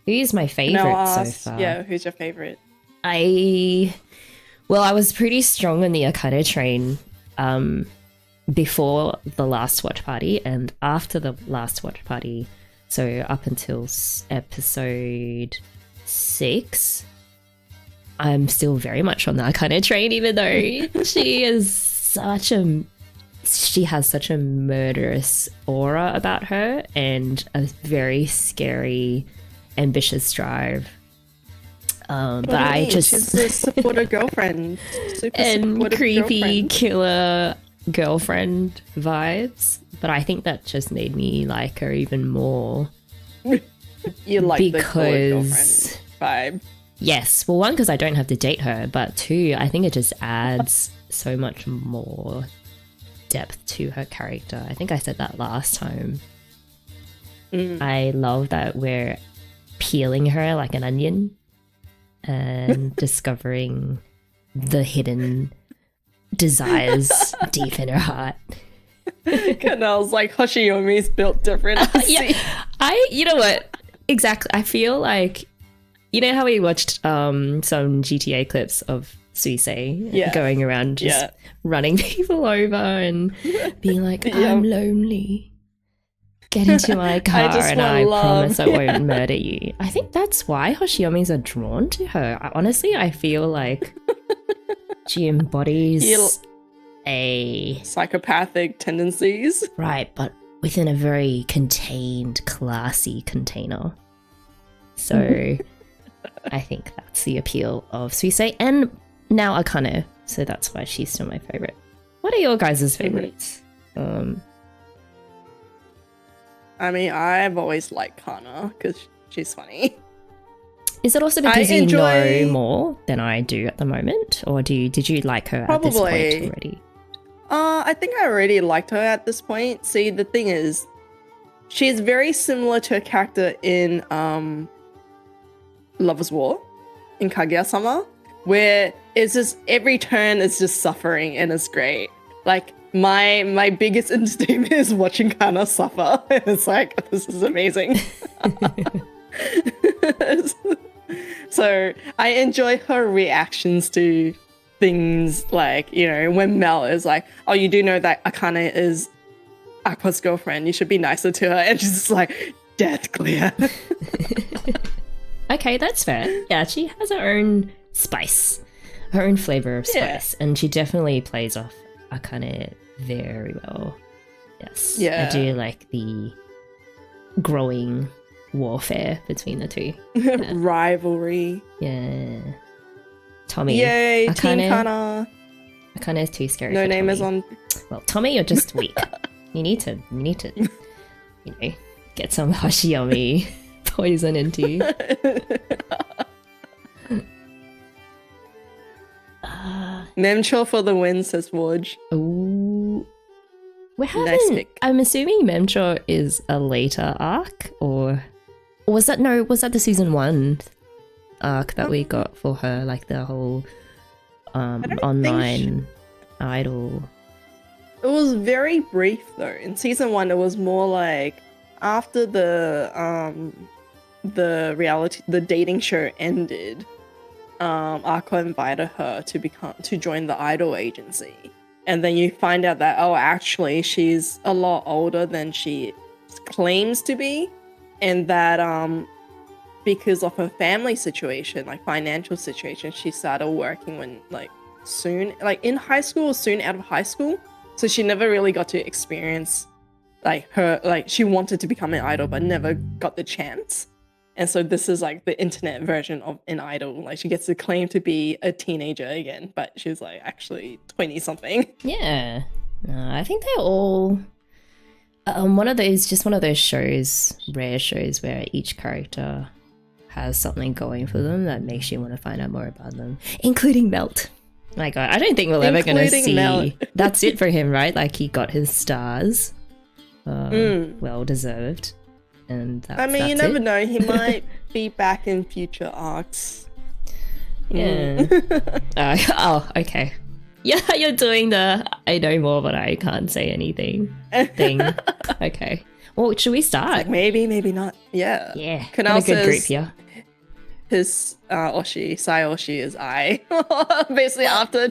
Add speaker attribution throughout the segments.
Speaker 1: Who's my favorite so far?
Speaker 2: Yeah, who's your favorite?
Speaker 1: I was pretty strong on the Akane train before the last watch party and after the last watch party. So up until episode 6, I'm still very much on the Akane train, even though she has such a murderous aura about her and a very scary, ambitious drive. But I just
Speaker 2: she's a supportive girlfriend, super
Speaker 1: and creepy
Speaker 2: girlfriend.
Speaker 1: killer girlfriend vibes. But I think that just made me like her even more.
Speaker 2: You like the killer girlfriend
Speaker 1: because
Speaker 2: vibe.
Speaker 1: yes, well, one, because I don't have to date her, but two, I think it just adds so much more depth to her character. I think I said that last time. I love that we're peeling her like an onion and discovering the hidden desires deep in her heart.
Speaker 2: Canel's like Hoshiyomi's built different.
Speaker 1: Yeah, you know what? Exactly. I feel like, you know how we watched some GTA clips of Suisei going around just running people over and being like, I'm lonely. Get into my car and I promise I won't murder you. I think that's why Hoshiyomis are drawn to her. Honestly, I feel like she embodies a
Speaker 2: psychopathic tendencies.
Speaker 1: Right, but within a very contained, classy container. So I think that's the appeal of Suisei and now Akane. So that's why she's still my favorite. What are your guys' favorites?
Speaker 2: I mean, I've always liked Kana because she's funny.
Speaker 1: Is it also because you know more than I do at the moment? Or did you like her at this point already?
Speaker 2: I think I already liked her at this point. See, the thing is, she's very similar to a character in Lover's War, in Kaguya-sama, where it's just every turn is just suffering and it's great. Like, my biggest entertainment is watching Kana suffer. It's like, this is amazing. So I enjoy her reactions to things like, you know, when Mel is like, oh, you do know that Akane is Aqua's girlfriend, you should be nicer to her. And she's just like, death clear.
Speaker 1: Okay, that's fair. Yeah, she has her own spice, her own flavor of spice. And she definitely plays off Akane very well. Yes.
Speaker 2: Yeah.
Speaker 1: I do like the growing warfare between the two.
Speaker 2: Rivalry.
Speaker 1: Yeah. Tommy.
Speaker 2: Yay,
Speaker 1: Akane,
Speaker 2: Team Kana.
Speaker 1: Akane is too scary.
Speaker 2: No
Speaker 1: for
Speaker 2: name
Speaker 1: Tommy.
Speaker 2: is on.
Speaker 1: Well, Tommy, you're just weak. you need to, you know, get some Hoshiyomi poison into you.
Speaker 2: Memcho for the win, says Woj.
Speaker 1: Ooh. We haven't.
Speaker 2: Nice pick.
Speaker 1: I'm assuming Memcho is a later arc, or was that the season 1 arc that we got for her, like the whole online idol.
Speaker 2: It was very brief though. In season 1, it was more like after the dating show ended. Aqua invited her to join the idol agency, and then you find out that actually she's a lot older than she claims to be, and that because of her family situation, like financial situation, she started working when soon in high school or soon out of high school, so she never really got to experience she wanted to become an idol but never got the chance. And so this is like the internet version of an idol. Like she gets to claim to be a teenager again, but she's like actually 20 something.
Speaker 1: Yeah. I think they're all one of those shows, rare shows where each character has something going for them that makes you want to find out more about them, including Melt. My God, I don't think we're ever going to see Melt. That's it for him, right? Like he got his stars, well deserved. And
Speaker 2: you never know. He might be back in future arcs.
Speaker 1: Yeah. Okay. Yeah, you're doing the I know more, but I can't say anything thing. Okay. Well, should we
Speaker 2: It's
Speaker 1: start?
Speaker 2: like maybe, maybe not. Yeah.
Speaker 1: Yeah, got
Speaker 2: Kunal
Speaker 1: a good group
Speaker 2: says
Speaker 1: here.
Speaker 2: his Oshi, Sai Oshi is I. Basically, after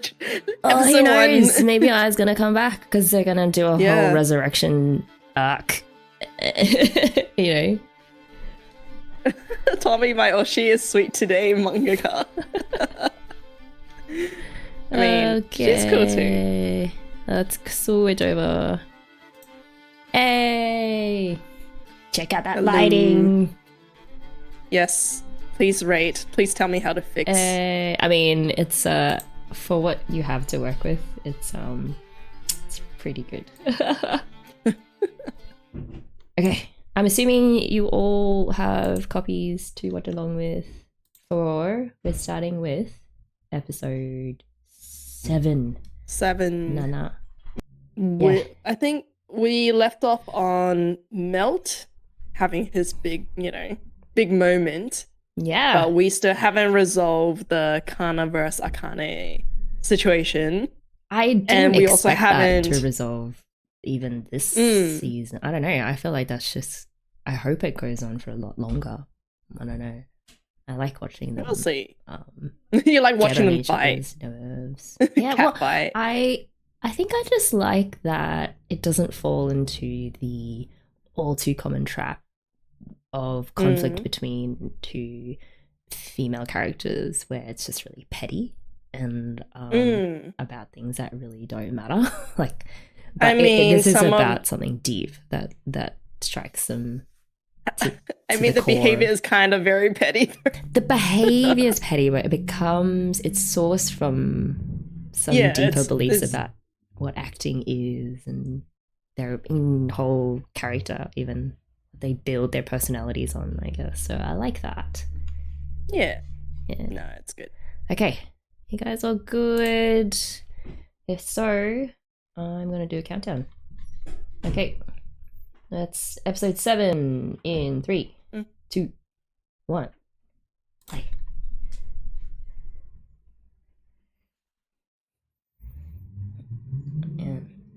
Speaker 1: Oh, who
Speaker 2: episode one.
Speaker 1: knows? Maybe I's gonna come back because they're gonna do a whole resurrection arc. You know?
Speaker 2: Tommy, my Oshi is sweet today, mangaka. I mean, she's cool too.
Speaker 1: Let's switch over. Hey! Check out that lighting!
Speaker 2: Yes. Please rate. Please tell me how to fix.
Speaker 1: I mean, it's for what you have to work with, it's pretty good. Okay. I'm assuming you all have copies to watch along with. We're starting with episode 7.
Speaker 2: 7.
Speaker 1: Nana.
Speaker 2: Yeah. I think we left off on Melt having his big moment.
Speaker 1: Yeah.
Speaker 2: But we still haven't resolved the Kana versus Akane situation.
Speaker 1: I didn't expect that to resolve even this season. I don't know. I feel like that's just... I hope it goes on for a lot longer. I don't know. I like watching them.
Speaker 2: We'll see. You like watching them fight.
Speaker 1: Nerves. Yeah, well,
Speaker 2: fight.
Speaker 1: I think I just like that it doesn't fall into the all too common trap of conflict between two female characters where it's just really petty and about things that really don't matter. Like, but this is about something deep that strikes them.
Speaker 2: I mean, the behavior is kind of very petty.
Speaker 1: The behavior is petty, but it's sourced from some deeper beliefs about what acting is and their whole character, even they build their personalities on, I guess. So I like that.
Speaker 2: Yeah. No, it's good.
Speaker 1: Okay. You guys are good? If so, I'm going to do a countdown. Okay. That's episode 7 in 3, 2, 1. Play.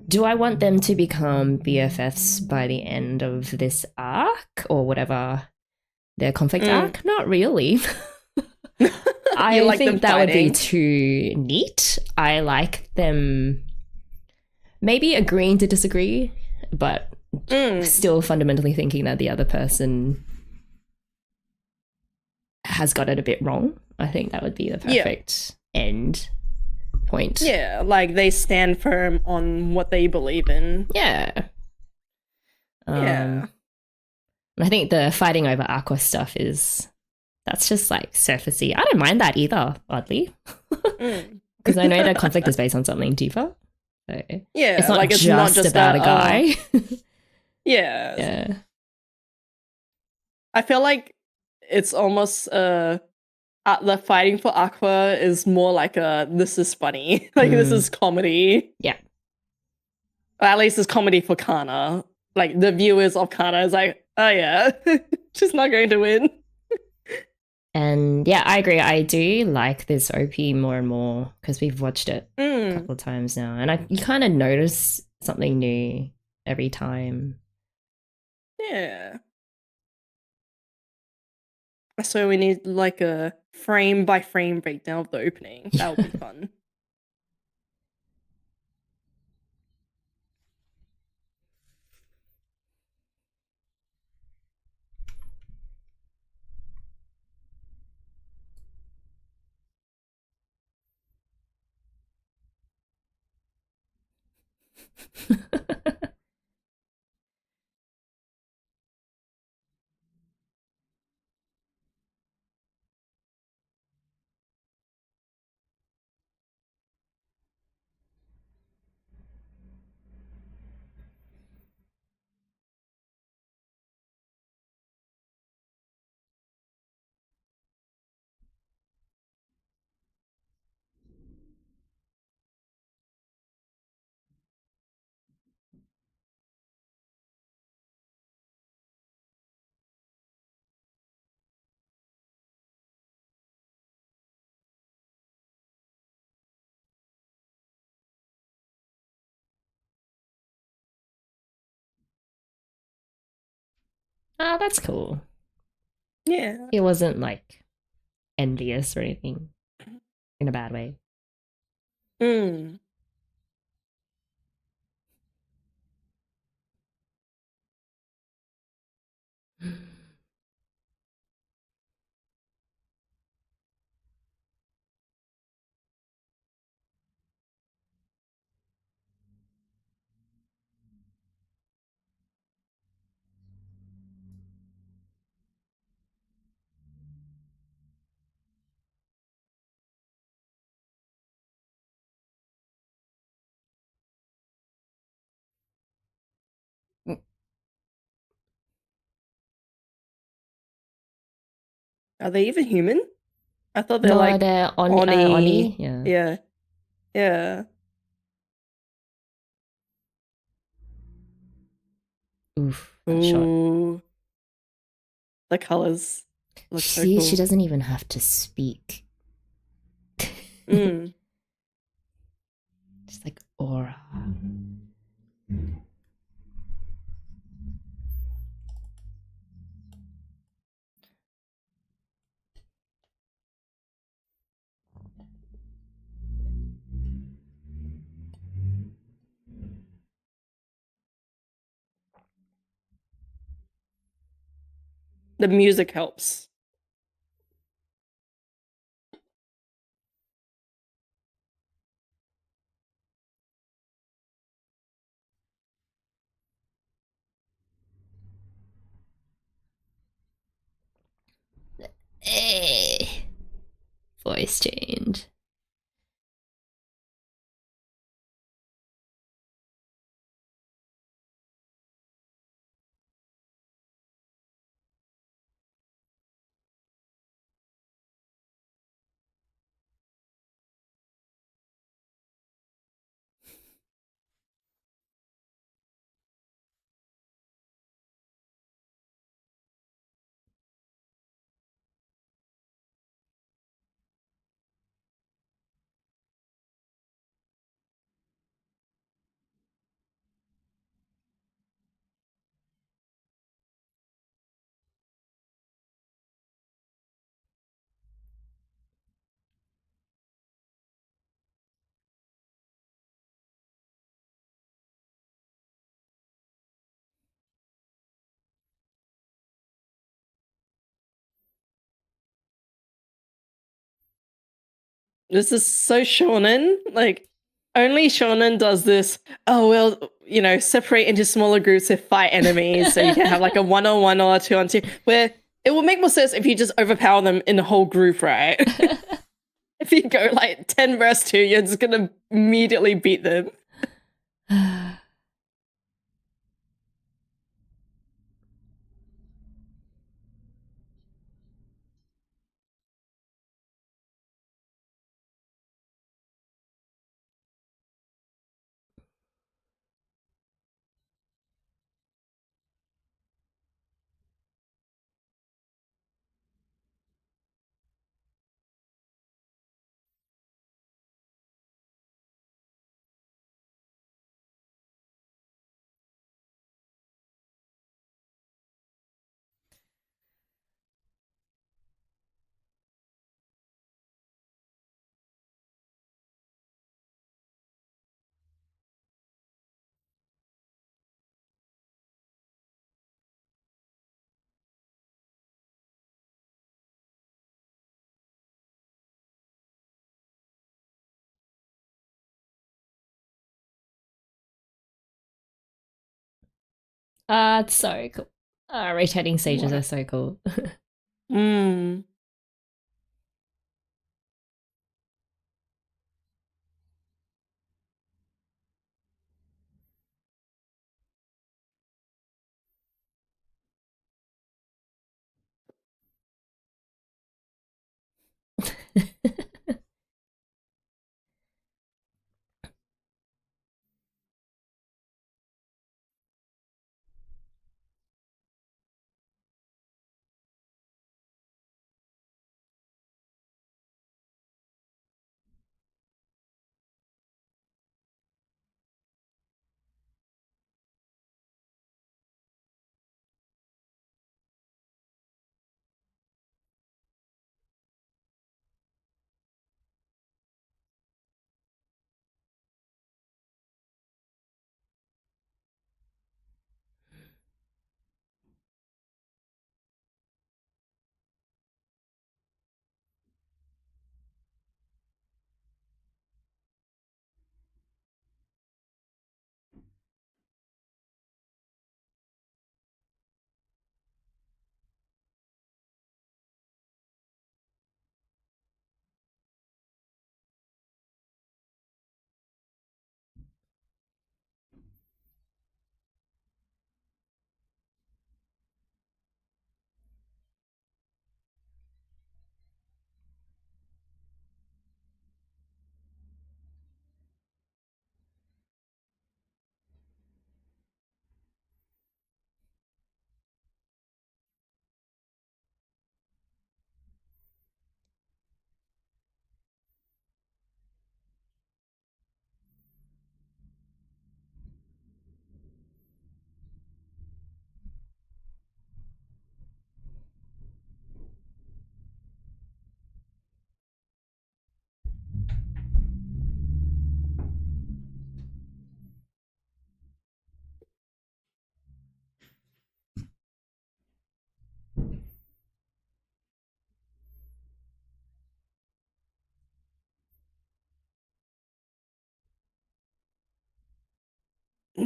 Speaker 1: Do I want them to become BFFs by the end of this arc or whatever their conflict arc? Not really. I like think that would be too neat. I like them maybe agreeing to disagree, but still fundamentally thinking that the other person has got it a bit wrong. I think that would be the perfect end point.
Speaker 2: Yeah, like they stand firm on what they believe in.
Speaker 1: Yeah. And I think the fighting over Aqua stuff that's just like surfacey. I don't mind that either, oddly. Because I know that conflict is based on something deeper. So it's not, like, it's not just about a guy.
Speaker 2: Yeah. I feel like it's almost the fighting for Aqua is more like this is funny. Like this is comedy.
Speaker 1: Yeah.
Speaker 2: Or at least it's comedy for Kana. Like the viewers of Kana is like, oh yeah, she's not going to win.
Speaker 1: And yeah, I agree. I do like this OP more and more because we've watched it a couple of times now. And you kind of notice something new every time.
Speaker 2: Yeah. So we need like a frame by frame breakdown of the opening. That would be fun.
Speaker 1: Ah, that's cool.
Speaker 2: Yeah.
Speaker 1: He wasn't like envious or anything in a bad way.
Speaker 2: Mm. Are they even human? I thought they're
Speaker 1: No,
Speaker 2: like
Speaker 1: they're
Speaker 2: Oni.
Speaker 1: Oni. Yeah.
Speaker 2: Yeah. Yeah.
Speaker 1: Oof, that shot.
Speaker 2: Ooh. The colors look so
Speaker 1: See, she
Speaker 2: cool.
Speaker 1: doesn't even have to speak.
Speaker 2: Mm.
Speaker 1: Just like aura.
Speaker 2: The music helps.
Speaker 1: Eh. Voice change.
Speaker 2: This is so shonen. Like, only shonen does this. Oh, well, separate into smaller groups to fight enemies so you can have like a one-on-one or a two-on-two, where it would make more sense if you just overpower them in the whole group, right? If you go like 10 versus 2, you're just gonna immediately beat them.
Speaker 1: Ah, it's so cool. Rotating stages
Speaker 2: Wow.
Speaker 1: are so cool.
Speaker 2: Mm.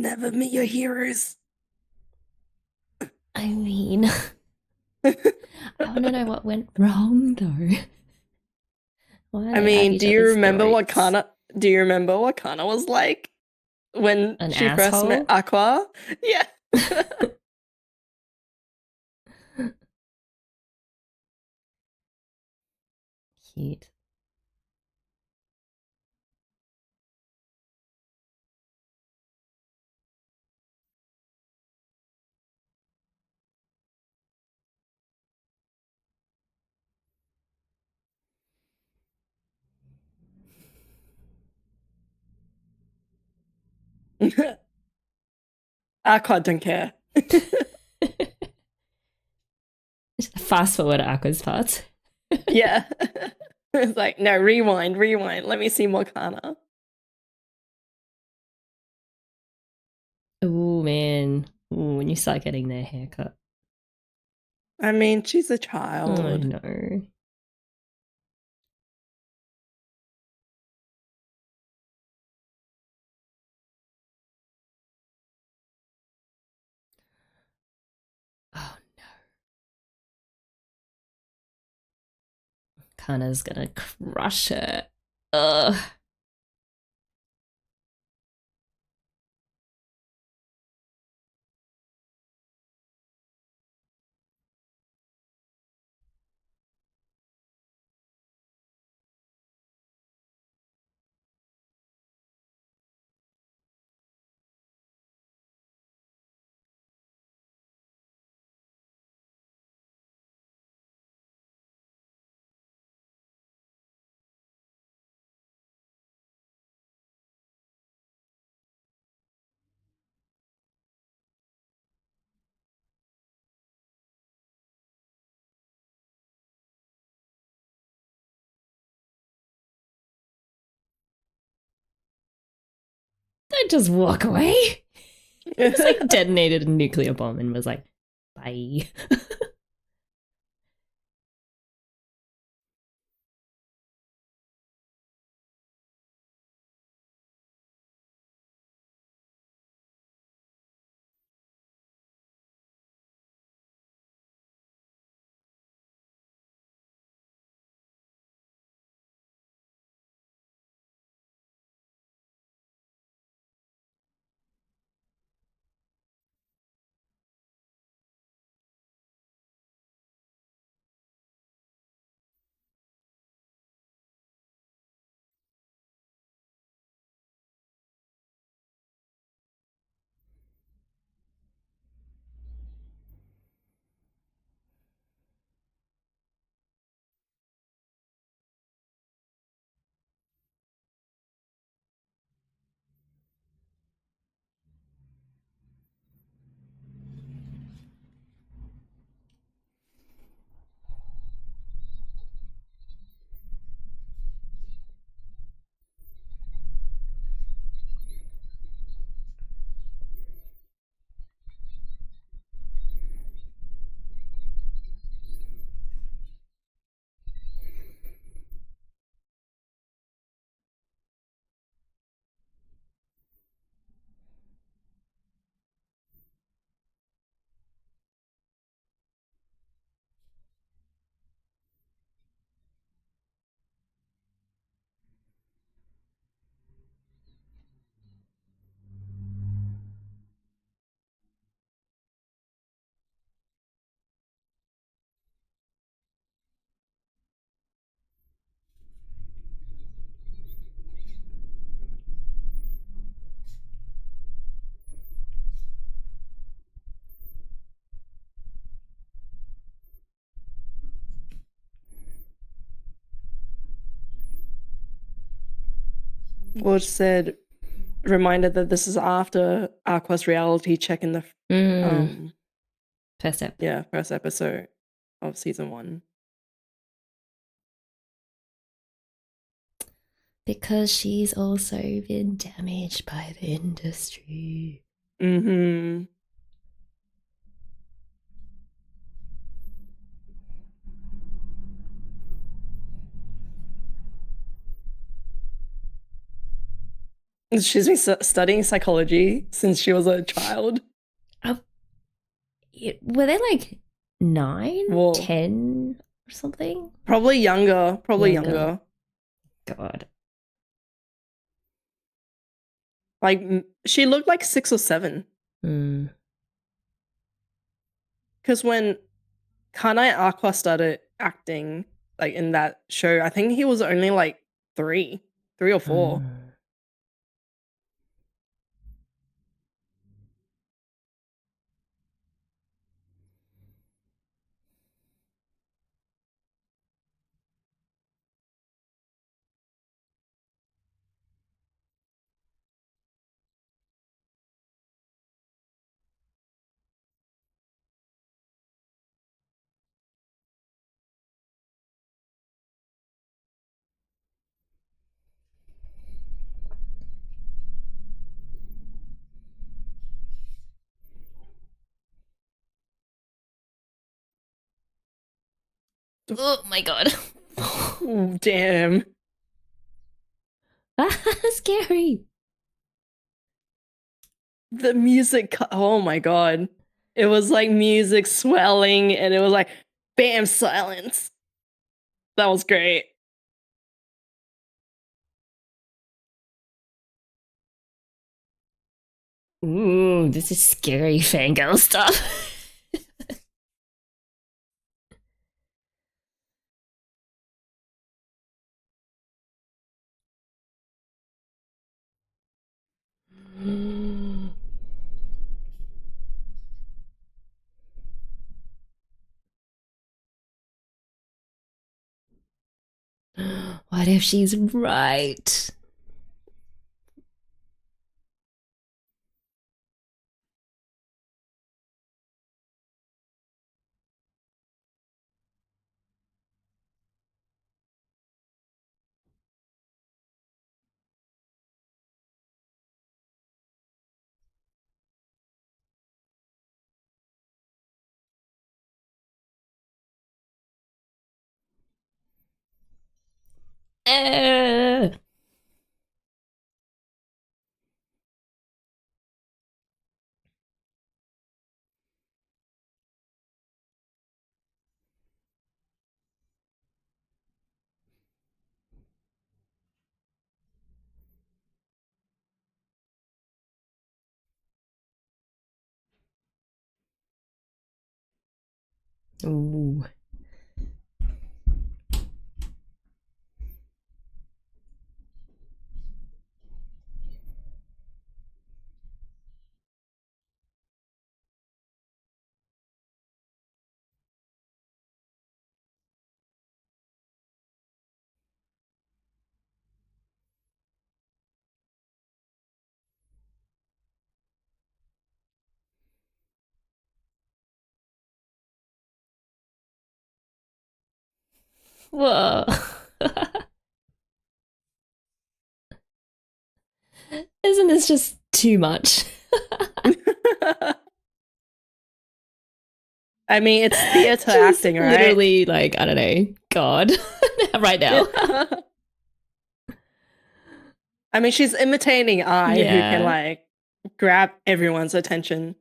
Speaker 2: Never meet your heroes.
Speaker 1: I mean, I want to know what went wrong though.
Speaker 2: I mean, do you remember what Kana was like when
Speaker 1: An
Speaker 2: she first met
Speaker 1: asshole?
Speaker 2: Aqua? Yeah.
Speaker 1: Cute.
Speaker 2: Aqua don't care.
Speaker 1: Fast forward Aqua's parts.
Speaker 2: Yeah. It's like, no, rewind. Let me see more Kana.
Speaker 1: Oh man. Ooh, when you start getting their haircut.
Speaker 2: I mean, she's a
Speaker 1: I
Speaker 2: child.
Speaker 1: know. Oh no. Kana's gonna crush her. Ugh. Don't just walk away. It's like detonated a nuclear bomb and was like, bye.
Speaker 2: Well, said reminded that this is after Aqua's reality check in the
Speaker 1: First step.
Speaker 2: yeah, first episode of season 1.
Speaker 1: Because she's also been damaged by the industry.
Speaker 2: Mm-hmm. She's been studying psychology since she was a child.
Speaker 1: Uh, were they like nine,
Speaker 2: Well,
Speaker 1: 10 or something?
Speaker 2: probably younger. Probably younger.
Speaker 1: God.
Speaker 2: Like she looked like 6 or 7.
Speaker 1: Mm.
Speaker 2: Because when Kanai Aqua started acting like in that show, I think he was only like 3 or 4.
Speaker 1: Oh my god.
Speaker 2: Ooh, damn.
Speaker 1: Scary.
Speaker 2: The music, oh my god. It was like music swelling and it was like, bam, silence. That was great.
Speaker 1: Ooh, this is scary fangirl stuff. What if she's right? Uh, ooh. Whoa. Isn't this just too much?
Speaker 2: I mean, it's theater
Speaker 1: She's
Speaker 2: acting, right?
Speaker 1: literally like, I don't know, God, right now.
Speaker 2: I mean, she's imitating I, who can
Speaker 1: Yeah.
Speaker 2: like grab everyone's attention.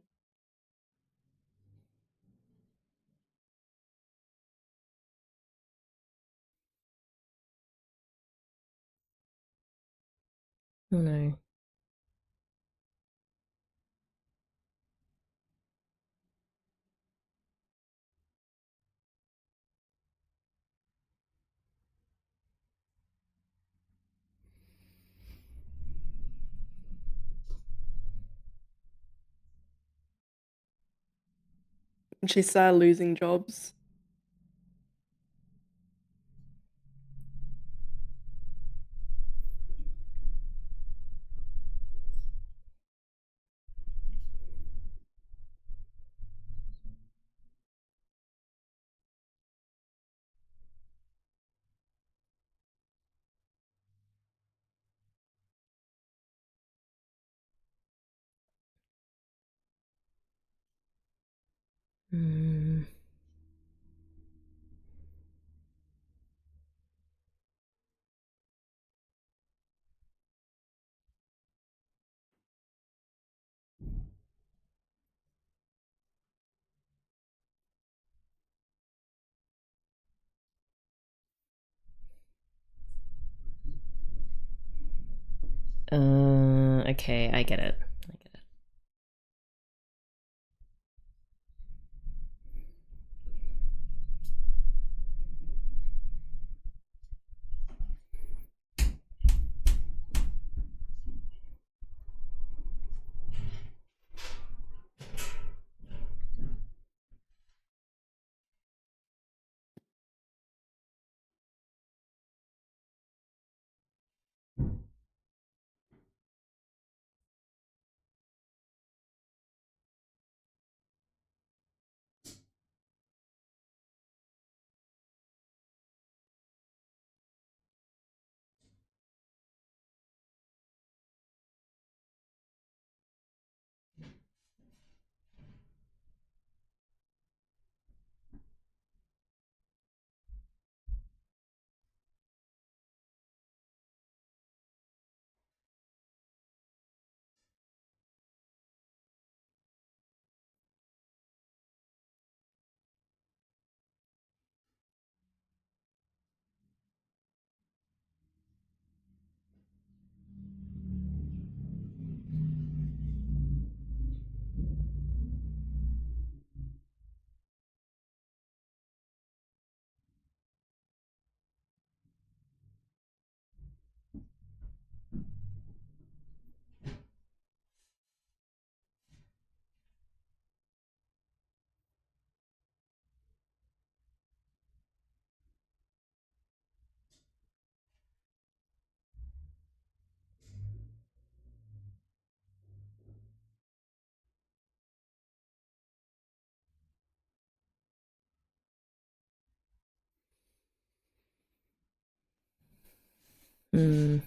Speaker 1: Oh no.
Speaker 2: And she started losing jobs.
Speaker 1: Mm. Okay, I get it. Mm.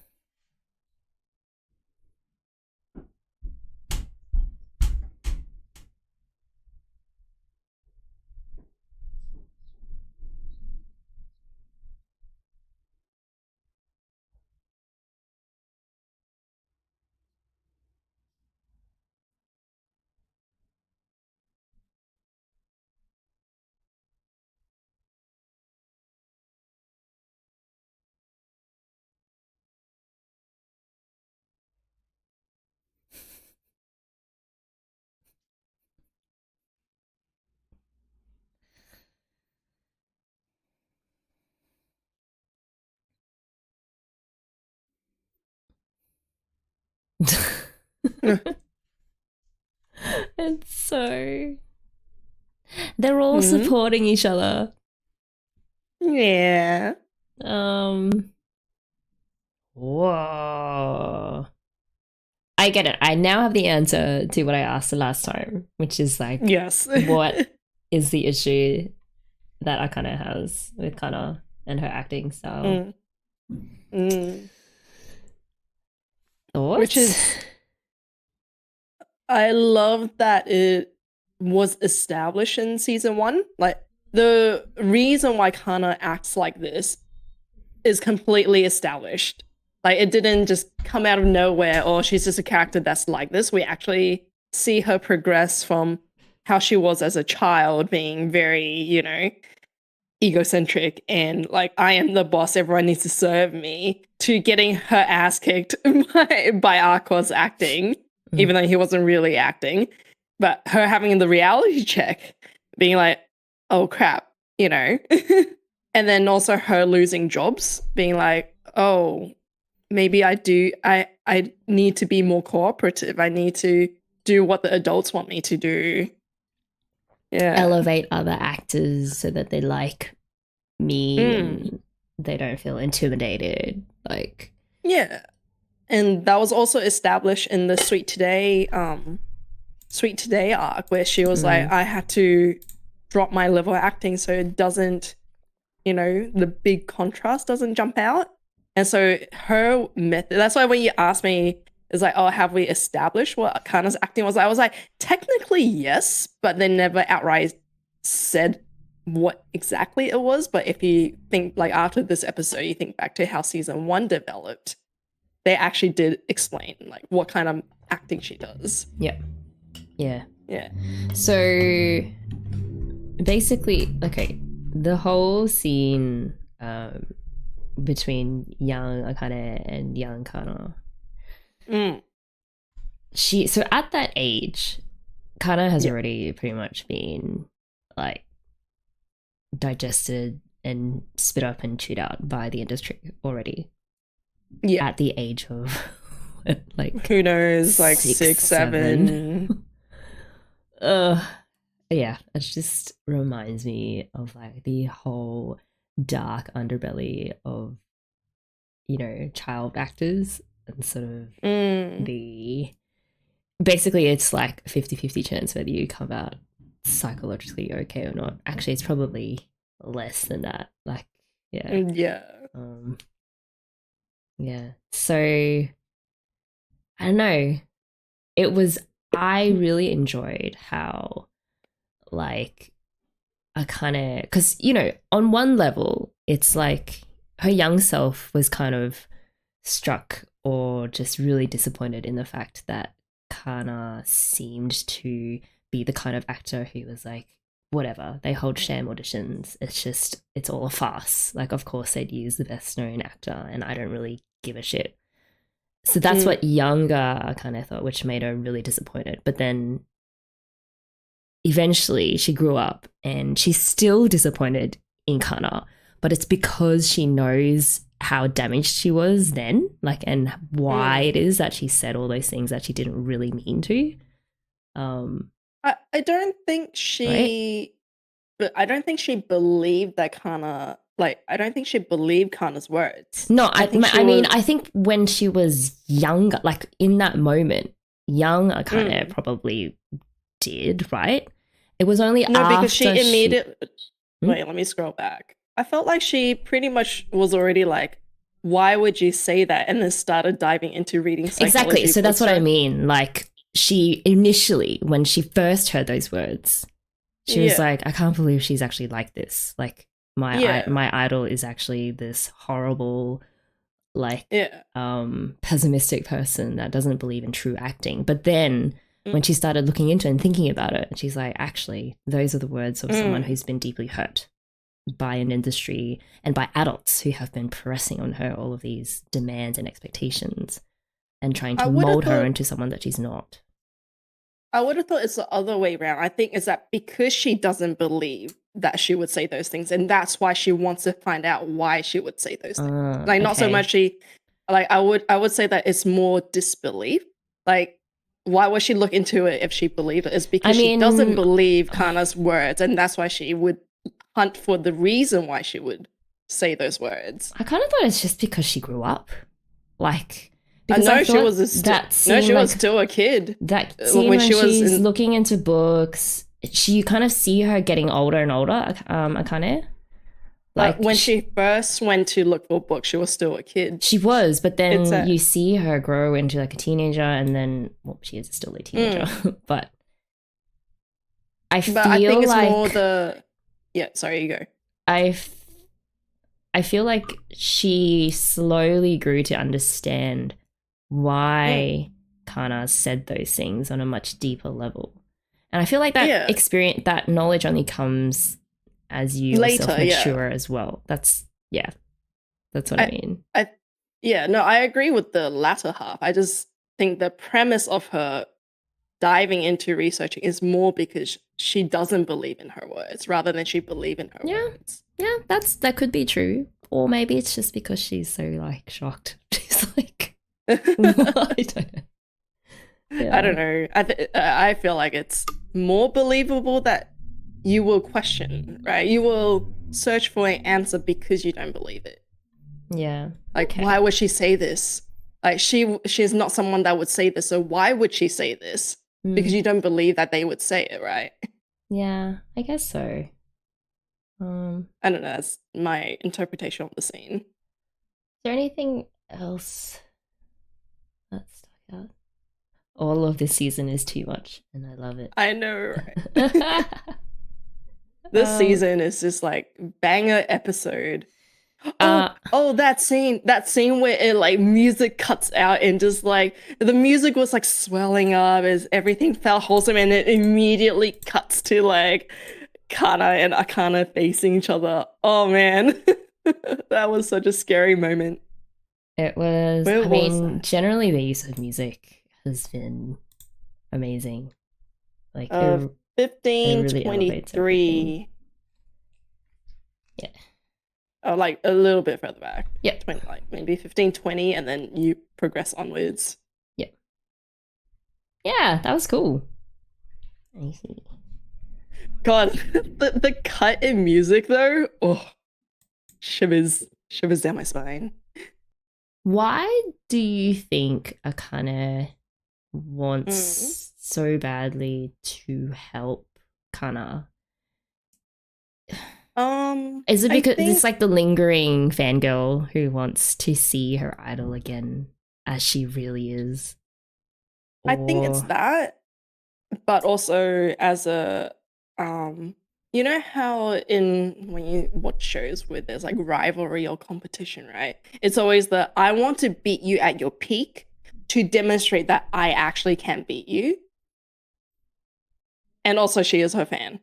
Speaker 1: It's so... They're all supporting each other.
Speaker 2: Yeah.
Speaker 1: Whoa. I get it. I now have the answer to what I asked the last time, which is like,
Speaker 2: yes.
Speaker 1: What is the issue that Akane has with Kana and her acting style? Thoughts?
Speaker 2: Which is, I love that it was established in season 1. Like, the reason why Kana acts like this is completely established. Like, it didn't just come out of nowhere, or she's just a character that's like this. We actually see her progress from how she was as a child, being very, you know, egocentric and like, I am the boss, everyone needs to serve me, to getting her ass kicked by Aqua's acting, even though he wasn't really acting. But her having the reality check, being like, oh crap, you know. And then also her losing jobs, being like, oh, maybe I need to be more cooperative. I need to do what the adults want me to do. Yeah.
Speaker 1: Elevate other actors so that they like me and they don't feel intimidated. Like,
Speaker 2: yeah. And that was also established in the Sweet Today arc, where she was like, I had to drop my level of acting so it doesn't, you know, the big contrast doesn't jump out. And so her method, that's why when you asked me, it's like, oh, have we established what Kana's acting was? I was like, technically yes, but they never outright said what exactly it was. But if you think, like, after this episode, you think back to how season 1 developed, they actually did explain like what kind of acting she does.
Speaker 1: Yeah.
Speaker 2: Yeah.
Speaker 1: So basically, okay, the whole scene between young Akane and young Kana,
Speaker 2: Mm.
Speaker 1: So at that age, Kana has already pretty much been like digested and spit up and chewed out by the industry already.
Speaker 2: Yeah.
Speaker 1: At the age of like
Speaker 2: who knows, like 6, 7.
Speaker 1: Yeah, it just reminds me of like the whole dark underbelly of, you know, child actors and sort of basically it's like 50-50 chance whether you come out psychologically okay or not. Actually, it's probably less than that. Like, yeah. Yeah. So I don't know. I really enjoyed how, like, I kind of, because, you know, on one level, it's like her young self was kind of struck or just really disappointed in the fact that Kana seemed to be the kind of actor who was like, whatever, they hold sham auditions. It's all a farce. Like, of course, they'd use the best known actor, and I don't really give a shit. So that's what younger kind of thought, which made her really disappointed. But then eventually she grew up and she's still disappointed in Kana, but it's because she knows how damaged she was then, like, and why it is that she said all those things that she didn't really mean to.
Speaker 2: I don't think she, but I don't think she believed that Kana. Like, I don't think she believed Kana's words.
Speaker 1: No, I mean, I think when she was younger, like in that moment, young Akane probably did, right? It was only
Speaker 2: because she immediately. Wait, let me scroll back. I felt like she pretty much was already like, why would you say that? And then started diving into reading psychology.
Speaker 1: Exactly. So that's what I mean. Like, she initially, when she first heard those words, she was like, I can't believe she's actually like this. Like, my idol is actually this horrible, like, pessimistic person that doesn't believe in true acting. But then when she started looking into it and thinking about it, she's like, actually, those are the words of someone who's been deeply hurt by an industry and by adults who have been pressing on her all of these demands and expectations and trying to mold her into someone that she's not.
Speaker 2: I would have thought it's the other way around. I think it's that because she doesn't believe that she would say those things, and that's why she wants to find out why she would say those things. Like, not so much she, like, I would say that it's more disbelief. Like, why would she look into it if she believed it? It's because she doesn't believe Kana's words, and that's why she would hunt for the reason why she would say those words.
Speaker 1: I kind of thought it's just because she grew up. Like,
Speaker 2: because she was still a kid.
Speaker 1: That scene when she's looking into books, you kind of see her getting older and older, Akane.
Speaker 2: Like, when she first went to look for books, she was still a kid.
Speaker 1: She was, but then you see her grow into like a teenager, and then, well, she is still a teenager. But I think it's like
Speaker 2: more the... Yeah, sorry, you go.
Speaker 1: I feel like she slowly grew to understand why Kana said those things on a much deeper level. And I feel like that experience, that knowledge only comes as you yourself mature as well. That's what I mean.
Speaker 2: I agree with the latter half. I just think the premise of her diving into researching is more because she doesn't believe in her words rather than she believe in her words.
Speaker 1: Yeah, that could be true. Or maybe it's just because she's so, like, shocked. She's like, what? I
Speaker 2: don't know. I feel like it's more believable that you will question, right? You will search for an answer because you don't believe it.
Speaker 1: Yeah.
Speaker 2: Like, why would she say this? Like, she's not someone that would say this, so why would she say this? Because you don't believe that they would say it, right?
Speaker 1: Yeah, I guess so.
Speaker 2: I don't know. That's my interpretation of the scene.
Speaker 1: Is there anything else that's stuck out? All of this season is too much, and I love it.
Speaker 2: I know, right? This season is just like banger episode. That scene where it, like, music cuts out and just like the music was like swelling up as everything felt wholesome, and it immediately cuts to like Kana and Akane facing each other. Oh man, that was such a scary moment.
Speaker 1: It was,
Speaker 2: Where
Speaker 1: I
Speaker 2: was
Speaker 1: mean,
Speaker 2: that?
Speaker 1: generally the use of music has been amazing. Like, it really elevates everything.
Speaker 2: 1523.
Speaker 1: Yeah.
Speaker 2: Oh, like a little bit further back.
Speaker 1: Yep.
Speaker 2: 20, like maybe 1520, and then you progress onwards.
Speaker 1: Yep. Yeah, that was cool. I see.
Speaker 2: God, the cut in music though, oh, shivers down my spine.
Speaker 1: Why do you think Akane
Speaker 2: Mm.
Speaker 1: wants so badly to help Kana? Is it because it's like the lingering fangirl who wants to see her idol again as she really is?
Speaker 2: I think it's that, but also as a you know how when you watch shows where there's like rivalry or competition, right? It's always the I want to beat you at your peak to demonstrate that I actually can beat you. And also she is her fan.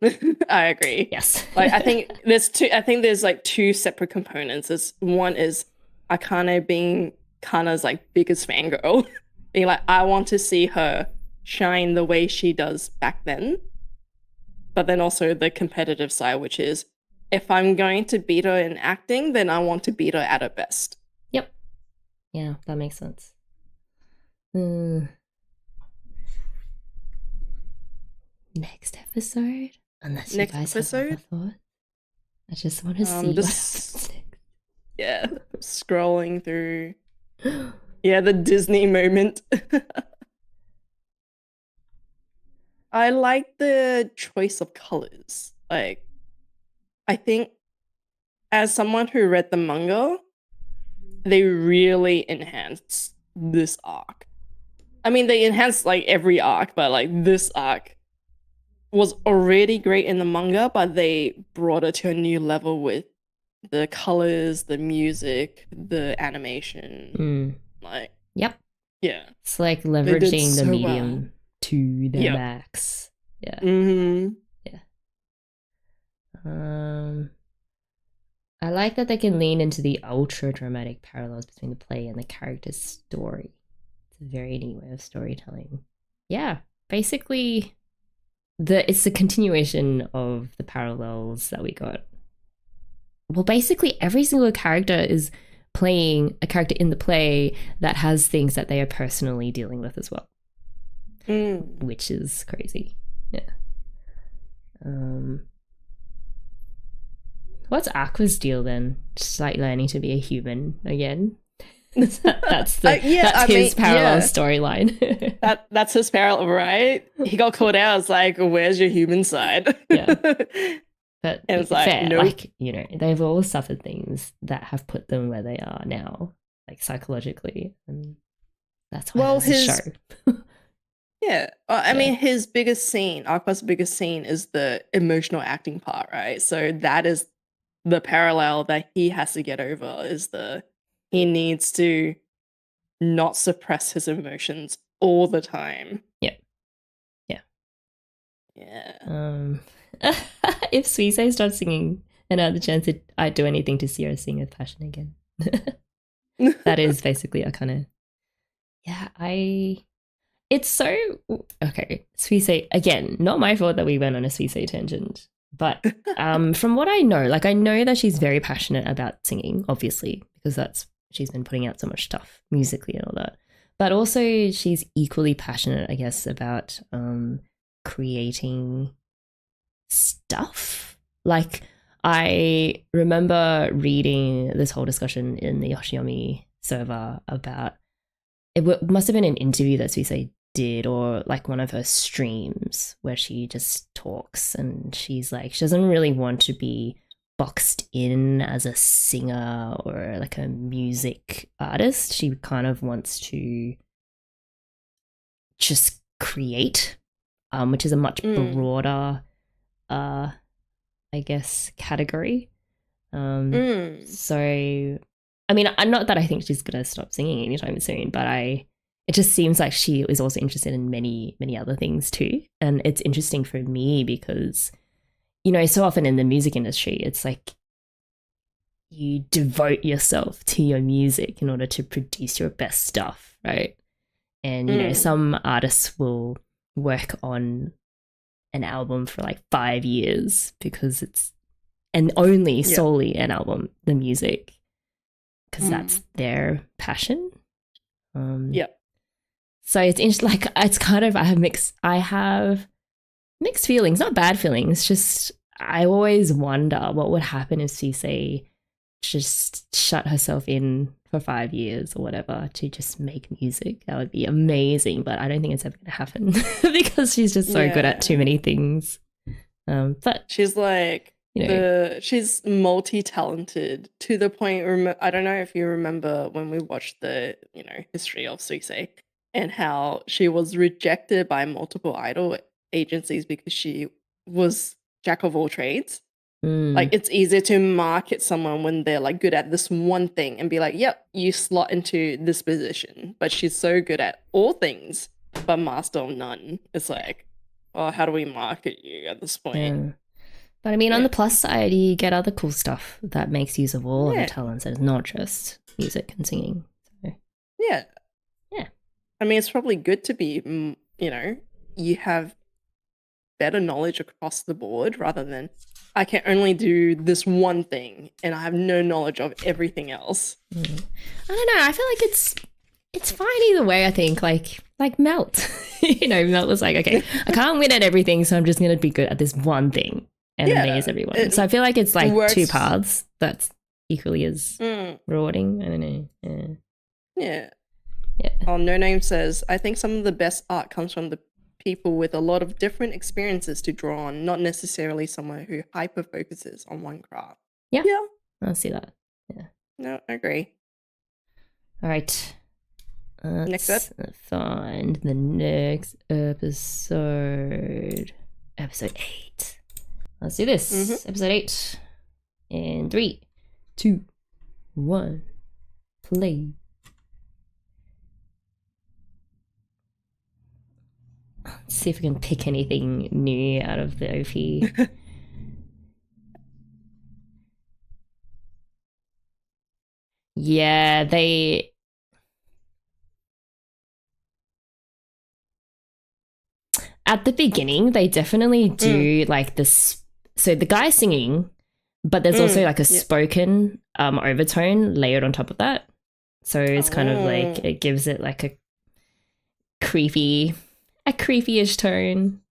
Speaker 2: I agree.
Speaker 1: Yes.
Speaker 2: Like I think there's like two separate components. One is Akane being Kana's like biggest fangirl. Being like, I want to see her shine the way she does back then. But then also the competitive side, which is if I'm going to beat her in acting, then I want to beat her at her best.
Speaker 1: Yep. Yeah, that makes sense. Next episode? Unless you guys have other thoughts. I just want to see what happens.
Speaker 2: Yeah, scrolling through. Yeah, the Disney moment. I like the choice of colors. Like, I think as someone who read the manga, they really enhanced this arc. I mean, they enhanced like every arc, but like this arc was already great in the manga, but they brought it to a new level with the colors, the music, the animation. Like,
Speaker 1: yep.
Speaker 2: Yeah.
Speaker 1: It's like leveraging the medium to the max. Yeah. Yeah. I like that they can lean into the ultra dramatic parallels between the play and the character's story. It's a very neat way of storytelling. Yeah. Basically, it's the continuation of the parallels that we got. Well, basically every single character is playing a character in the play that has things that they are personally dealing with as well. Which is crazy. Yeah. What's Aqua's deal then? Just like learning to be a human again. That's his parallel storyline.
Speaker 2: That's his parallel, right? He got called out. It's like, where's your human side?
Speaker 1: Yeah. But
Speaker 2: and it's like,
Speaker 1: fair,
Speaker 2: nope.
Speaker 1: like, you know, they've all suffered things that have put them where they are now, like psychologically, and that's why there's a show.
Speaker 2: Yeah, I mean, his biggest scene, Aqua's biggest scene, is the emotional acting part, right? So that is the parallel that he has to get over. He needs to not suppress his emotions all the time.
Speaker 1: Yeah. If Suisei starts singing and I had the chance I'd do anything to see her sing with passion again. That is basically a kind of it's so okay. Suisei, again, not my fault that we went on a Suisei tangent, but from what I know, like I know that she's very passionate about singing, obviously, because she's been putting out so much stuff musically and all that. But also she's equally passionate, I guess, about creating stuff. Like I remember reading this whole discussion in the Yoshiomi server about must have been an interview that Suisei did, or like one of her streams where she just talks and she's like, she doesn't really want to be boxed in as a singer or like a music artist. She kind of wants to just create, which is a much broader I guess category. So I mean, not that I think she's gonna stop singing anytime soon, but it just seems like she is also interested in many, many other things too. And it's interesting for me because, you know, so often in the music industry, it's like you devote yourself to your music in order to produce your best stuff, right? And, you know, some artists will work on an album for like 5 years because it's, and only solely an album, the music, because that's their passion. So it's interesting, like, it's kind of, I have mixed feelings, not bad feelings, just I always wonder what would happen if Cisse just shut herself in for 5 years or whatever to just make music. That would be amazing, but I don't think it's ever going to happen because she's just so good at too many things. But
Speaker 2: she's like, you know, she's multi-talented to the point. I don't know if you remember when we watched the, you know, history of Cisse and how she was rejected by multiple idol agencies because she was jack of all trades. Like, it's easier to market someone when they're like good at this one thing and be like, yep, you slot into this position. But she's so good at all things, but master of none. It's like, oh, how do we market you at this point?
Speaker 1: Yeah. But I mean, on the plus side, you get other cool stuff that makes use of all of the talents and it's not just music and singing. So.
Speaker 2: Yeah. I mean, it's probably good to be, you know, you have better knowledge across the board rather than I can only do this one thing and I have no knowledge of everything else.
Speaker 1: I don't know. I feel like it's fine either way. I think like Melt, you know, Melt was like, okay, I can't win at everything, so I'm just gonna be good at this one thing and amaze everyone. So I feel like it's like two paths that's equally as rewarding. I don't know.
Speaker 2: Yeah. Oh, No Name says, I think some of the best art comes from the people with a lot of different experiences to draw on, not necessarily someone who hyper focuses on one craft.
Speaker 1: Yeah. I see that. Yeah.
Speaker 2: No, I agree.
Speaker 1: All right.
Speaker 2: Next up.
Speaker 1: Find the next episode. Episode 8. Let's do this. Episode 8. In 3, 2, 1. Play. Let's see if we can pick anything new out of the OP. Yeah, they... At the beginning, they definitely do like this. So the guy singing, but there's also like a spoken overtone layered on top of that. So it's kind of like, it gives it like a creepy-ish tone.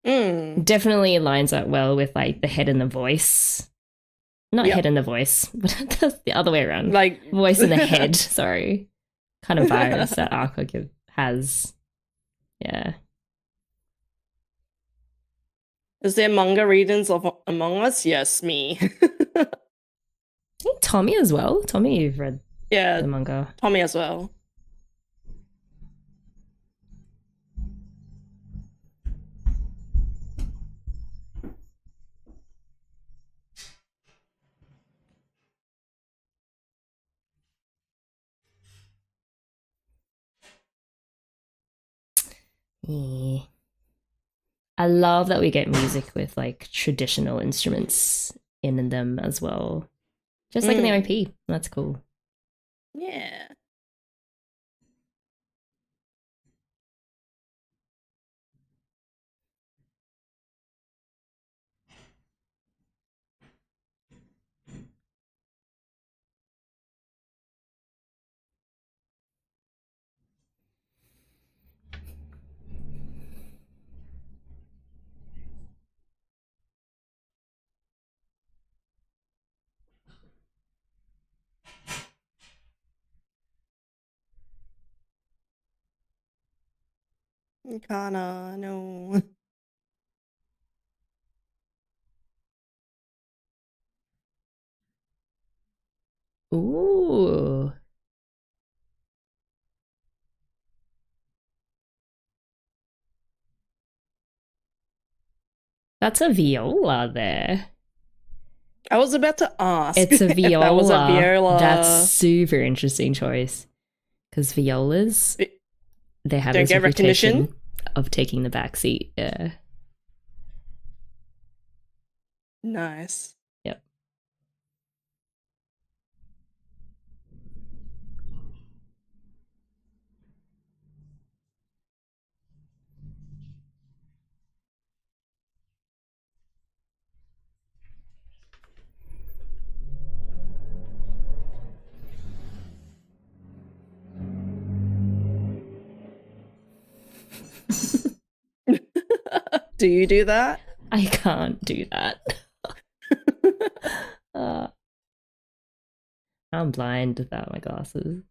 Speaker 1: Definitely lines up well with like the head and the voice. Not head and the voice, but that's the other way around. Like voice and the head, sorry. Kind of vibes that Arco has. Yeah.
Speaker 2: Is there manga readings of Among Us? Yes, me.
Speaker 1: I think Tommy as well. Tommy, you've read the manga.
Speaker 2: Tommy as well.
Speaker 1: Yeah. I love that we get music with like traditional instruments in them as well. Just like in the OP. That's cool.
Speaker 2: Yeah. Kana, no.
Speaker 1: Ooh. That's a viola there.
Speaker 2: I was about to ask.
Speaker 1: It's a viola.
Speaker 2: That was a viola.
Speaker 1: That's super interesting choice. Because violas, they have this reputation of taking the back seat. Yeah.
Speaker 2: Nice.
Speaker 1: Yep.
Speaker 2: Do you do that?
Speaker 1: I can't do that. uh, I'm blind without my glasses.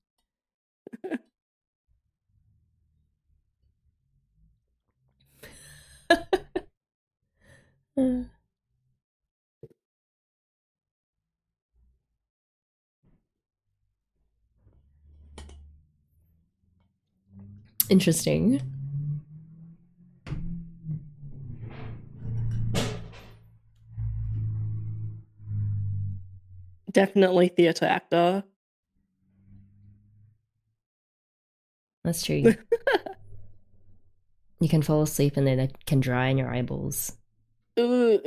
Speaker 1: Interesting.
Speaker 2: Definitely theatre actor.
Speaker 1: That's true. You can fall asleep and then it can dry in your eyeballs.
Speaker 2: Ooh.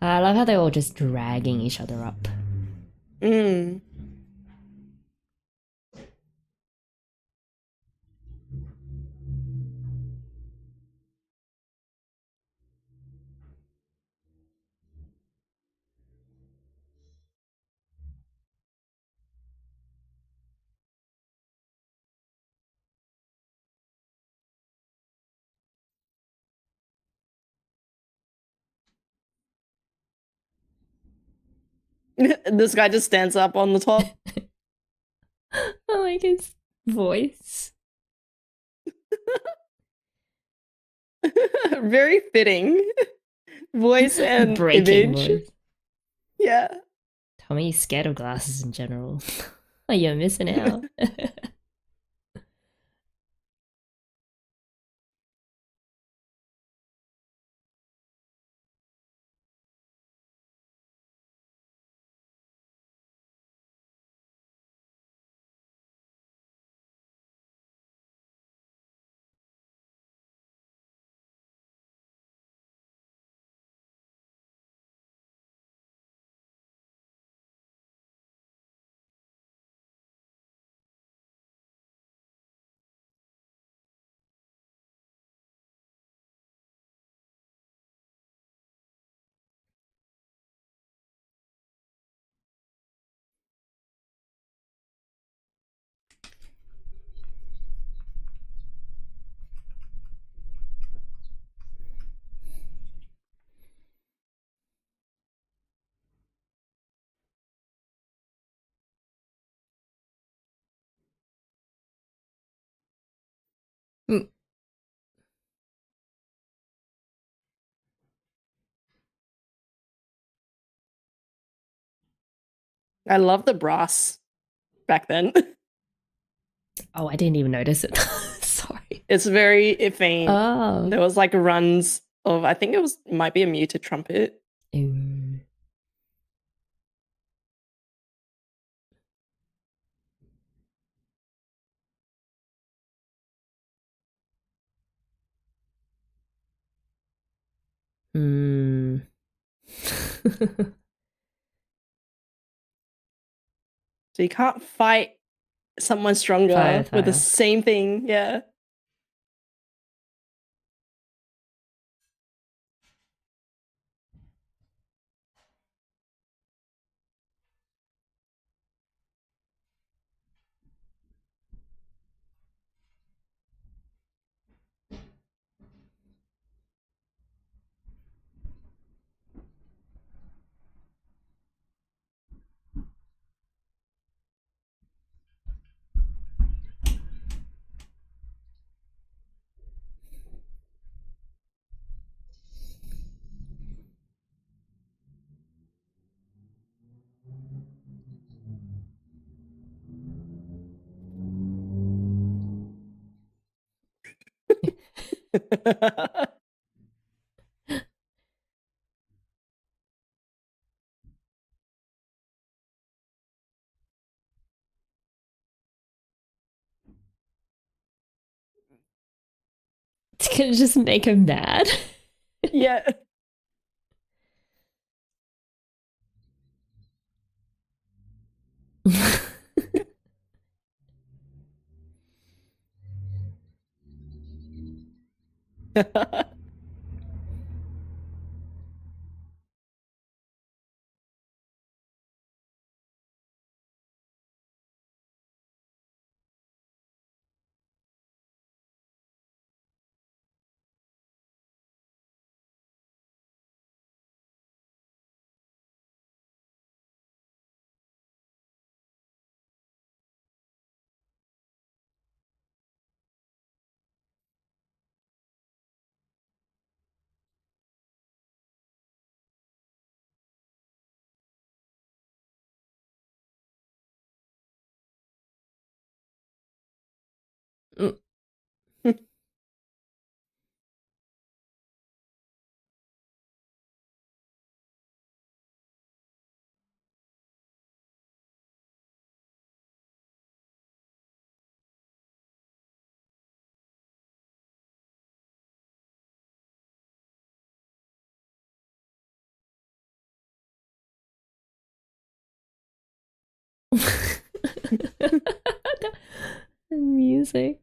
Speaker 1: I love how they're all just dragging each other up.
Speaker 2: Mm. This guy just stands up on the top.
Speaker 1: I like his voice.
Speaker 2: Very fitting voice and
Speaker 1: Breaking
Speaker 2: image.
Speaker 1: voice.
Speaker 2: Yeah.
Speaker 1: Tommy's scared of glasses in general. Oh, you're missing out. Mm.
Speaker 2: I love the brass back then.
Speaker 1: Oh, I didn't even notice it. Sorry.
Speaker 2: It's very faint.
Speaker 1: Oh.
Speaker 2: There was like runs of, I think might be a muted trumpet.
Speaker 1: Mm. Mm.
Speaker 2: So you can't fight someone stronger
Speaker 1: Fire.
Speaker 2: with the same thing. Yeah.
Speaker 1: can just make her mad.
Speaker 2: Yeah.
Speaker 1: Music.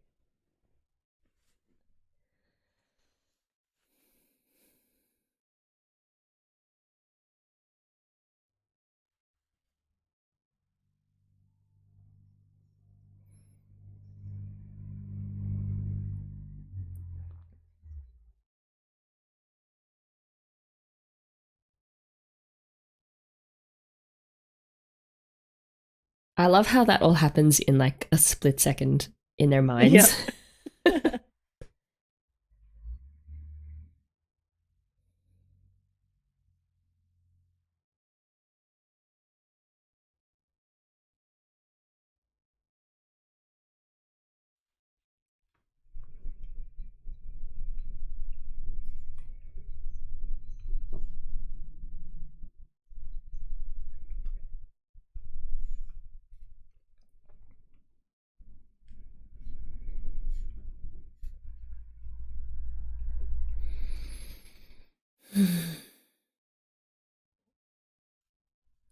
Speaker 1: I love how that all happens in like a split second in their minds.
Speaker 2: Yep.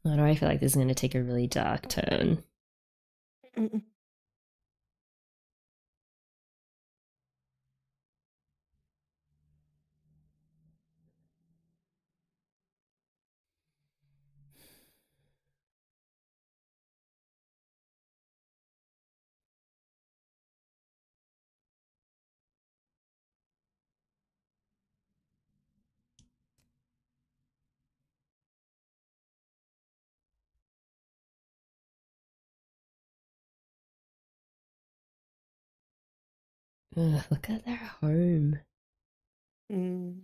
Speaker 1: Why do I feel like this is going to take a really dark turn? Ugh, look at their home.
Speaker 2: Mm.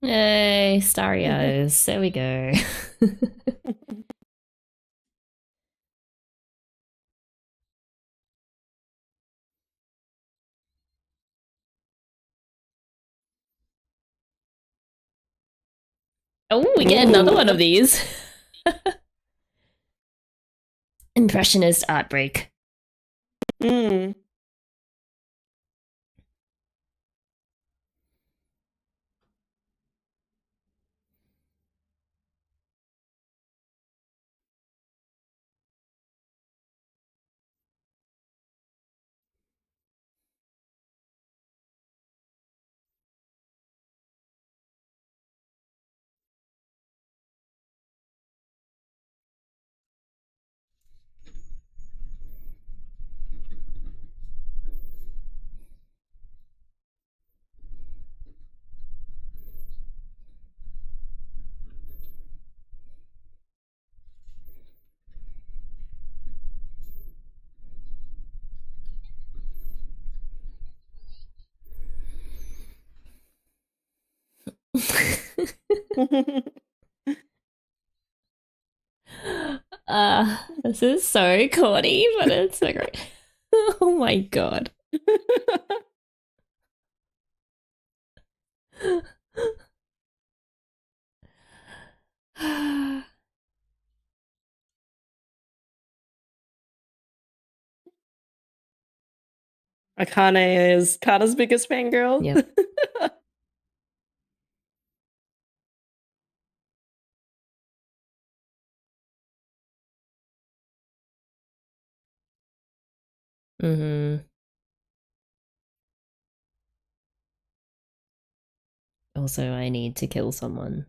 Speaker 1: Yay, starry eyes. There we go. Oh, we get another one of these. Impressionist art break.
Speaker 2: Mm.
Speaker 1: This is so corny, but it's so great. Oh my god.
Speaker 2: Akane is Kata's biggest fangirl.
Speaker 1: Yep. Mm-hmm. Also, I need to kill someone.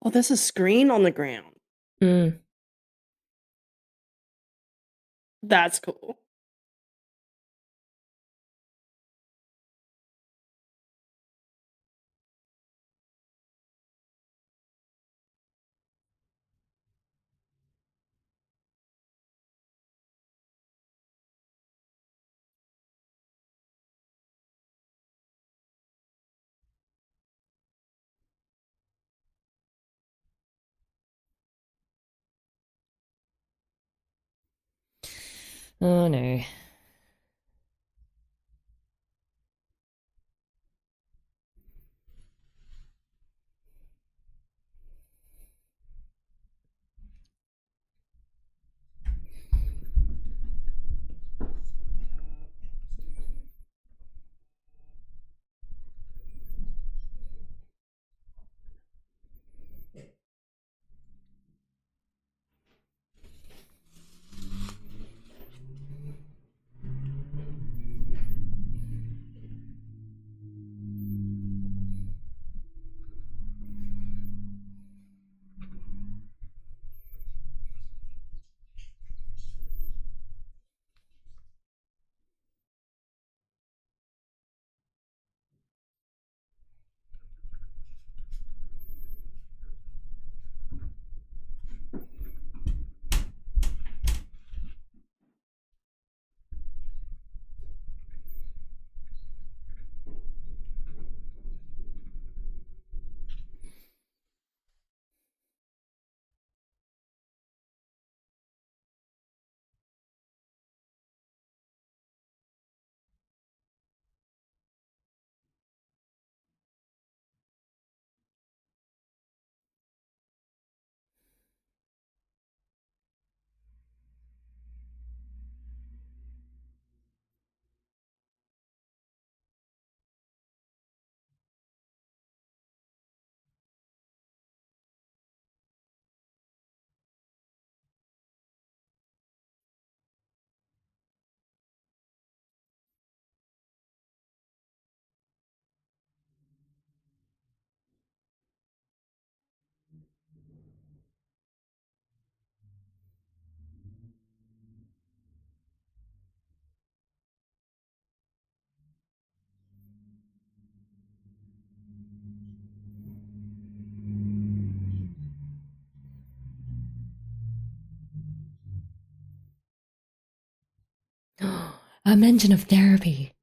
Speaker 2: Oh, there's a screen on the ground.
Speaker 1: Mm.
Speaker 2: That's cool.
Speaker 1: Oh no. A mention of therapy.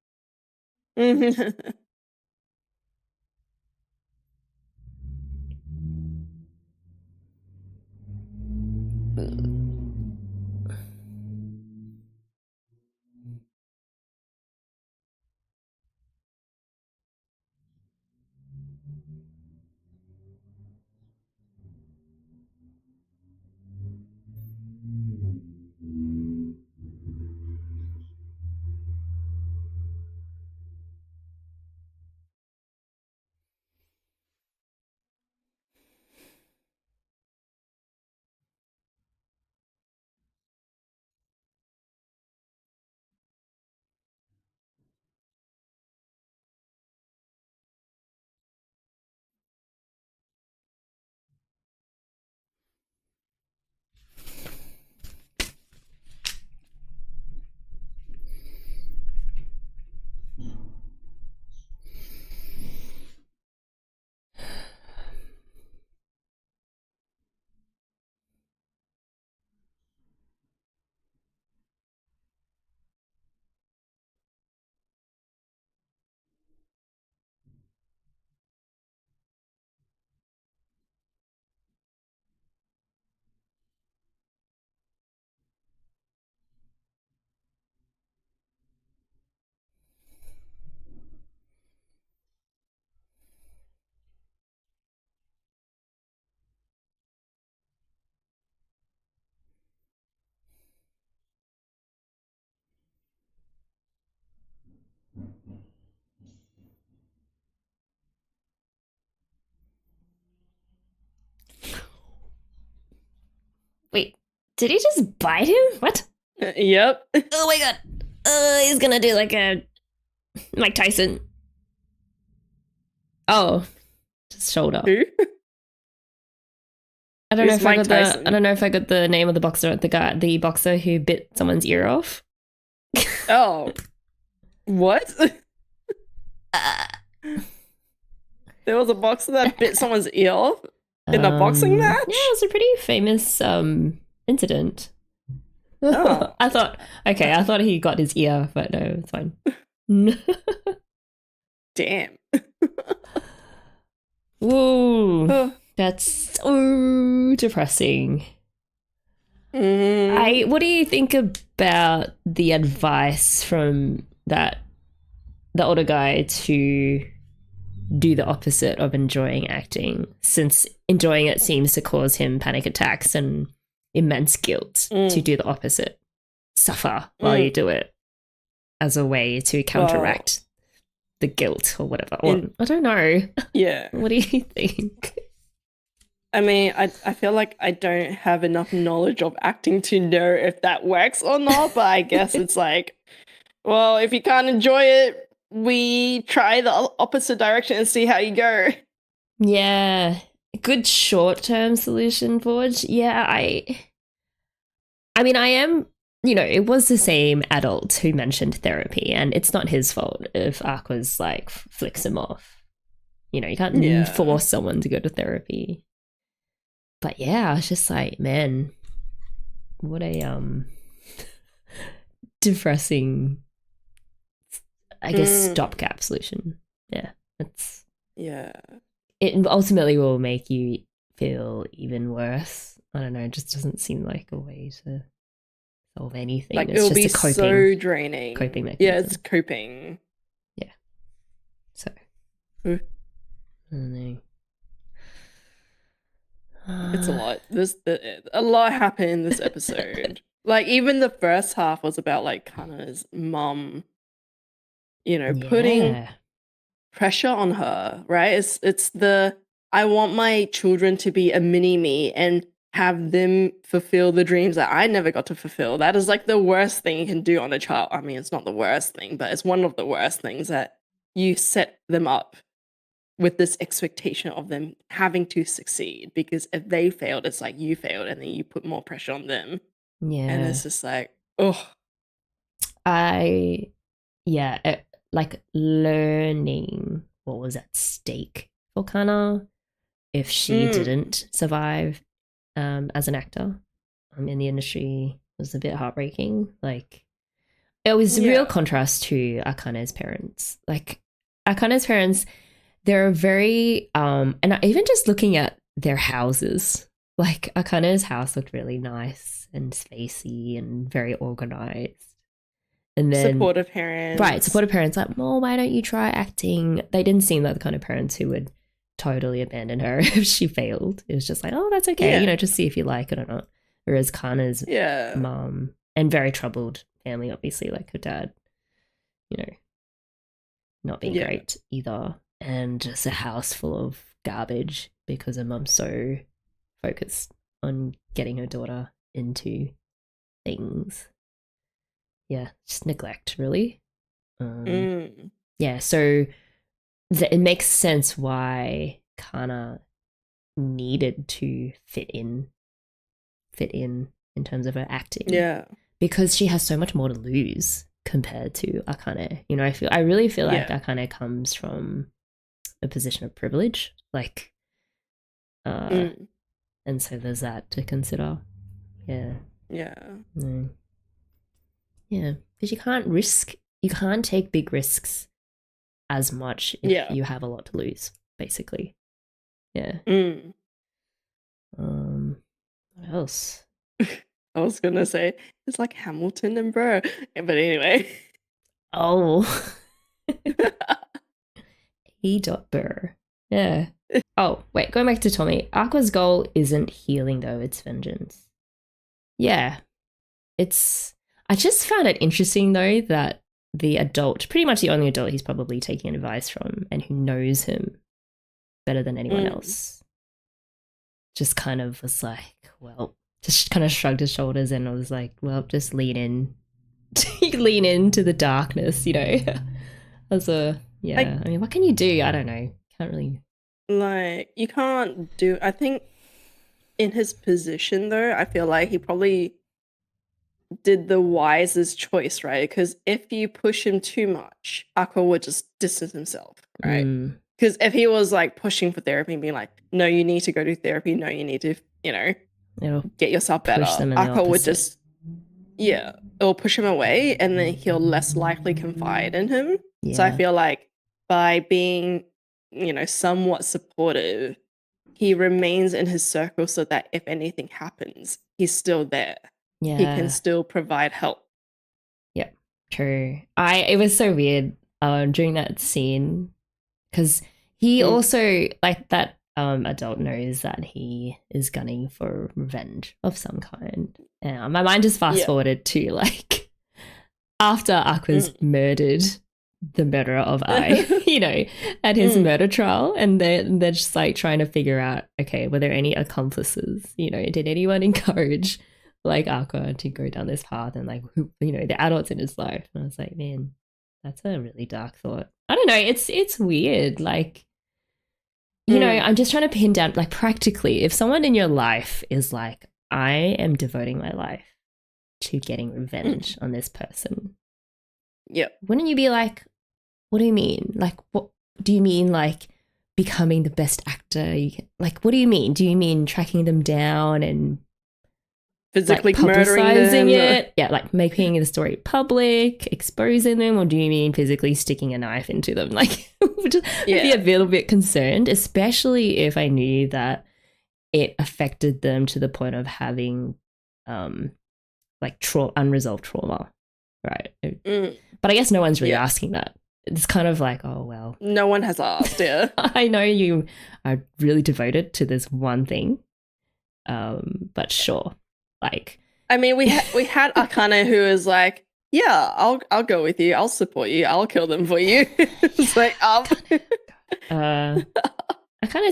Speaker 1: Wait, did he just bite him? What?
Speaker 2: Yep.
Speaker 1: Oh my god. He's gonna do like a Mike Tyson. Oh, just shoulder.
Speaker 2: Who?
Speaker 1: I don't know
Speaker 2: Who's
Speaker 1: if I
Speaker 2: Mike
Speaker 1: got
Speaker 2: Tyson?
Speaker 1: the. I don't know if I got the name of the boxer. The boxer who bit someone's ear off.
Speaker 2: Oh, what? There was a boxer that bit someone's ear off in a boxing match?
Speaker 1: Yeah, it was a pretty famous incident.
Speaker 2: Oh.
Speaker 1: I thought he got his ear, but no, it's fine.
Speaker 2: Damn.
Speaker 1: Whoa, that's so depressing. What do you think about the advice from the older guy to do the opposite of enjoying acting, since enjoying it seems to cause him panic attacks and immense guilt? To do the opposite, suffer while you do it, as a way to counteract the guilt or whatever. I don't know.
Speaker 2: Yeah.
Speaker 1: What do you think?
Speaker 2: I mean, I feel like I don't have enough knowledge of acting to know if that works or not, but I guess it's like, well, if you can't enjoy it, we try the opposite direction and see how you go.
Speaker 1: Yeah. Good short-term solution, Forge. Yeah, I mean, I am, it was the same adult who mentioned therapy, and it's not his fault if Aqua's like flicks him off. You can't force someone to go to therapy. But yeah, I was just like, man, what a depressing, I guess, stopgap solution. Yeah, it ultimately will make you feel even worse. I don't know, it just doesn't seem like a way to solve anything.
Speaker 2: Like,
Speaker 1: it's
Speaker 2: it'll
Speaker 1: just
Speaker 2: be so draining.
Speaker 1: Coping mechanism.
Speaker 2: Yeah, it's coping.
Speaker 1: Yeah. So. I don't know.
Speaker 2: It's a lot. A lot happened in this episode. Like, even the first half was about like Kana's mum, putting pressure on her, right? It's the I want my children to be a mini me and have them fulfill the dreams that I never got to fulfill. That is like the worst thing you can do on a child. I mean, it's not the worst thing, but it's one of the worst things, that you set them up with this expectation of them having to succeed, because if they failed, it's like you failed, and then you put more pressure on them.
Speaker 1: Yeah.
Speaker 2: And it's just like, oh.
Speaker 1: Like learning what was at stake for Kana if she didn't survive as an actor in the industry was a bit heartbreaking. Like, it was a real contrast to Akane's parents. Like, Akane's parents, they're very and even just looking at their houses, like Akane's house looked really nice and spacey and very organized. And then
Speaker 2: supportive parents.
Speaker 1: Right, supportive parents, like, well, why don't you try acting? They didn't seem like the kind of parents who would totally abandon her if she failed. It was just like, oh, that's okay, you know, just see if you like it or not. Whereas Kana's mom, and very troubled family, obviously, like her dad, you know, not being great either. And just a house full of garbage because her mom's so focused on getting her daughter into things. Yeah, just neglect, really. Yeah, so it makes sense why Kana needed to fit in terms of her acting.
Speaker 2: Yeah.
Speaker 1: Because she has so much more to lose compared to Akane. You know, I really feel like Akane comes from a position of privilege. Like, and so there's that to consider. Yeah.
Speaker 2: Yeah.
Speaker 1: Yeah, because you can't take big risks as much if you have a lot to lose, basically. Yeah. What else?
Speaker 2: I was gonna say it's like Hamilton and Burr, but anyway.
Speaker 1: Oh. E.Burr. Yeah. Oh, wait, going back to Tommy. Aqua's goal isn't healing, though, it's vengeance. Yeah. I just found it interesting, though, that the adult, pretty much the only adult he's probably taking advice from and who knows him better than anyone else, just kind of was like, well, just kind of shrugged his shoulders and was like, well, just lean in. Lean into the darkness, you know. As a, I mean, what can you do? I don't know. Can't really.
Speaker 2: Like, you can't do, I think in his position, though, I feel like he probably did the wisest choice, right? Because if you push him too much, Aqua would just distance himself, right? Because if he was like pushing for therapy and being like, no, you need to go to therapy, no, you need to, you know, get yourself better, Aqua would just, it'll push him away and then he'll less likely confide in him. So I feel like by being, you know, somewhat supportive, he remains in his circle so that if anything happens, he's still there.
Speaker 1: Yeah.
Speaker 2: He can still provide help.
Speaker 1: Yeah, true. It was so weird during that scene because he also, like, that adult knows that he is gunning for revenge of some kind. My mind just fast forwarded to, like, after Aqua's murdered the murderer of I, you know, at his murder trial, and they're just like trying to figure out, okay, were there any accomplices? You know, did anyone encourage like Aqua to go down this path, and like, who, you know, the adults in his life? And I was like, man, that's a really dark thought. I don't know, it's weird. Like, you know, I'm just trying to pin down, like, practically, if someone in your life is like, I am devoting my life to getting revenge on this person. Wouldn't you be like, what do you mean? Like, what do you mean? Like, becoming the best actor? Like, what do you mean? Do you mean tracking them down and
Speaker 2: physically
Speaker 1: like, publicizing it? Yeah, like making the story public, exposing them, or do you mean physically sticking a knife into them? Like, I'd be a little bit concerned, especially if I knew that it affected them to the point of having like unresolved trauma, right? But I guess no one's really asking that. It's kind of like, oh, well.
Speaker 2: No one has asked,
Speaker 1: I know you are really devoted to this one thing, but sure. Like,
Speaker 2: I mean, we had Akane who is like, yeah, I'll go with you. I'll support you. I'll kill them for you. It's like,
Speaker 1: Akane's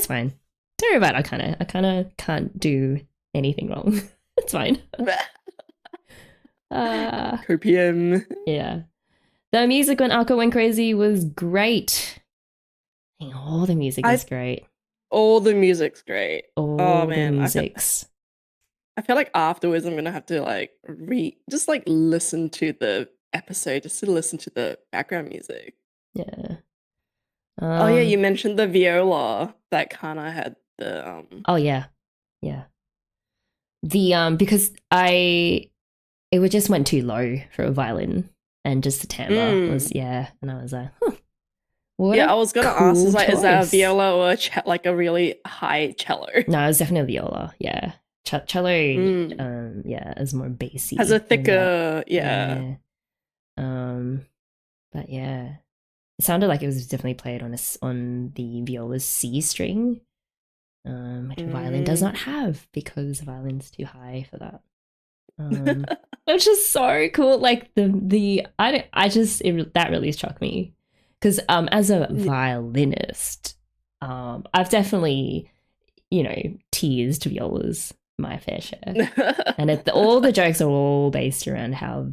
Speaker 1: fine. Don't worry about Akane. Akane can't do anything wrong. It's fine.
Speaker 2: Copium.
Speaker 1: Yeah. The music when Aqua went crazy was great. All the music is great.
Speaker 2: All the music's great.
Speaker 1: All the music's.
Speaker 2: I feel like afterwards I'm gonna have to like just like listen to the episode, just to listen to the background music.
Speaker 1: Yeah.
Speaker 2: Oh yeah, you mentioned the viola that Kana had the
Speaker 1: Oh yeah. Yeah. The because it just went too low for a violin, and just the timbre was and I was like, huh.
Speaker 2: I was gonna ask, is that a viola or like a really high cello?
Speaker 1: No, it was definitely a viola. Yeah, cello. Is more bassy.
Speaker 2: Has a thicker,
Speaker 1: But yeah, it sounded like it was definitely played on the viola's C string, which a violin does not have because the violin's too high for that. Which is so cool. Like that really struck me. Because as a violinist, I've definitely, teased violas my fair share. And all the jokes are all based around how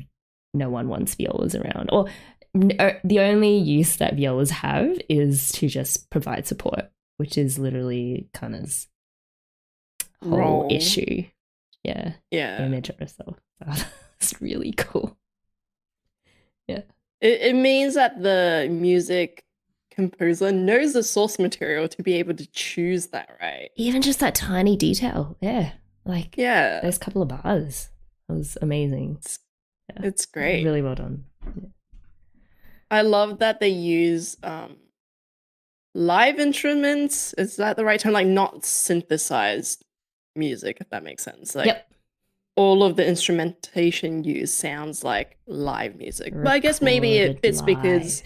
Speaker 1: no one wants violas around. Or the only use that violas have is to just provide support, which is literally Kana's whole issue. Yeah.
Speaker 2: Yeah.
Speaker 1: Image of herself. It's really cool. Yeah.
Speaker 2: It means that the music composer knows the source material to be able to choose that, right?
Speaker 1: Even just that tiny detail. Yeah. Like, those couple of bars. It was amazing.
Speaker 2: It's great.
Speaker 1: Really well done. Yeah.
Speaker 2: I love that they use live instruments. Is that the right term? Like, not synthesized music, if that makes sense. Like, all of the instrumentation used sounds like live music. But I guess maybe it fits because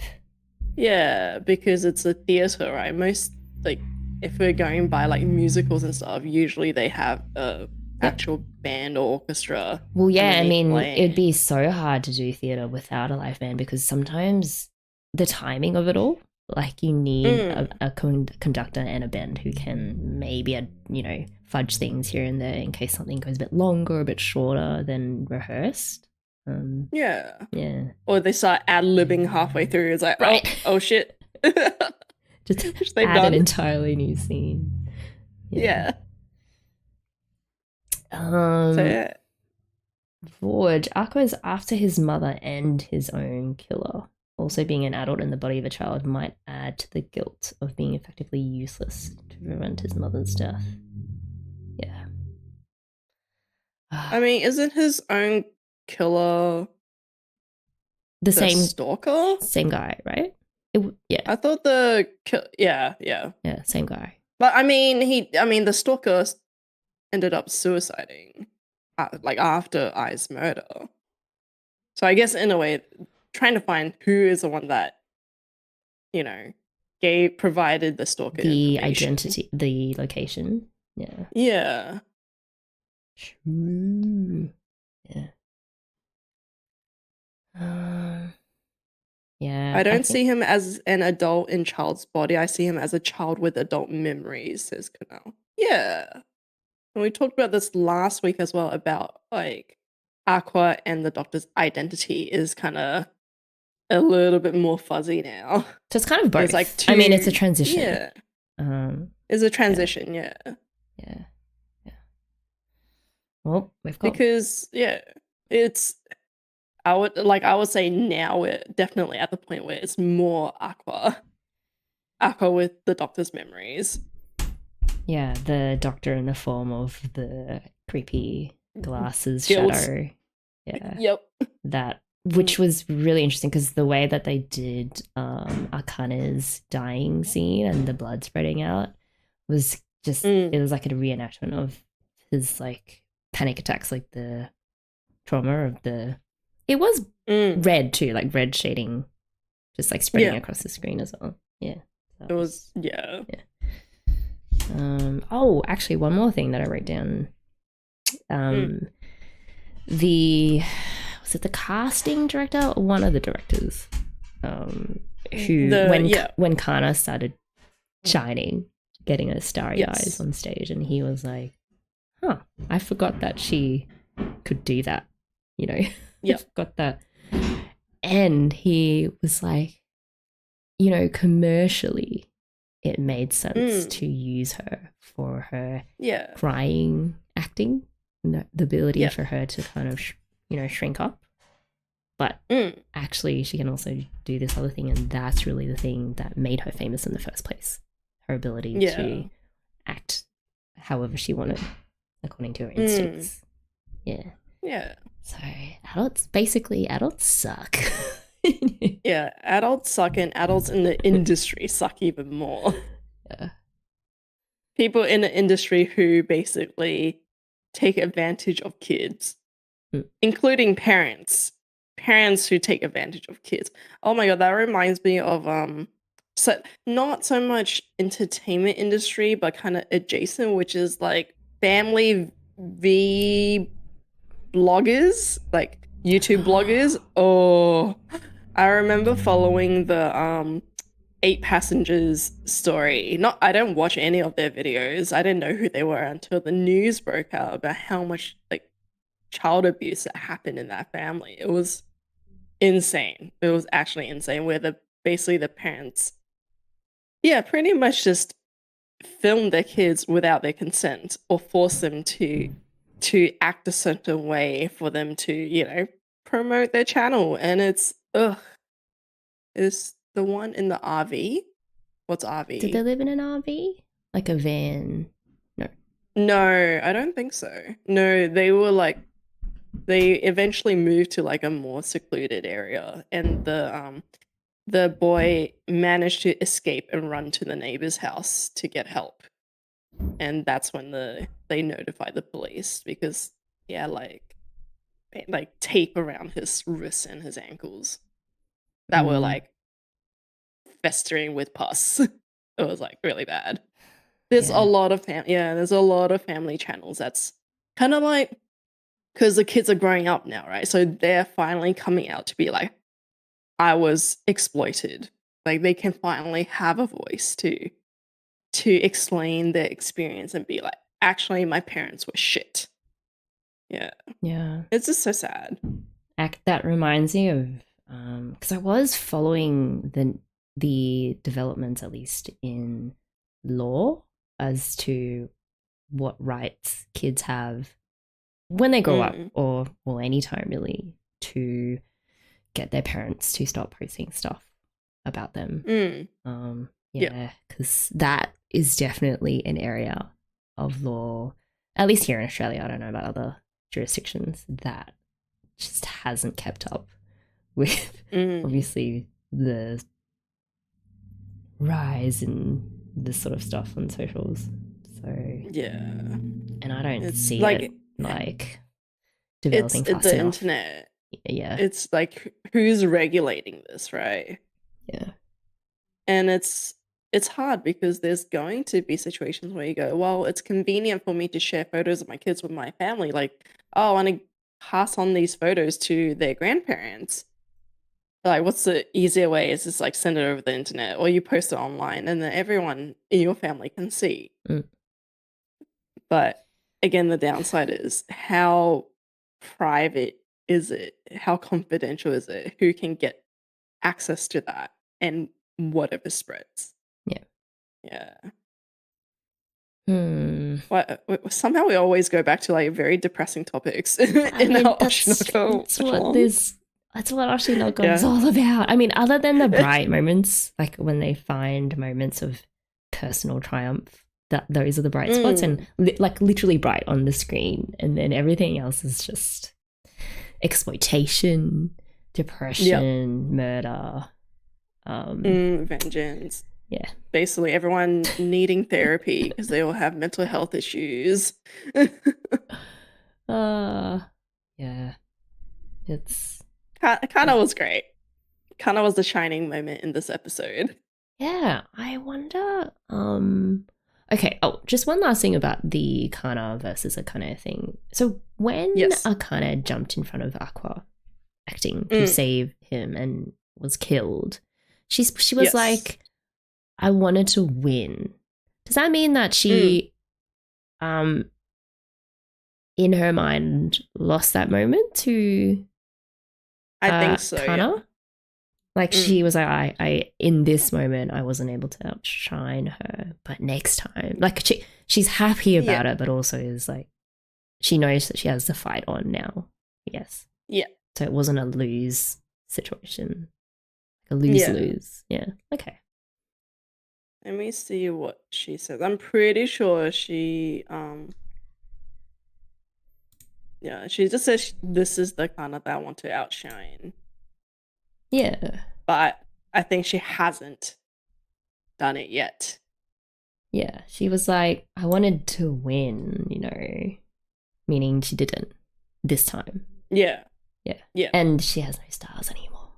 Speaker 2: it's a theater, right? Most, like, if we're going by like musicals and stuff, usually they have a actual band or orchestra.
Speaker 1: Well, yeah, I mean, it'd be so hard to do theater without a live band because sometimes the timing of it all, like you need a conductor and a band who can maybe, fudge things here and there in case something goes a bit longer, a bit shorter than rehearsed.
Speaker 2: Yeah.
Speaker 1: Or
Speaker 2: they start ad-libbing halfway through. It's like, oh shit.
Speaker 1: Just add an entirely new scene.
Speaker 2: Yeah.
Speaker 1: Forge. Aqua's after his mother and his own killer. Also, being an adult in the body of a child might add to the guilt of being effectively useless to prevent his mother's death. Yeah.
Speaker 2: I mean, isn't his own killer
Speaker 1: the same
Speaker 2: stalker?
Speaker 1: Same guy, right?
Speaker 2: I thought yeah,
Speaker 1: same guy.
Speaker 2: But I mean, the stalker ended up suiciding, like after Ai's murder. So I guess in a way, trying to find who is the one that, provided the stalker
Speaker 1: identity, the location. Yeah.
Speaker 2: Yeah.
Speaker 1: True. Yeah.
Speaker 2: I don't see him as an adult in child's body. I see him as a child with adult memories, says Canal. Yeah. And we talked about this last week as well about like Aqua and the Doctor's identity is kind of a little bit more fuzzy now.
Speaker 1: So it's kind of both. It's like it's a transition.
Speaker 2: Yeah. It's a transition, yeah.
Speaker 1: Well, we've got
Speaker 2: it's I would say now we're definitely at the point where it's more Aqua with the Doctor's memories.
Speaker 1: Yeah, the Doctor in the form of the creepy glasses shadow. Yeah.
Speaker 2: Yep.
Speaker 1: That, which was really interesting because the way that they did Arcana's dying scene and the blood spreading out was just, it was like a reenactment of his like panic attacks, like the trauma of the, it was red too, like red shading, just like spreading across the screen as well. Yeah.
Speaker 2: It was,
Speaker 1: actually, one more thing that I wrote down. Was it the casting director or one of the directors? When Kana started shining, getting her starry eyes on stage, and he was like, "Huh, I forgot that she could do that." I forgot that, and he was like, commercially, it made sense to use her for her crying acting, the ability for her to kind of, shrink up. But actually, she can also do this other thing, and that's really the thing that made her famous in the first place. Her ability to act however she wanted, according to her instincts. Yeah.
Speaker 2: Yeah.
Speaker 1: So adults suck.
Speaker 2: Yeah, adults suck, and adults in the industry suck even more.
Speaker 1: Yeah.
Speaker 2: People in the industry who basically take advantage of kids, including parents who take advantage of kids. Oh my god, that reminds me of so not so much entertainment industry, but kind of adjacent, which is like family v bloggers, like YouTube bloggers. Oh, I remember following the 8 Passengers story. I don't watch any of their videos. I didn't know who they were until the news broke out about how much like child abuse that happened in that family. It was insane. It was actually insane, where basically the parents, pretty much just film their kids without their consent, or force them to act a certain way for them to, promote their channel. And it's the one in the RV. What's RV?
Speaker 1: Did they live in an RV? Like a van?
Speaker 2: No, I don't think so. No, they eventually moved to like a more secluded area, and the boy managed to escape and run to the neighbor's house to get help. And that's when they notified the police, because like tape around his wrists and his ankles that were like festering with pus. It was like really bad. There's a lot of there's a lot of family channels that's kind of like, because the kids are growing up now, right? So they're finally coming out to be like, I was exploited. Like they can finally have a voice to explain their experience and be like, actually, my parents were shit. Yeah.
Speaker 1: Yeah.
Speaker 2: It's just so sad.
Speaker 1: That reminds me of, because I was following the developments, at least in law, as to what rights kids have when they grow up, or anytime really, to get their parents to stop posting stuff about them. Because that is definitely an area of law, at least here in Australia, I don't know about other jurisdictions, that just hasn't kept up with obviously the rise in this sort of stuff on socials. So and I don't see like, it like developing fast
Speaker 2: the
Speaker 1: enough.
Speaker 2: Internet.
Speaker 1: Yeah,
Speaker 2: it's like, who's regulating this, right?
Speaker 1: Yeah.
Speaker 2: And it's hard, because there's going to be situations where you go, well, it's convenient for me to share photos of my kids with my family. Like, oh, I want to pass on these photos to their grandparents. Like, what's the easier way? Is just like send it over the internet, or you post it online, and then everyone in your family can see. But again, the downside is, how private is it? How confidential is it? Who can get access to that? And whatever spreads. Yeah. Somehow we always go back to like very depressing topics in our Oshinoko.
Speaker 1: That's what Oshinoko is all about. I mean, other than the bright moments, like when they find moments of personal triumph, those are the bright spots, and like literally bright on the screen, and then everything else is just exploitation, depression, murder,
Speaker 2: vengeance.
Speaker 1: Yeah.
Speaker 2: Basically everyone needing therapy because they all have mental health issues.
Speaker 1: Yeah. It's
Speaker 2: kind of was great. Kind of was the shining moment in this episode.
Speaker 1: Yeah, I wonder okay, just one last thing about the Kana versus Akane thing. So when Akane jumped in front of Aqua acting to save him and was killed, she was like, I wanted to win. Does that mean that she in her mind lost that moment to
Speaker 2: I think so,
Speaker 1: Kana? Like she was like, I in this moment I wasn't able to outshine her, but next time, like she's happy about it, but also is like she knows that she has the fight on now. Yes.
Speaker 2: Yeah.
Speaker 1: So it wasn't a lose situation, a lose. Yeah. Okay.
Speaker 2: Let me see what she says. I'm pretty sure she yeah, she just says this is the kind of that I want to outshine.
Speaker 1: Yeah.
Speaker 2: But I think she hasn't done it yet.
Speaker 1: Yeah. She was like, I wanted to win, you know, meaning she didn't this time.
Speaker 2: Yeah.
Speaker 1: Yeah.
Speaker 2: Yeah.
Speaker 1: And she has no stars anymore.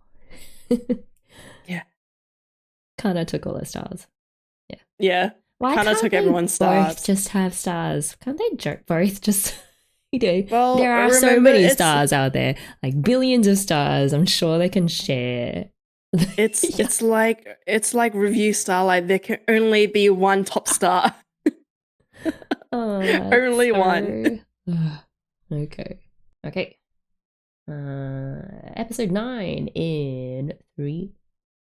Speaker 2: Yeah.
Speaker 1: Kana took all her stars. Yeah.
Speaker 2: Yeah.
Speaker 1: Why
Speaker 2: Kana
Speaker 1: can't
Speaker 2: took
Speaker 1: they
Speaker 2: everyone's stars.
Speaker 1: both just have stars? Can't they both just you know?
Speaker 2: Well,
Speaker 1: there are so many stars out there, like billions of stars. I'm sure they can share.
Speaker 2: It's like review star, like there can only be one top star. Only one.
Speaker 1: Okay. Episode 9 in 3,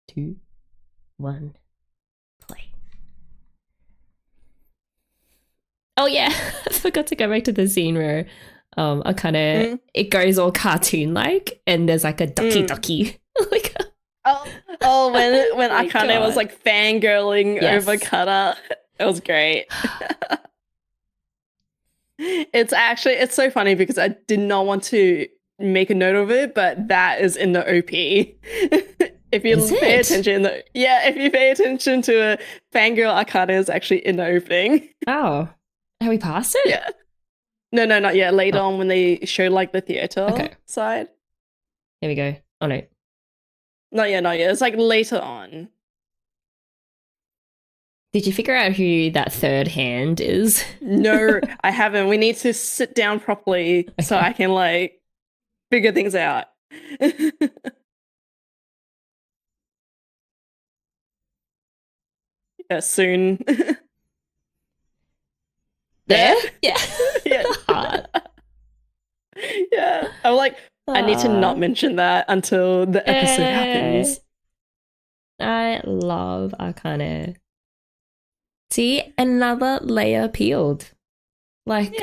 Speaker 1: 2, 1, play. Oh yeah, I forgot to go back to the scene where I kind of it goes all cartoon like, and there's like a ducky like.
Speaker 2: When Akane was like fangirling over Kana, it was great. It's so funny because I did not want to make a note of it, but that is in the OP. If you pay attention, if you pay attention to a fangirl, Akane is actually in the opening.
Speaker 1: Oh, have we passed it?
Speaker 2: Yeah. No, not yet. Later on when they show like the theater side.
Speaker 1: Here we go. Oh no.
Speaker 2: Not yet. It's like later on.
Speaker 1: Did you figure out who that third hand is?
Speaker 2: No, I haven't. We need to sit down properly so I can like figure things out. Yeah, soon.
Speaker 1: There? Yeah.
Speaker 2: Yeah. Yeah. I'm like, I need to not mention that until the episode happens.
Speaker 1: I love Akane. See, another layer peeled. Like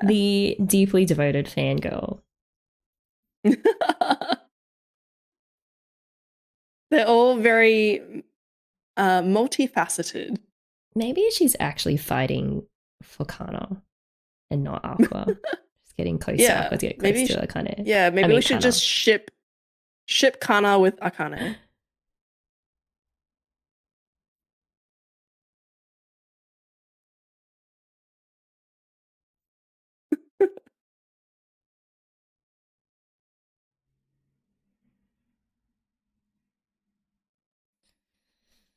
Speaker 1: the deeply devoted fangirl.
Speaker 2: They're all very multifaceted.
Speaker 1: Maybe she's actually fighting for Kana and not Aqua. Just getting closer. Aqua to get close to Akane.
Speaker 2: Yeah, maybe we should just ship Kana with Akane.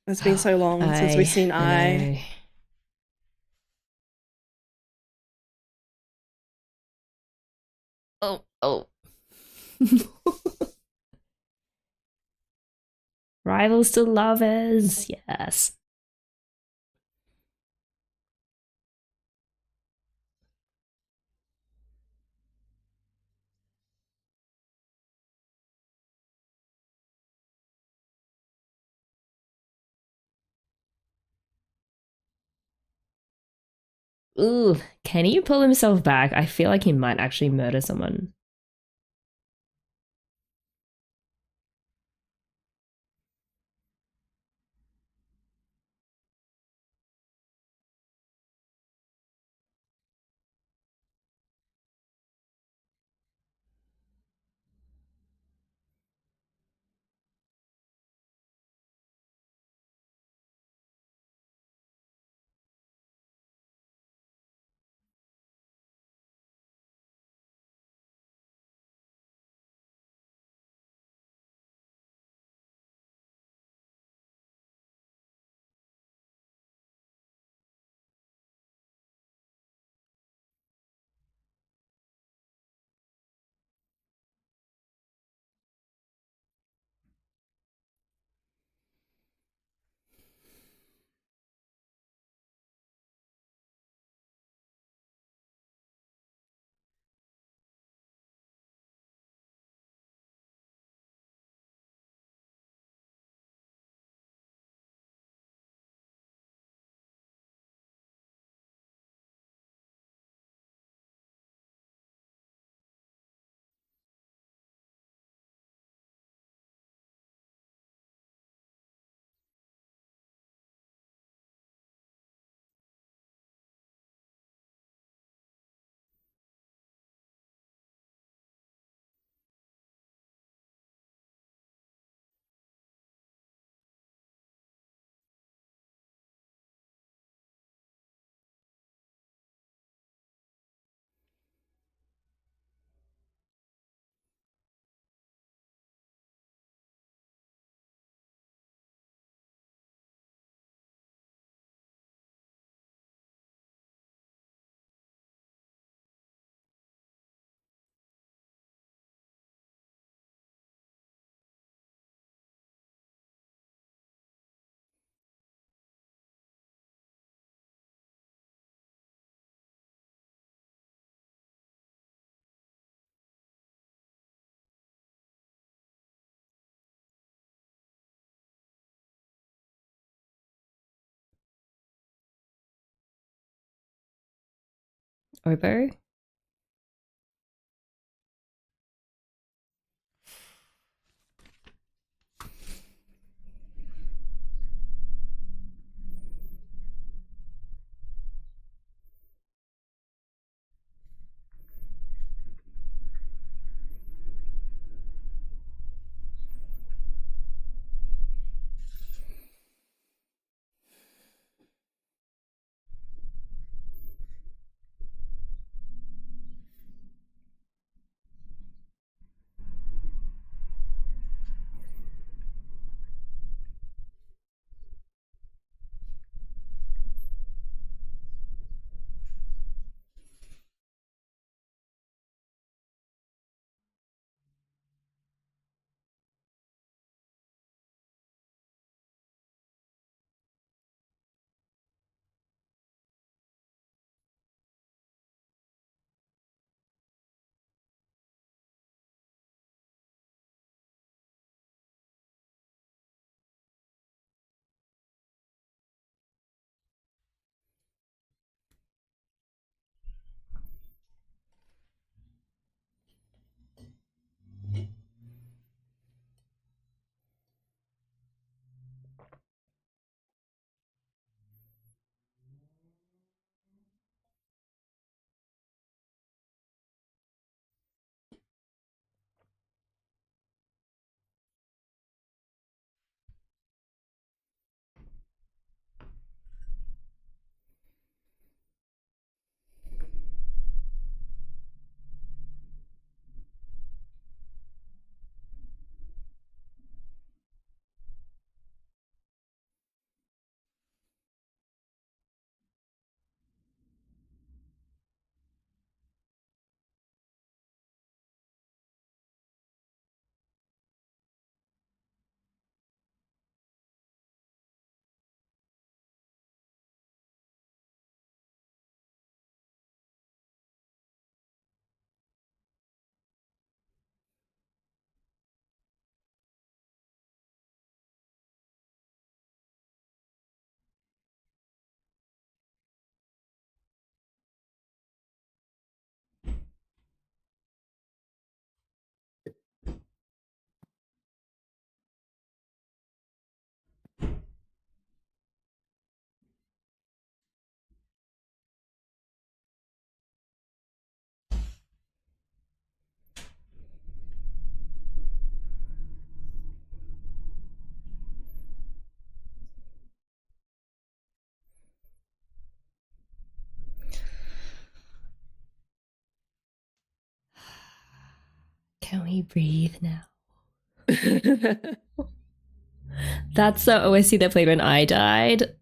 Speaker 2: It's been so long since we've seen I.
Speaker 1: Oh. Rivals to lovers. Yes. Ooh, can he pull himself back? I feel like he might actually murder someone. Oboe? Can we breathe now? That's the OSC that played when I died.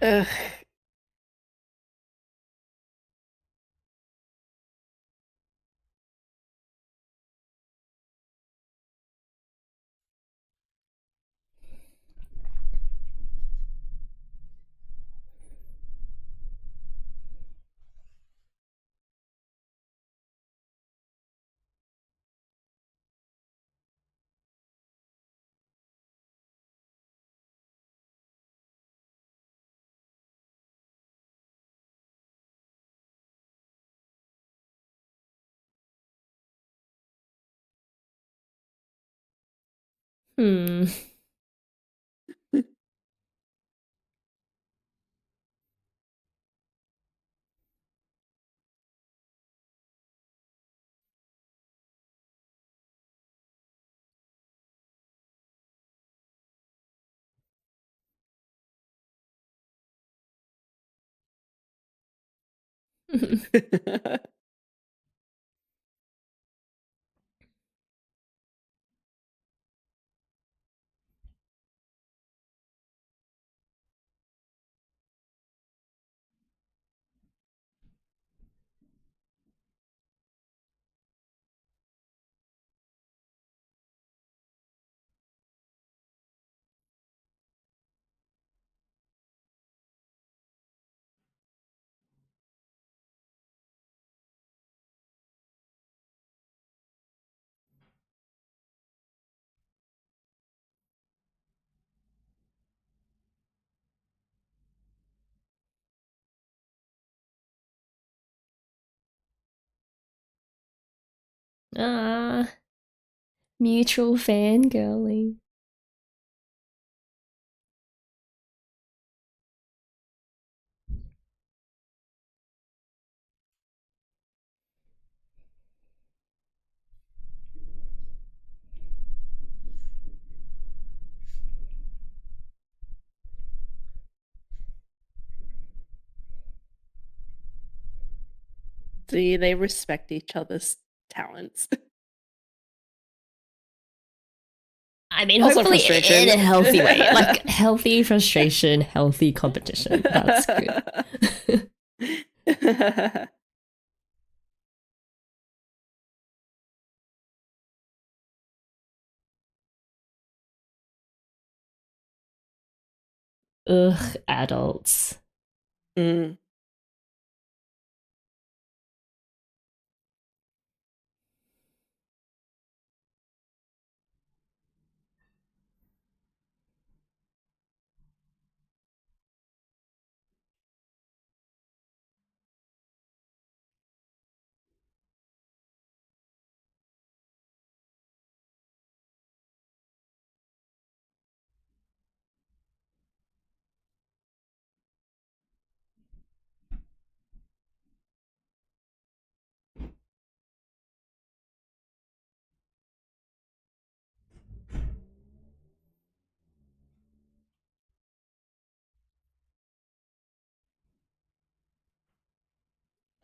Speaker 2: Ugh.
Speaker 1: Hmm. Ah, mutual fangirling.
Speaker 2: See, they respect each other's talents.
Speaker 1: I mean,
Speaker 2: Also
Speaker 1: hopefully
Speaker 2: frustration.
Speaker 1: in a healthy way. Like, healthy frustration, healthy competition. That's good. Ugh, adults.
Speaker 2: Mm.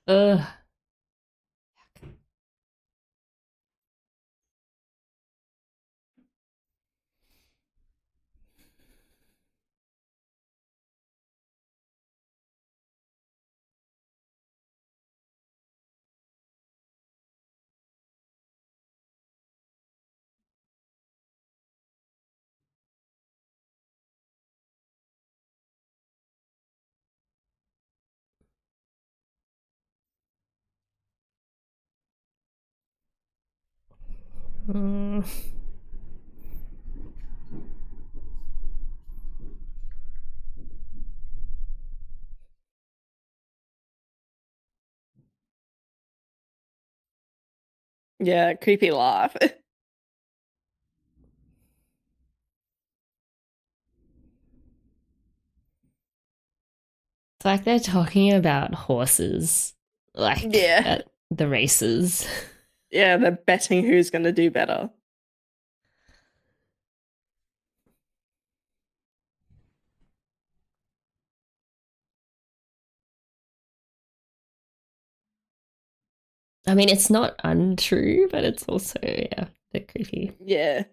Speaker 1: Ugh. Mm.
Speaker 2: Yeah, creepy laugh.
Speaker 1: It's like they're talking about horses, like
Speaker 2: Yeah.
Speaker 1: at the races.
Speaker 2: Yeah, they're betting who's gonna do better.
Speaker 1: I mean, it's not untrue, but it's also, yeah, a bit creepy.
Speaker 2: Yeah.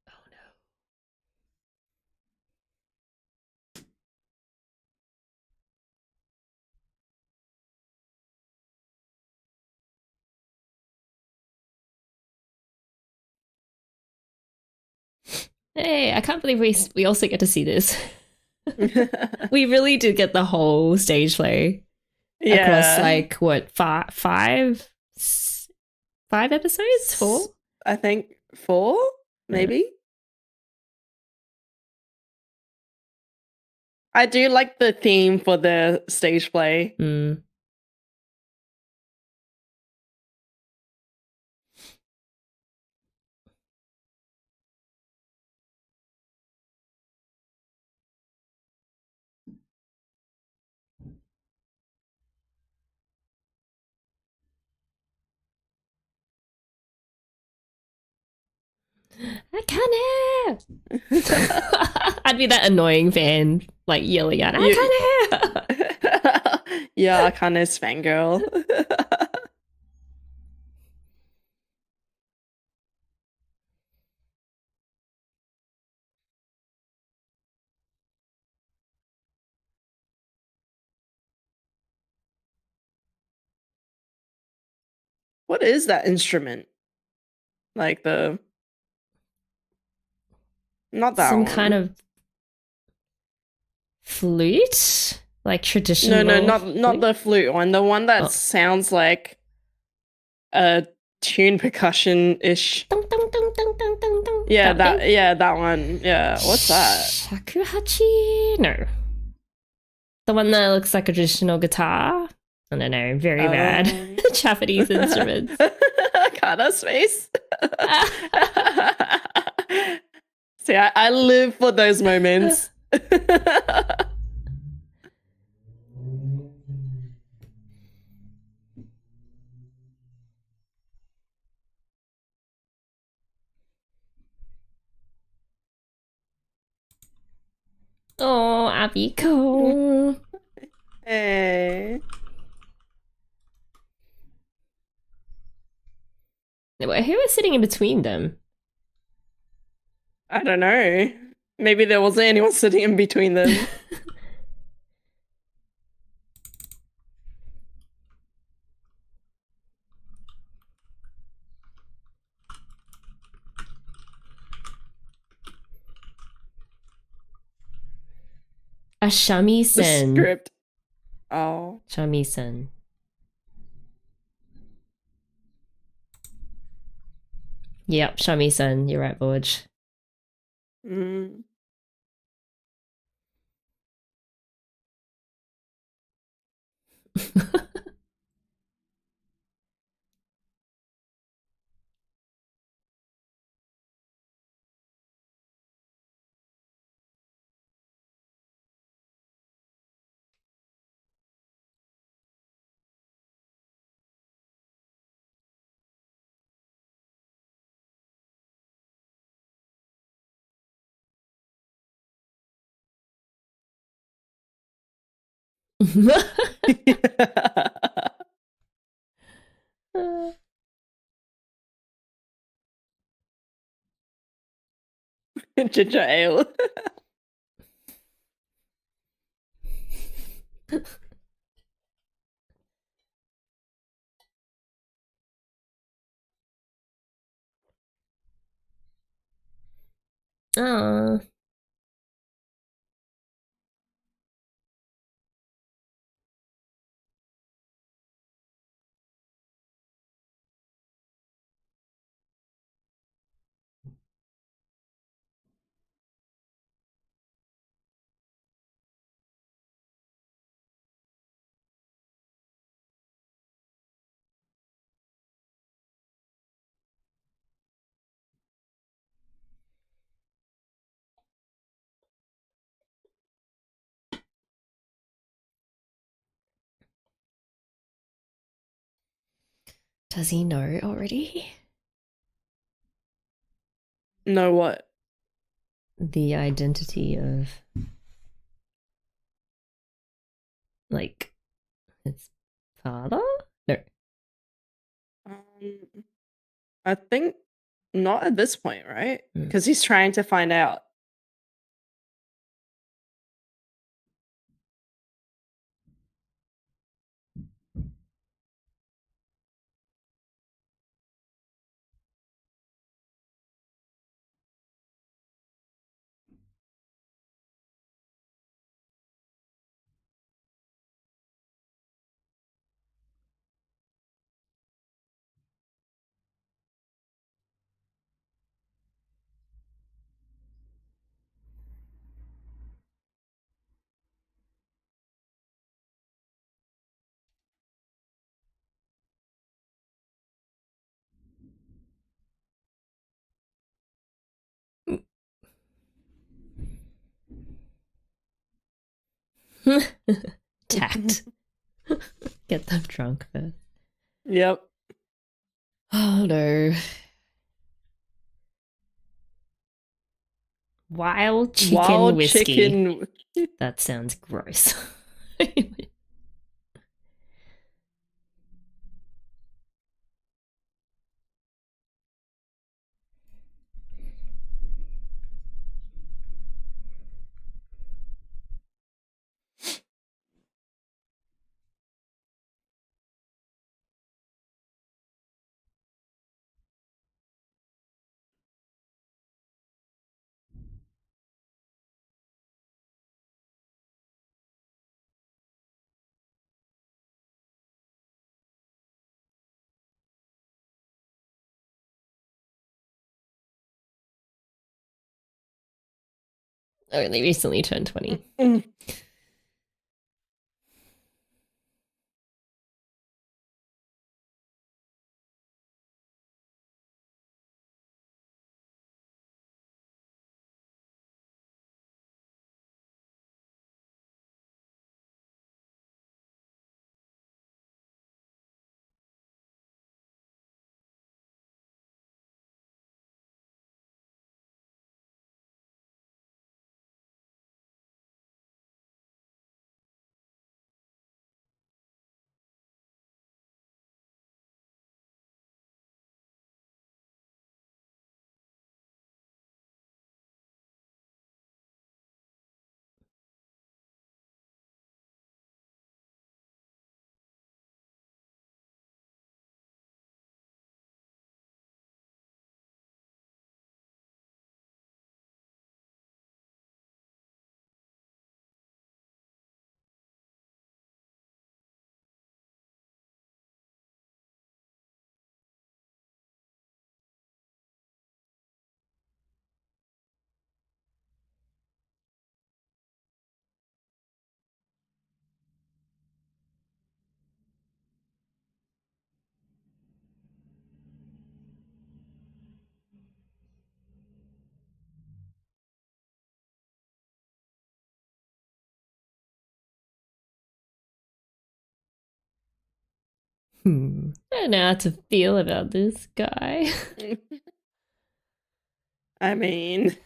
Speaker 1: Oh no. Hey, I can't believe we also get to see this. We really did get the whole stage play across
Speaker 2: Yeah.
Speaker 1: like what five episodes? Four?
Speaker 2: I think 4,
Speaker 1: Yeah.
Speaker 2: maybe. I do like the theme for the stage play.
Speaker 1: Mm. I can't hear. I'd be that annoying fan, like yelling out,
Speaker 2: You
Speaker 1: I can't hear.
Speaker 2: Yeah, I kind of fangirl. What is that instrument? Like not that
Speaker 1: Some kind
Speaker 2: one.
Speaker 1: of flute? Like
Speaker 2: No,
Speaker 1: traditional
Speaker 2: not
Speaker 1: flute?
Speaker 2: the flute one. The one that
Speaker 1: Oh.
Speaker 2: sounds like a tune percussion-ish.
Speaker 1: Dun, dun, dun, dun, dun, dun, dun.
Speaker 2: Yeah,
Speaker 1: thing?
Speaker 2: that one. Yeah, what's that?
Speaker 1: Shakuhachi? No. The one that looks like a traditional guitar? I don't know. Very bad. Japanese instruments.
Speaker 2: Kata's face. See, I live for those moments.
Speaker 1: Oh, Abiko.
Speaker 2: Hey.
Speaker 1: Who was sitting in between them?
Speaker 2: I don't know. Maybe there wasn't anyone sitting in between them.
Speaker 1: A
Speaker 2: The
Speaker 1: shamisen.
Speaker 2: script. Oh.
Speaker 1: Shamisen. Yep, shamisen. You're right, Borge.
Speaker 2: Mm. Ginger ale.
Speaker 1: Oh. Does he know already?
Speaker 2: Know what?
Speaker 1: The identity of, like, his father? No.
Speaker 2: I think not at this point, right?
Speaker 1: Mm.
Speaker 2: Because he's trying to find out.
Speaker 1: Tact. Get them drunk first.
Speaker 2: Yep.
Speaker 1: Oh no. Wild chicken whiskey.
Speaker 2: Chicken.
Speaker 1: That sounds gross. Only recently turned 20. I don't know how to feel about this guy.
Speaker 2: I mean,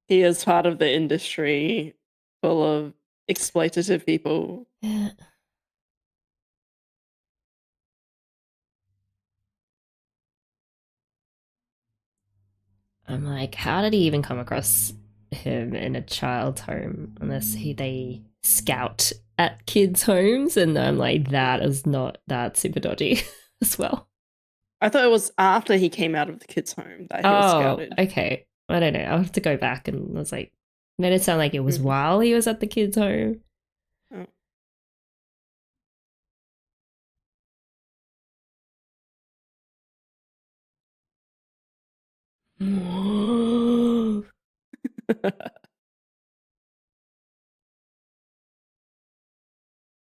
Speaker 2: he is part of the industry full of exploitative people.
Speaker 1: Yeah. I'm like, how did he even come across him in a child's home unless they scout at kids' homes? And I'm like, that is not that super dodgy as well.
Speaker 2: I thought it was after he came out of the kids' home that he was scouted.
Speaker 1: Okay. I don't know. I'll have to go back and I was like, made it sound like it was while he was at the kids' home. Oh.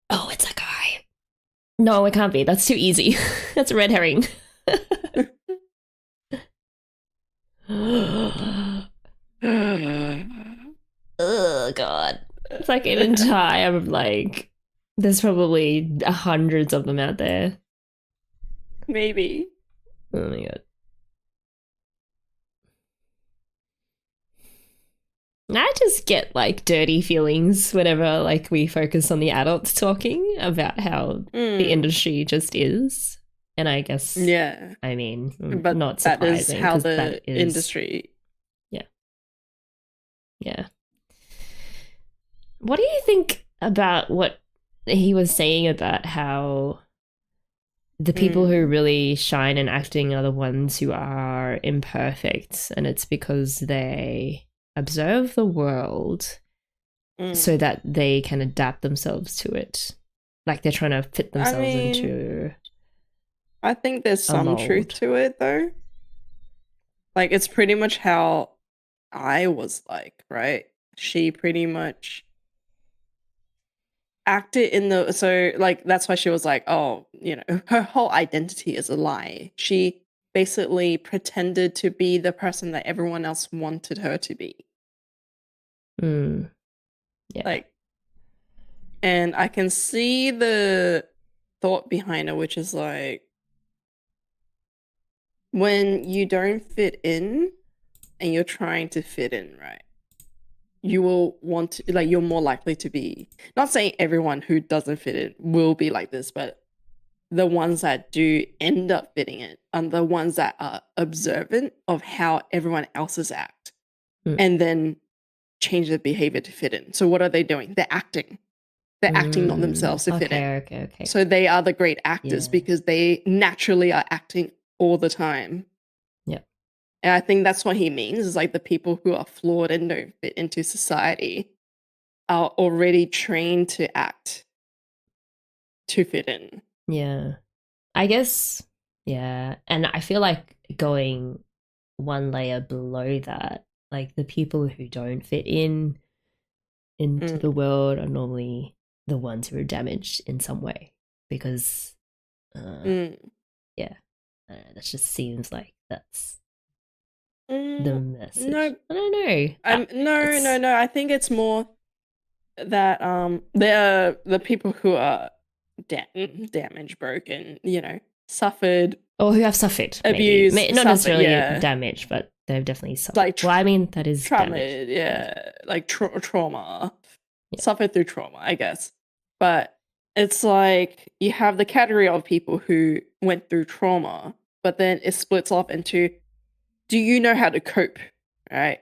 Speaker 1: Oh, it's a guy. No, it can't be. That's too easy. That's a red herring. Oh god. It's like an entire like there's probably hundreds of them out there.
Speaker 2: Maybe.
Speaker 1: Oh my god. I just get like dirty feelings whenever like we focus on the adults talking about how the industry just is. And I guess I mean
Speaker 2: but
Speaker 1: not surprising.
Speaker 2: That is how the industry.
Speaker 1: Yeah. Yeah. What do you think about what he was saying about how the people who really shine in acting are the ones who are imperfect, and it's because they observe the world so that they can adapt themselves to it. Like they're trying to fit themselves into.
Speaker 2: I think there's some truth to it though. Like it's pretty much how I was like, right? She pretty much acted in the so like that's why she was like, oh, you know, her whole identity is a lie. She basically pretended to be the person that everyone else wanted her to be.
Speaker 1: Yeah.
Speaker 2: Like, and I can see the thought behind it, which is like when you don't fit in and you're trying to fit in, right? You will want to, like, you're more likely to be, not saying everyone who doesn't fit in will be like this, but the ones that do end up fitting in are the ones that are observant of how everyone else's act and then change their behavior to fit in. So what are they doing? They're acting. They're acting on themselves to fit in.
Speaker 1: Okay.
Speaker 2: So they are the great actors because they naturally are acting all the time.
Speaker 1: Yep.
Speaker 2: And I think that's what he means is like the people who are flawed and don't fit into society are already trained to act to fit in.
Speaker 1: Yeah. I guess, yeah. And I feel like going one layer below that like the people who don't fit into the world are normally the ones who are damaged in some way because yeah, that just seems like that's the message.
Speaker 2: No,
Speaker 1: I don't know.
Speaker 2: No. I think it's more that they're the people who are damaged, broken, suffered,
Speaker 1: or who have suffered,
Speaker 2: abuse,
Speaker 1: maybe not necessarily damage, but they've definitely suffered.
Speaker 2: Like
Speaker 1: well, I mean, that is
Speaker 2: trauma,
Speaker 1: damage.
Speaker 2: like trauma, suffered through trauma, I guess. But it's like you have the category of people who went through trauma, but then it splits off into, do you know how to cope, right?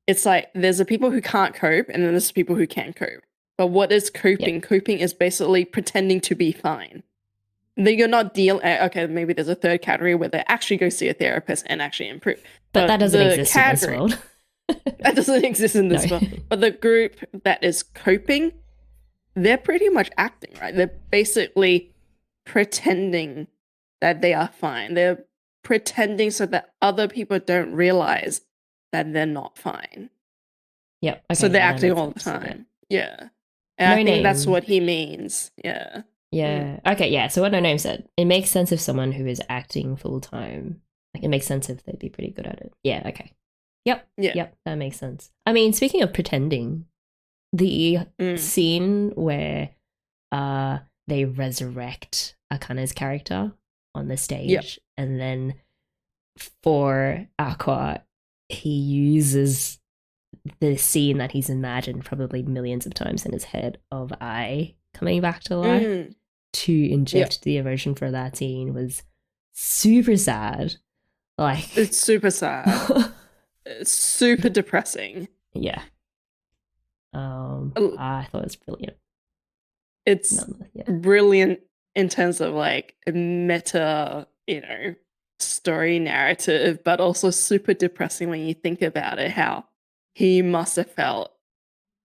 Speaker 2: It's like there's the people who can't cope, and then there's the people who can cope. But what is coping? Yep. Coping is basically pretending to be fine. Then you're not dealing. Okay, maybe there's a third category where they actually go see a therapist and actually improve.
Speaker 1: But that doesn't exist in this world.
Speaker 2: That doesn't exist in this world. But the group that is coping, they're pretty much acting, right? They're basically pretending that they are fine. They're pretending so that other people don't realize that they're not fine.
Speaker 1: Yep. Okay,
Speaker 2: so they're acting all the time. Yeah. And I think that's what he means. Yeah.
Speaker 1: Yeah. Okay, yeah. So what No Name said, it makes sense if someone who is acting full time, like it makes sense if they'd be pretty good at it. Yeah, okay. Yep. Yeah. Yep, that makes sense. I mean, speaking of pretending, the scene where they resurrect Akana's character on the stage, and then for Aqua, he uses the scene that he's imagined probably millions of times in his head of I coming back to life to inject the emotion for that scene was super sad. Like,
Speaker 2: it's super sad. It's super depressing.
Speaker 1: Yeah. I thought it was brilliant.
Speaker 2: It's brilliant in terms of like meta, story narrative, but also super depressing when you think about it, how he must have felt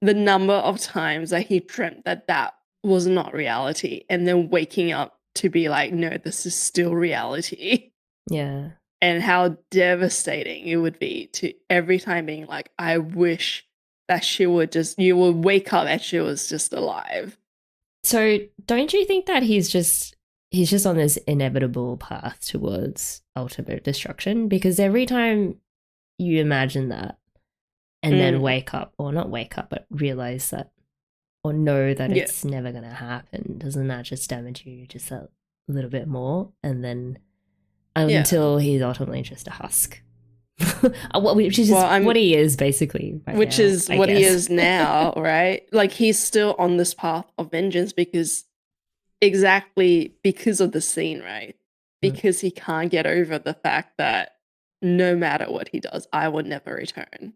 Speaker 2: the number of times that he dreamt that was not reality, and then waking up to be like, no, this is still reality.
Speaker 1: Yeah.
Speaker 2: And how devastating it would be to every time being like, I wish that you would wake up and she was just alive.
Speaker 1: So don't you think that he's just on this inevitable path towards ultimate destruction? Because every time you imagine that and then wake up, or not wake up, but realize that, or know that it's never going to happen, doesn't that just damage you just a little bit more? And then until he's ultimately just a husk. Which is what he is basically right
Speaker 2: which
Speaker 1: now,
Speaker 2: is what he is now, right? Like, he's still on this path of vengeance because of the scene, right? Because he can't get over the fact that no matter what he does, I will never return.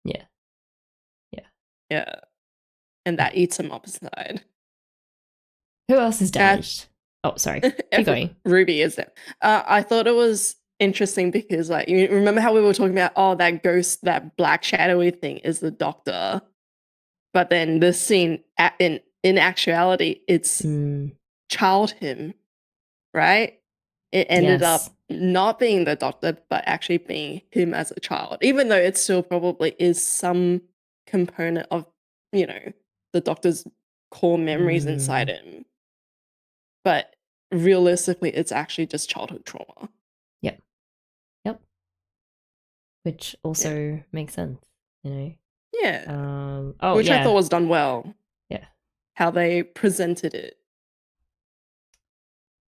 Speaker 2: Yeah. And that eats him up inside.
Speaker 1: Who else is damaged? Oh, sorry. Keep going.
Speaker 2: Ruby is there. I thought it was interesting because, like, you remember how we were talking about, that ghost, that black shadowy thing is the doctor, but then this scene in actuality, it's child him, right? It ended up not being the doctor, but actually being him as a child, even though it still probably is some component of the doctor's core memories inside him. But realistically, it's actually just childhood trauma.
Speaker 1: Yep. Which also makes sense,
Speaker 2: Yeah. Which I thought was done well.
Speaker 1: Yeah.
Speaker 2: How they presented it.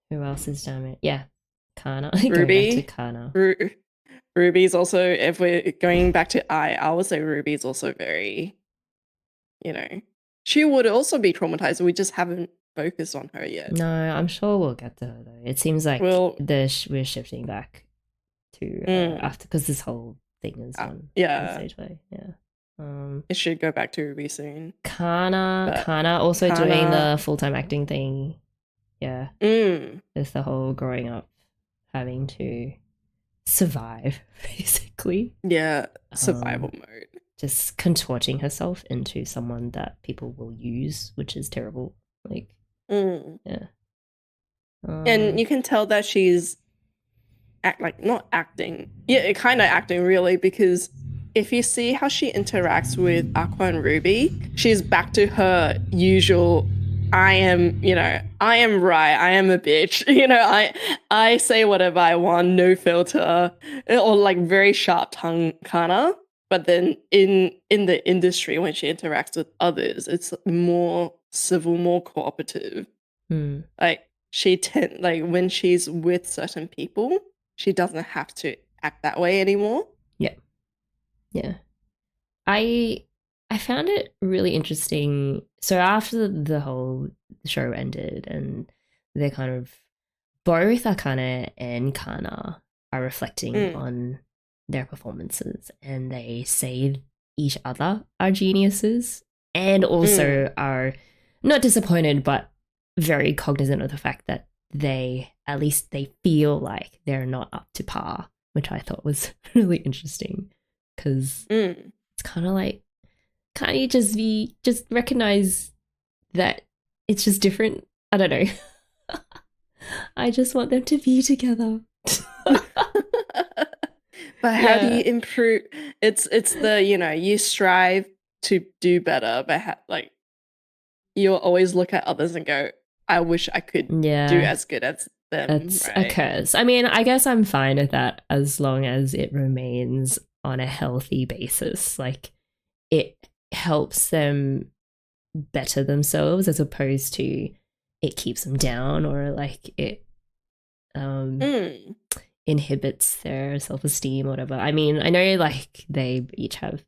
Speaker 1: Who else is damaged? Yeah. Kana.
Speaker 2: Ruby.
Speaker 1: Going back to Kana.
Speaker 2: Ruby's also, if we're going back to I would say Ruby's also very, she would also be traumatized. We just haven't focused on her yet.
Speaker 1: No, I'm sure we'll get to her though. It seems like we're shifting back to after, because this whole thing is done. Stage play. Yeah.
Speaker 2: It should go back to Ruby soon.
Speaker 1: Kana also doing the full-time acting thing. Yeah. There's the whole growing up, having to survive, basically.
Speaker 2: Yeah, survival mode.
Speaker 1: Just contorting herself into someone that people will use, which is terrible. Like, yeah.
Speaker 2: And you can tell that she's not acting. Yeah, kind of acting really, because if you see how she interacts with Aqua and Ruby, she's back to her usual. I am right. I am a bitch. I say whatever I want, no filter, or like very sharp tongue kinda. But then in the industry, when she interacts with others, it's more civil, more cooperative. Like when she's with certain people, she doesn't have to act that way anymore.
Speaker 1: Yeah. I found it really interesting. So after the whole show ended, and they're kind of both Akane and Kana are reflecting on their performances, and they say each other are geniuses, and also are not disappointed but very cognizant of the fact that they feel like they're not up to par, which I thought was really interesting, because it's kind of like, can't you just recognize that it's just different? I don't know. I just want them to be together.
Speaker 2: But how do you improve? It's the, you strive to do better, but you'll always look at others and go, I wish I could do as good as them.
Speaker 1: It's a curse. I mean, I guess I'm fine with that as long as it remains on a healthy basis. Like, it helps them better themselves, as opposed to it keeps them down, or like it inhibits their self-esteem or whatever. I mean, I know like they each have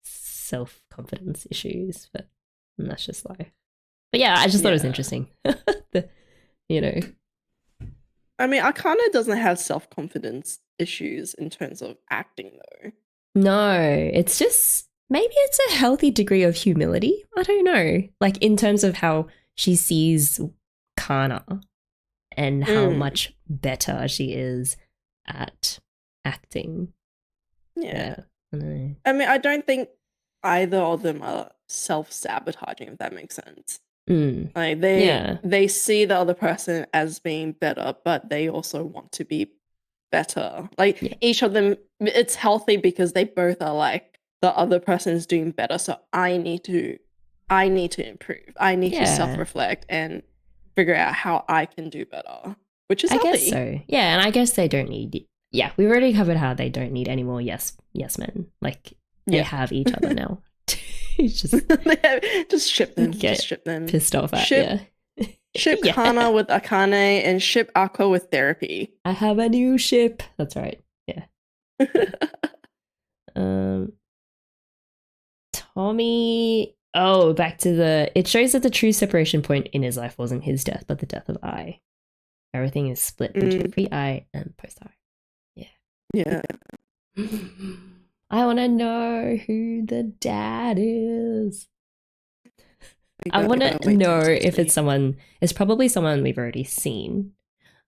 Speaker 1: self-confidence issues, but that's just life. But yeah, I just thought it was interesting.
Speaker 2: I mean, Akane doesn't have self-confidence issues in terms of acting, though.
Speaker 1: No, it's just, maybe it's a healthy degree of humility. I don't know. Like, in terms of how she sees Kana and how much better she is at acting.
Speaker 2: Yeah. I mean, I don't think either of them are self-sabotaging, if that makes sense. Like, they see the other person as being better, but they also want to be better. Like, each of them, it's healthy because they both are like, the other person is doing better, so I need to improve. I need to self-reflect and figure out how I can do better, which is healthy.
Speaker 1: I guess so. Yeah, and I guess they don't need. Yeah, we already covered how they don't need any more yes men. Like, they have each other now. just
Speaker 2: ship them. Just ship them.
Speaker 1: Pissed off at.
Speaker 2: Ship Kana with Akane and ship Aqua with therapy.
Speaker 1: I have a new ship. That's right. Yeah. Tommy. Oh, back to it shows that the true separation point in his life wasn't his death, but the death of I. Everything is split into pre-I and post-I. Yeah. I want to know who the dad is. I want to know if it's someone. It's probably someone we've already seen,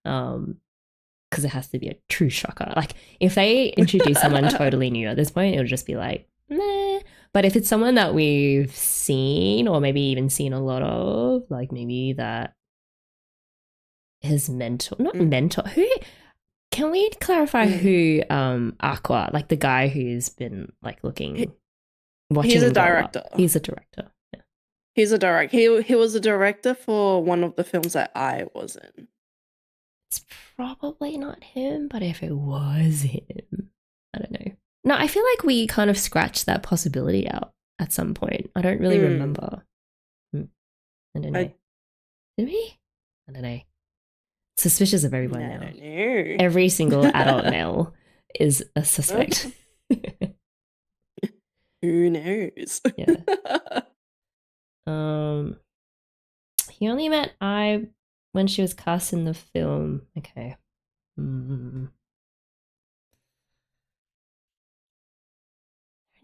Speaker 1: because it has to be a true shocker. Like, if they introduce someone totally new at this point, it'll just be like, meh. But if it's someone that we've seen, or maybe even seen a lot of, like maybe that his mentor, not mentor, who, can we clarify who Aqua, like the guy who's been like watching.
Speaker 2: He's a director.
Speaker 1: He's a director. Yeah.
Speaker 2: He's a director. He was a director for one of the films that I was in.
Speaker 1: It's probably not him, but if it was him, I don't know. No, I feel like we kind of scratched that possibility out at some point. I don't really remember. I don't know. Did we? I don't know. Suspicious of everyone now. Every single adult male is a suspect.
Speaker 2: Who knows?
Speaker 1: Yeah. He only met I when she was cast in the film. Okay.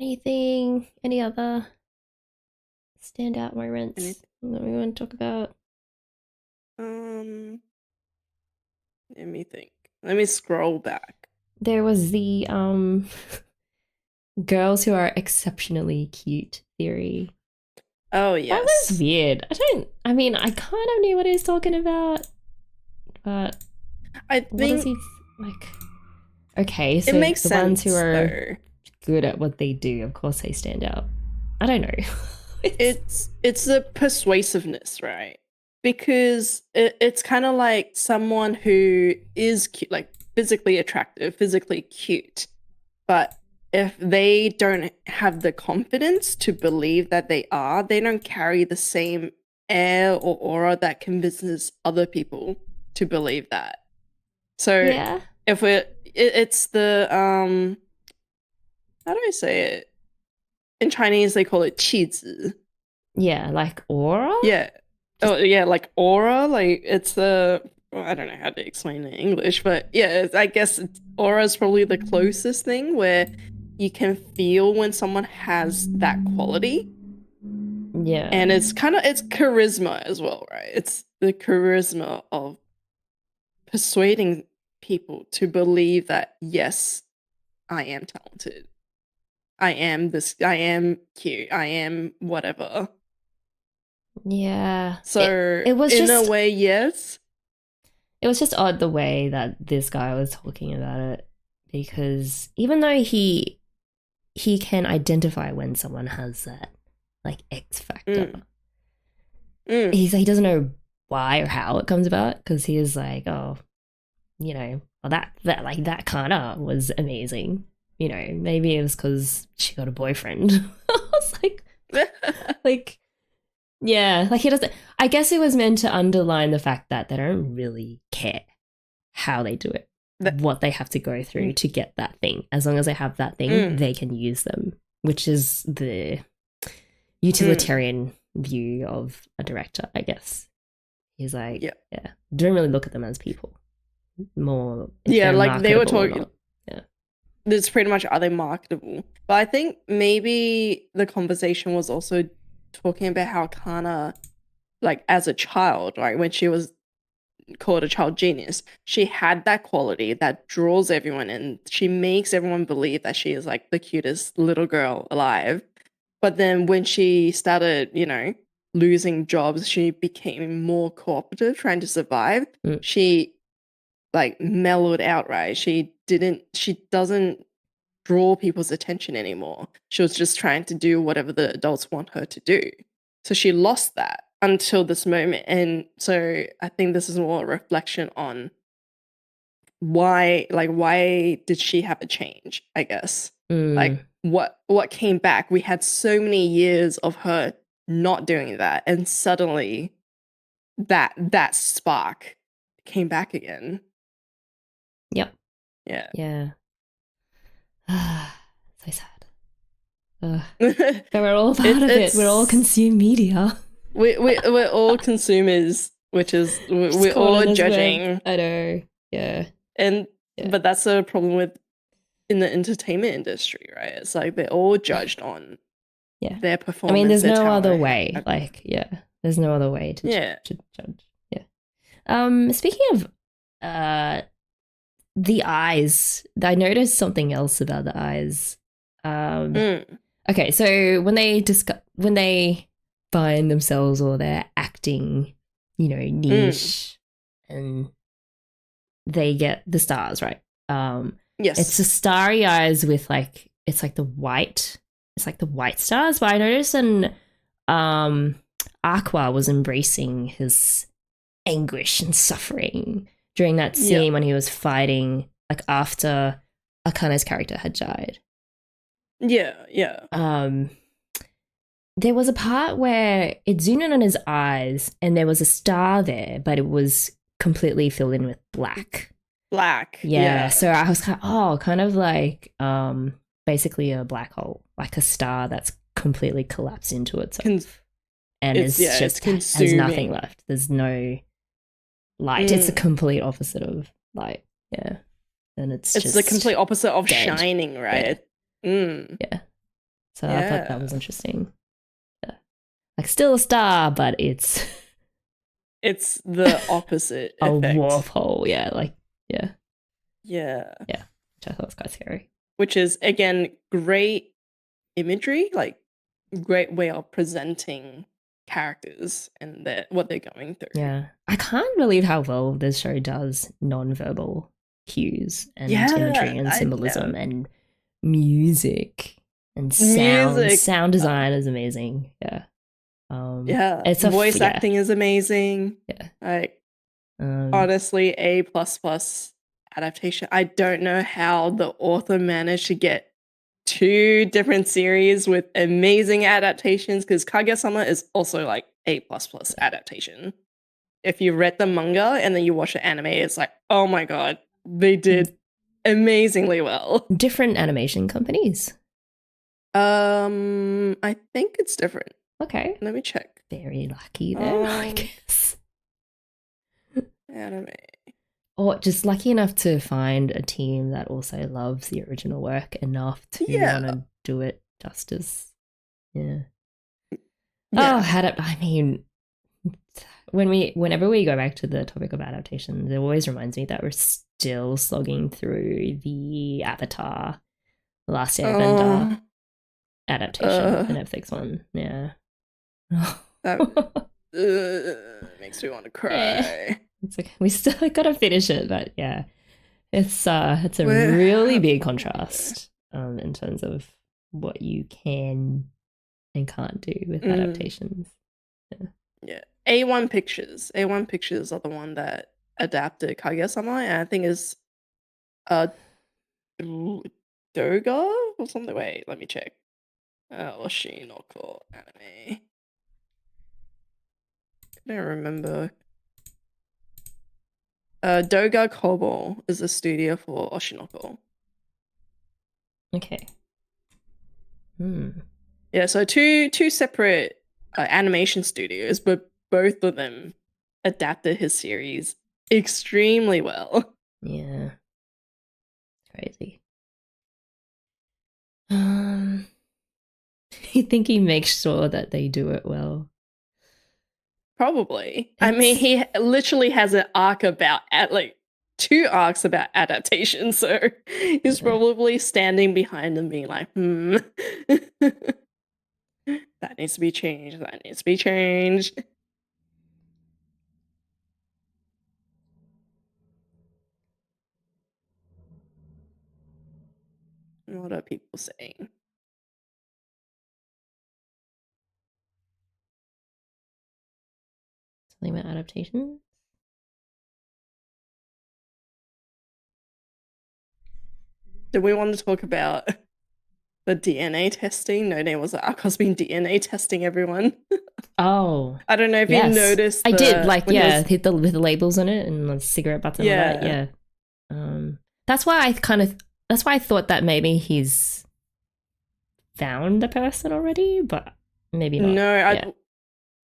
Speaker 1: Any other standout moments that we want to talk about?
Speaker 2: Let me think. Let me scroll back.
Speaker 1: There was the girls who are exceptionally cute theory.
Speaker 2: Oh, yes.
Speaker 1: That was weird. I mean, I kind of knew what he was talking about, but
Speaker 2: I think
Speaker 1: what is he like? Okay, so
Speaker 2: it makes
Speaker 1: the
Speaker 2: sense,
Speaker 1: ones who are
Speaker 2: though.
Speaker 1: good at what they do, of course they stand out. I don't know.
Speaker 2: It's the persuasiveness, right? Because it's kind of like someone who is cute, like physically attractive, physically cute, but if they don't have the confidence to believe that they are, they don't carry the same air or aura that convinces other people to believe that. So
Speaker 1: Yeah.
Speaker 2: if it's the how do I say it? In Chinese, they call it 气质.
Speaker 1: Yeah, like aura?
Speaker 2: Yeah. Oh, yeah, like aura. Like it's the I don't know how to explain it in English, but yeah, I guess aura is probably the closest thing where you can feel when someone has that quality.
Speaker 1: Yeah.
Speaker 2: And it's charisma as well, right? It's the charisma of persuading people to believe that, yes, I am talented. I am cute. I am whatever.
Speaker 1: Yeah.
Speaker 2: So
Speaker 1: it was
Speaker 2: in
Speaker 1: just,
Speaker 2: a way, yes.
Speaker 1: It was just odd the way that this guy was talking about it, because even though he can identify when someone has that like X factor, he doesn't know why or how it comes about, because he is like, oh, you know, well, that kind of was amazing. You know, maybe it was because she got a boyfriend. I was like, yeah, like he doesn't. I guess it was meant to underline the fact that they don't really care how they do it, what they have to go through to get that thing. As long as they have that thing, they can use them, which is the utilitarian view of a director, I guess. He's like, yeah, don't really look at them as people. More,
Speaker 2: like they were talking.
Speaker 1: Yeah,
Speaker 2: it's pretty much, are they marketable? But I think maybe the conversation was also talking about how Kana, like as a child, right, when she was called a child genius, she had that quality that draws everyone in. She makes everyone believe that she is like the cutest little girl alive. But then when she started, you know, losing jobs, she became more cooperative, trying to survive. She like mellowed out, right? She doesn't draw people's attention anymore. She was just trying to do whatever the adults want her to do. So she lost that until this moment. And so I think this is more a reflection on why did she have a change, I guess. Like what came back? We had so many years of her not doing that, and suddenly that spark came back again.
Speaker 1: Yep.
Speaker 2: Yeah.
Speaker 1: Yeah. So sad. But we're all part of it. We're all consume media.
Speaker 2: We're all consumers, which is we're all judging.
Speaker 1: I know. Yeah.
Speaker 2: But that's a problem with in the entertainment industry, right? It's like they're all judged on their performance.
Speaker 1: I mean, there's no other way. Like, there's no other way to judge. Yeah. Speaking of the eyes, I noticed something else about the eyes. Okay, so when they find themselves, or they're acting, you know, niche, and they get the stars, right?
Speaker 2: Yes,
Speaker 1: it's the starry eyes with like it's like the white stars. But I noticed Aqua was embracing his anguish and suffering during that scene when he was fighting, like after Akana's character had died.
Speaker 2: Yeah.
Speaker 1: There was a part where it zoomed in on his eyes and there was a star there, but it was completely filled in with black. Yeah. So I was kind of like basically a black hole, like a star that's completely collapsed into itself. And it's just has nothing left. There's no light. It's the complete opposite of light. Yeah. And it's just
Speaker 2: the complete opposite of
Speaker 1: dead.
Speaker 2: shining, right?
Speaker 1: Yeah. So I thought that was interesting. Yeah. Like still a star, but it's
Speaker 2: the opposite
Speaker 1: a
Speaker 2: effect.
Speaker 1: warp hole. Yeah. Like yeah. Which I thought was quite scary.
Speaker 2: Which is again great imagery, like great way of presenting characters and what they're going through.
Speaker 1: Yeah. I can't believe how well this show does non-verbal cues and imagery and symbolism and music and sound design is amazing. Yeah.
Speaker 2: It's voice acting is amazing.
Speaker 1: Yeah.
Speaker 2: Like honestly, A++ adaptation. I don't know how the author managed to get 2 different series with amazing adaptations, because Kaguya-sama is also like A++ adaptation. If you read the manga and then you watch the anime, it's like, oh my god, they did amazingly well.
Speaker 1: Different animation companies.
Speaker 2: I think it's different.
Speaker 1: Okay.
Speaker 2: Let me check.
Speaker 1: Very lucky then, I guess.
Speaker 2: Anime.
Speaker 1: Or just lucky enough to find a team that also loves the original work enough to want to do it justice. Yeah. I mean, whenever we go back to the topic of adaptation, it always reminds me that we're still slogging through the Avatar, The Last Airbender adaptation, the Netflix one. Yeah.
Speaker 2: That makes me want to cry.
Speaker 1: Yeah. It's okay. We still gotta finish it, but yeah, it's a really big contrast in terms of what you can and can't do with adaptations.
Speaker 2: Yeah. A1 Pictures are the one that adapted Kaguya-sama, and I think is Doga or something. Wait, let me check. Oshi Noko anime. I don't remember. Doga Kobo is the studio for Oshinoko.
Speaker 1: Okay.
Speaker 2: Yeah, so two separate animation studios, but both of them adapted his series extremely well.
Speaker 1: Yeah. Crazy. You think he makes sure that they do it well?
Speaker 2: Probably. I mean, he literally has an arc about 2 arcs about adaptation, so he's probably standing behind them being like, that needs to be changed, that needs to be changed. What are people saying?
Speaker 1: Something about adaptation?
Speaker 2: Do we want to talk about the DNA testing? No name was like, Aka's been DNA testing everyone.
Speaker 1: Oh.
Speaker 2: I don't know if you noticed.
Speaker 1: I did, hit the with the labels on it and the cigarette butts and all that. Yeah. That's why I thought that maybe he's found the person already, but maybe not.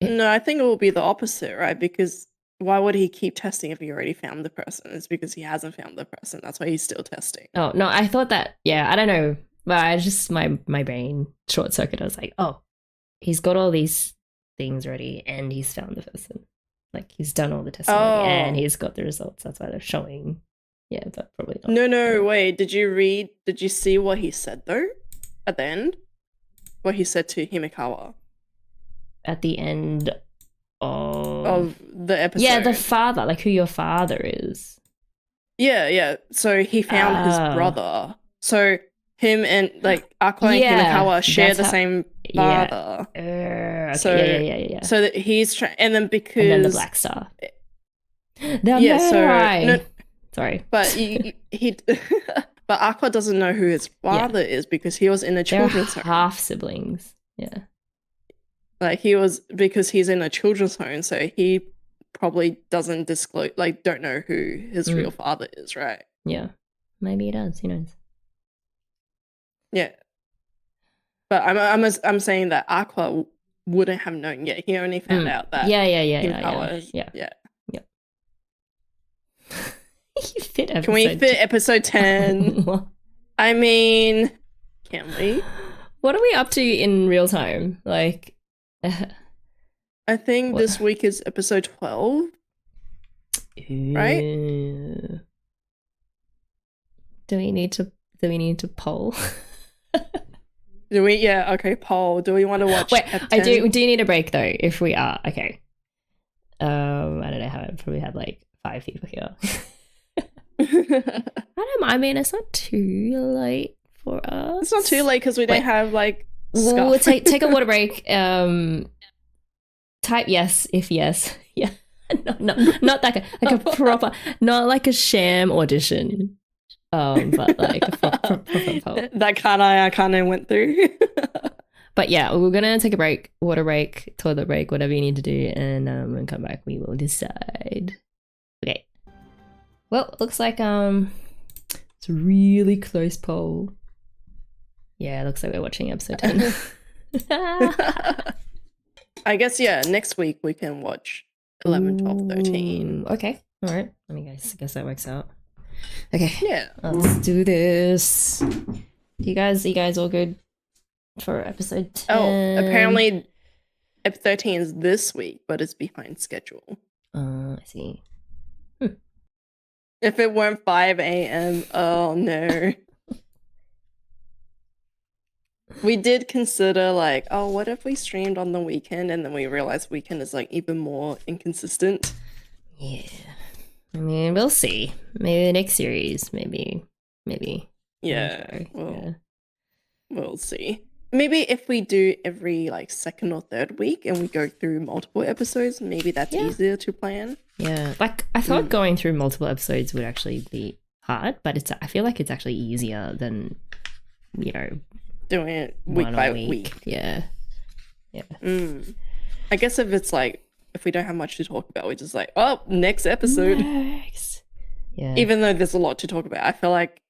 Speaker 2: No, I think it will be the opposite, right? Because why would he keep testing if he already found the person? It's because he hasn't found the person. That's why he's still testing.
Speaker 1: Oh, no, I thought that, I don't know. But I just, my brain short circuit. I was like, oh, he's got all these things ready and he's found the person. Like, he's done all the testing already and he's got the results. That's why they're showing. Yeah, but probably not.
Speaker 2: No, wait. Did you see what he said, though? At the end? What he said to Himekawa?
Speaker 1: At the end
Speaker 2: of the episode.
Speaker 1: Yeah, the father, like who your father is.
Speaker 2: Yeah. So he found his brother. So him and Aqua and Himekawa share the same father.
Speaker 1: Okay.
Speaker 2: So
Speaker 1: yeah.
Speaker 2: So that he's and then because
Speaker 1: and then the Black Star. Sorry,
Speaker 2: but he but Aqua doesn't know who his father is because he was in a children's home.
Speaker 1: Half siblings. Yeah.
Speaker 2: He was, because he's in a children's home, so he probably doesn't disclose, don't know who his real father is, right?
Speaker 1: Yeah. Maybe he does, who knows?
Speaker 2: Yeah. But I'm saying that Aqua wouldn't have known yet. He only found out that
Speaker 1: Yeah.
Speaker 2: Can we fit episode 10? I mean, can we?
Speaker 1: What are we up to in real time?
Speaker 2: I think this week is episode 12. Right?
Speaker 1: Do we need to poll?
Speaker 2: Do we? Yeah, okay, poll. Do we want to watch?
Speaker 1: Wait, we do need a break though, if we are. Okay. I don't know how I probably have 5 people here. I don't mind. I mean, it's not too late for us.
Speaker 2: It's not too late because we don't have like
Speaker 1: we'll
Speaker 2: scuff.
Speaker 1: take a water break. Type yes if yes. Yeah. No, not like a proper, not like a sham audition. But like a proper poll.
Speaker 2: That I kind of went through.
Speaker 1: But yeah, we're gonna take a break, water break, toilet break, whatever you need to do, and when we come back, we will decide. Okay. Well, looks like it's a really close poll. Yeah, it looks like we're watching episode 10.
Speaker 2: I guess next week we can watch 11, 12, 13.
Speaker 1: Okay, all right. Let me guess that works out. Okay.
Speaker 2: Yeah.
Speaker 1: Let's do this. You guys all good for episode 10?
Speaker 2: Oh, apparently episode 13 is this week, but it's behind schedule.
Speaker 1: I see.
Speaker 2: If it weren't 5 a.m., oh no. We did consider like, oh, what if we streamed on the weekend, and then we realized weekend is like even more inconsistent.
Speaker 1: Yeah. I mean, we'll see. Maybe the next series, maybe.
Speaker 2: Yeah, we'll see. Maybe if we do every like second or third week and we go through multiple episodes, maybe that's easier to plan.
Speaker 1: Yeah, like I thought going through multiple episodes would actually be hard, but I feel like it's actually easier than,
Speaker 2: doing it week by week.
Speaker 1: Yeah.
Speaker 2: I guess if we don't have much to talk about, we're just like, oh, next episode.
Speaker 1: Yeah.
Speaker 2: Even though there's a lot to talk about, I feel like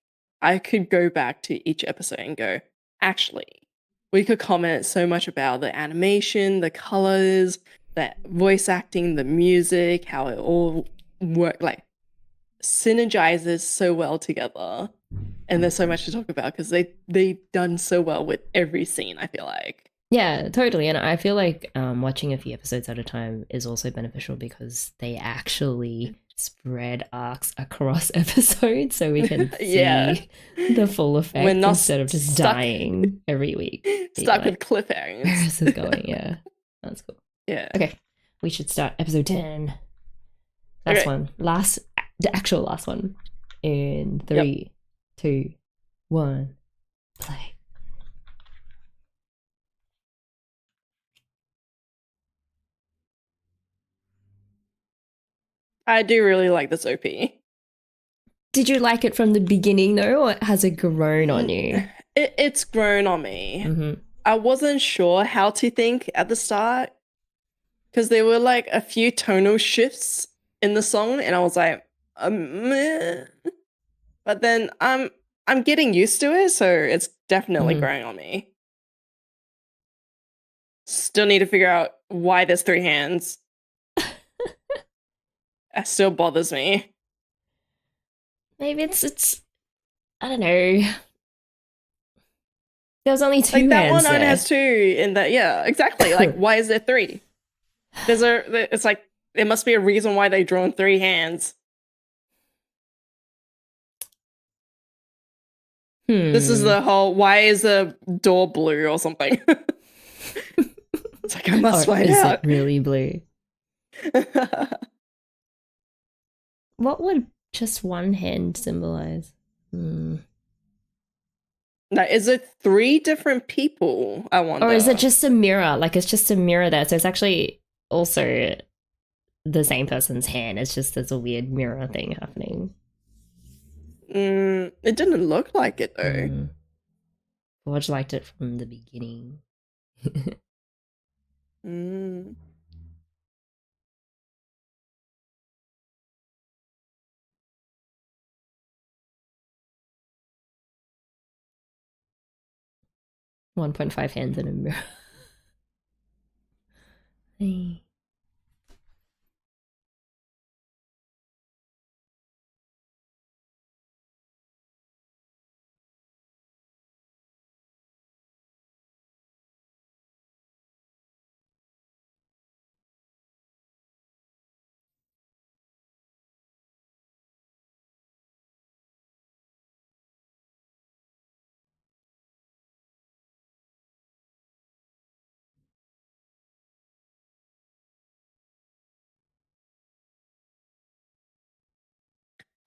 Speaker 2: I could go back to each episode and go, actually, we could comment so much about the animation, the colors, the voice acting, the music, how it all synergizes so well together. And there's so much to talk about because they've done so well with every scene, I feel like.
Speaker 1: Yeah, totally. And I feel like watching a few episodes at a time is also beneficial because they actually spread arcs across episodes so we can see the full effect instead of just dying every week.
Speaker 2: Stuck with cliffhangers.
Speaker 1: Where is this going? Yeah, that's cool.
Speaker 2: Yeah.
Speaker 1: Okay, we should start episode 10. Last one. The actual last one. In 3, 2, 1, play.
Speaker 2: I do really like this OP.
Speaker 1: Did you like it from the beginning though, or has it grown on you?
Speaker 2: It's grown on me.
Speaker 1: Mm-hmm.
Speaker 2: I wasn't sure how to think at the start because there were like a few tonal shifts in the song, and I was like, meh. But then I'm getting used to it, so it's definitely growing on me. Still need to figure out why there's 3 hands. That still bothers me.
Speaker 1: Maybe it's I don't know. There was only 2
Speaker 2: like that
Speaker 1: hands
Speaker 2: one only
Speaker 1: there.
Speaker 2: has 2 in that. Yeah, exactly. Like, why is there 3? It's like there must be a reason why they've drawn 3 hands. This is the whole why is the door blue or something. It's like I must find
Speaker 1: is
Speaker 2: out.
Speaker 1: It really blue? What would just one hand symbolize?
Speaker 2: Now, is it 3 different people? I wonder.
Speaker 1: Or is it just a mirror? Like it's just a mirror there. So it's actually also the same person's hand. It's just there's a weird mirror thing happening.
Speaker 2: It didn't look like it though.
Speaker 1: George liked it from the beginning. 1.5 hands in a mirror. Hey.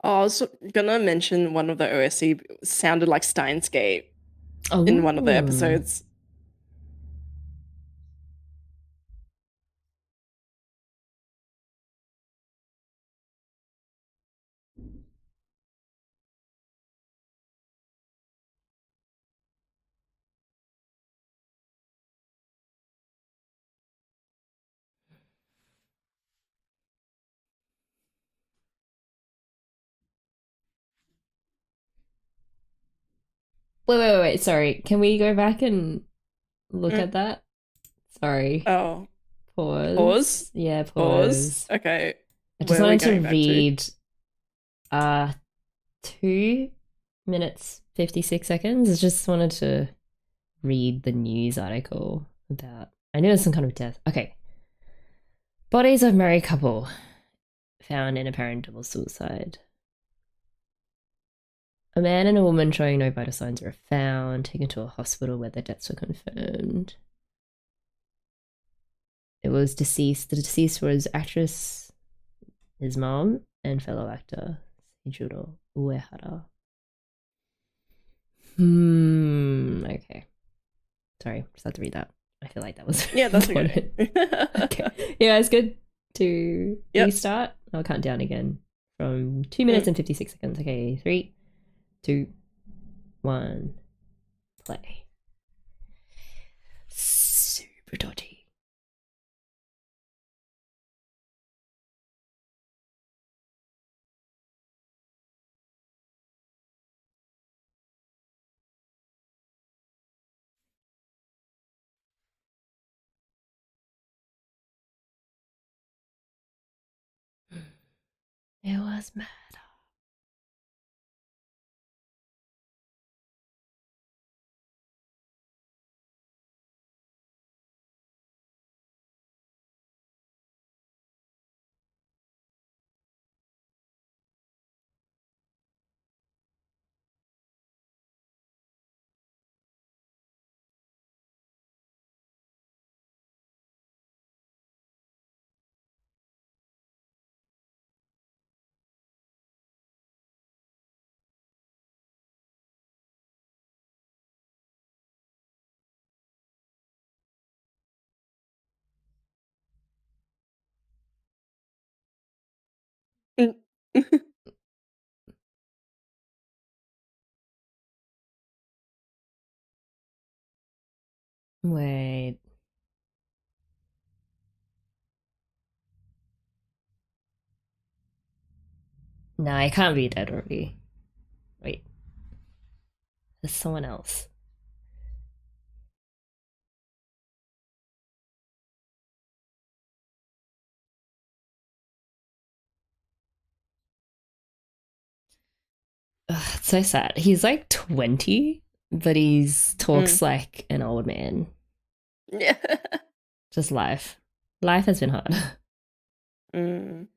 Speaker 2: Oh, I was gonna mention one of the OSC sounded like Steins Gate. in one of the
Speaker 1: Oh.
Speaker 2: episodes.
Speaker 1: Wait. Sorry. Can we go back and look
Speaker 2: Mm.
Speaker 1: at that? Sorry.
Speaker 2: Oh, pause.
Speaker 1: Pause. Yeah,
Speaker 2: Pause.
Speaker 1: pause.
Speaker 2: Okay,
Speaker 1: I just
Speaker 2: where are we
Speaker 1: wanted to
Speaker 2: going back to?
Speaker 1: read 2 minutes 56 seconds. I just wanted to read the news article about I knew it was some kind of death. Okay. Bodies of married couple found in apparent double suicide. A man and a woman showing no vital signs were found, taken to a hospital where their deaths were confirmed. It was deceased. The deceased was actress, his mom, and fellow actor Seijuro Uehara. Okay. Sorry, just had to read that. I feel like that was
Speaker 2: Yeah, that's
Speaker 1: important.
Speaker 2: okay.
Speaker 1: Okay. Yeah, it's good to restart. I'll count down again from 2 minutes and 56 seconds. Okay, 3, 2, 1, play. Super dodgy. It was mad. Wait. No, I can't be dead already. Wait. There's someone else. Ugh, it's so sad. He's like 20, but he's talks like an old man.
Speaker 2: Yeah.
Speaker 1: Just life. Life has been hard.
Speaker 2: Mm.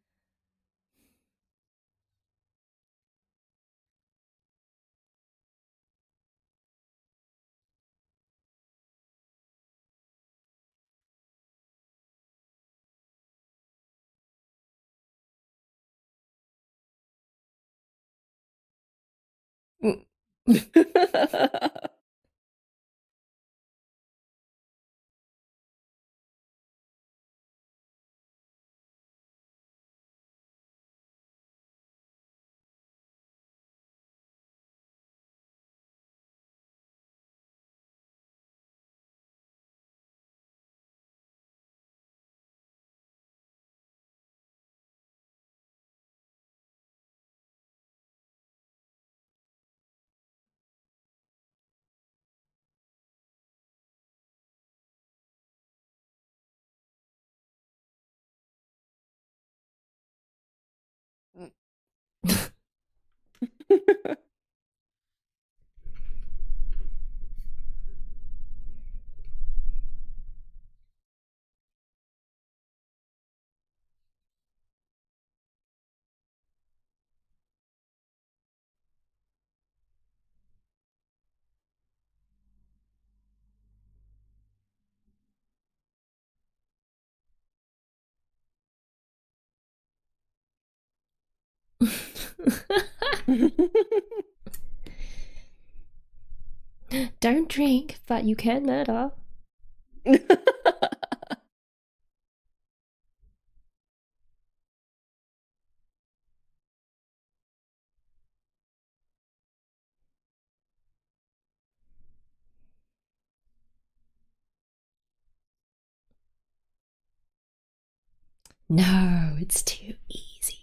Speaker 1: Don't drink, but you can murder. No, it's too easy.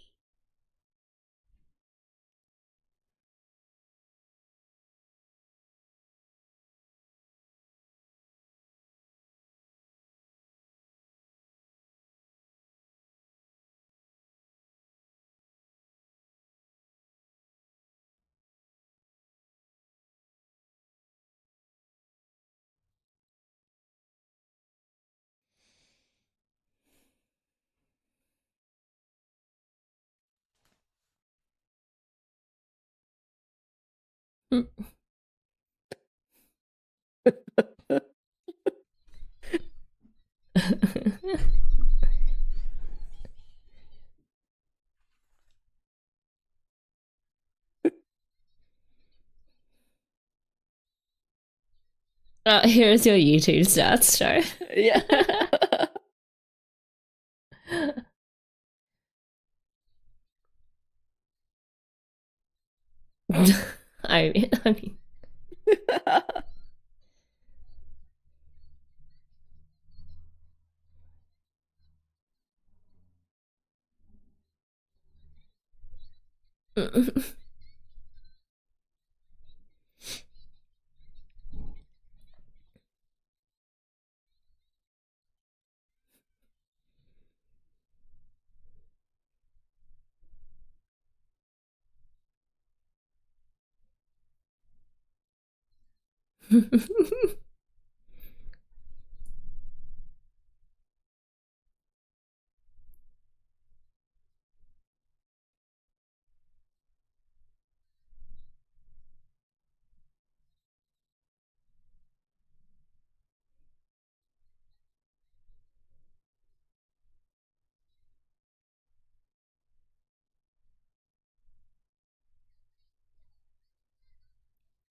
Speaker 1: Here's your YouTube stats, show.
Speaker 2: Yeah.
Speaker 1: I mean.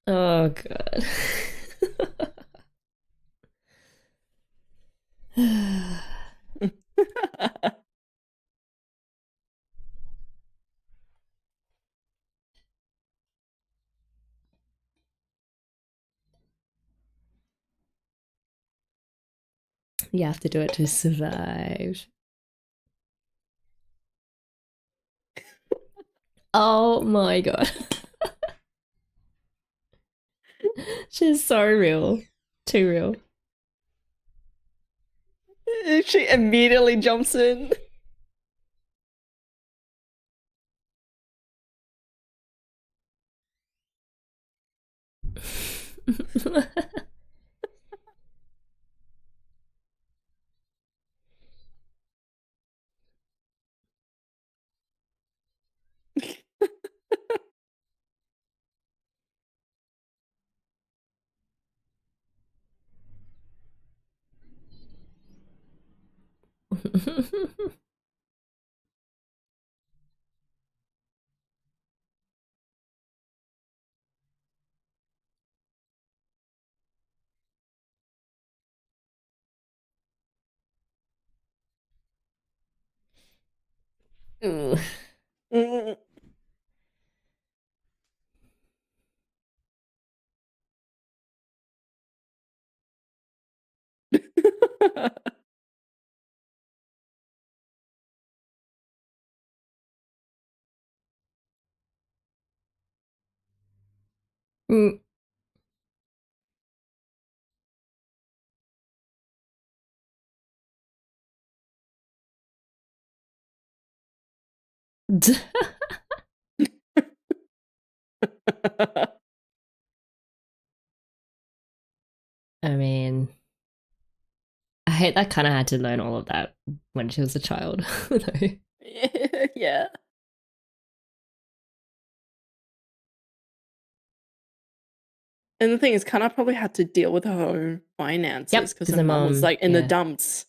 Speaker 1: Oh god. You have to do it to survive. Oh my god. She's so real. Too real.
Speaker 2: She immediately jumps in.
Speaker 1: Ooh. Mm. I mean, I hate that kind of had to learn all of that when she was a child.
Speaker 2: Yeah. And the thing is, Kana probably had to deal with her own finances because her mom was like in the dumps.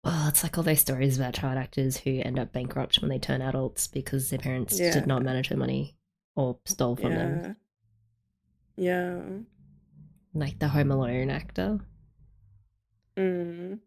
Speaker 1: Well, it's like all those stories about child actors who end up bankrupt when they turn adults because their parents did not manage their money or stole from them.
Speaker 2: Yeah.
Speaker 1: Like the Home Alone actor.
Speaker 2: Mm.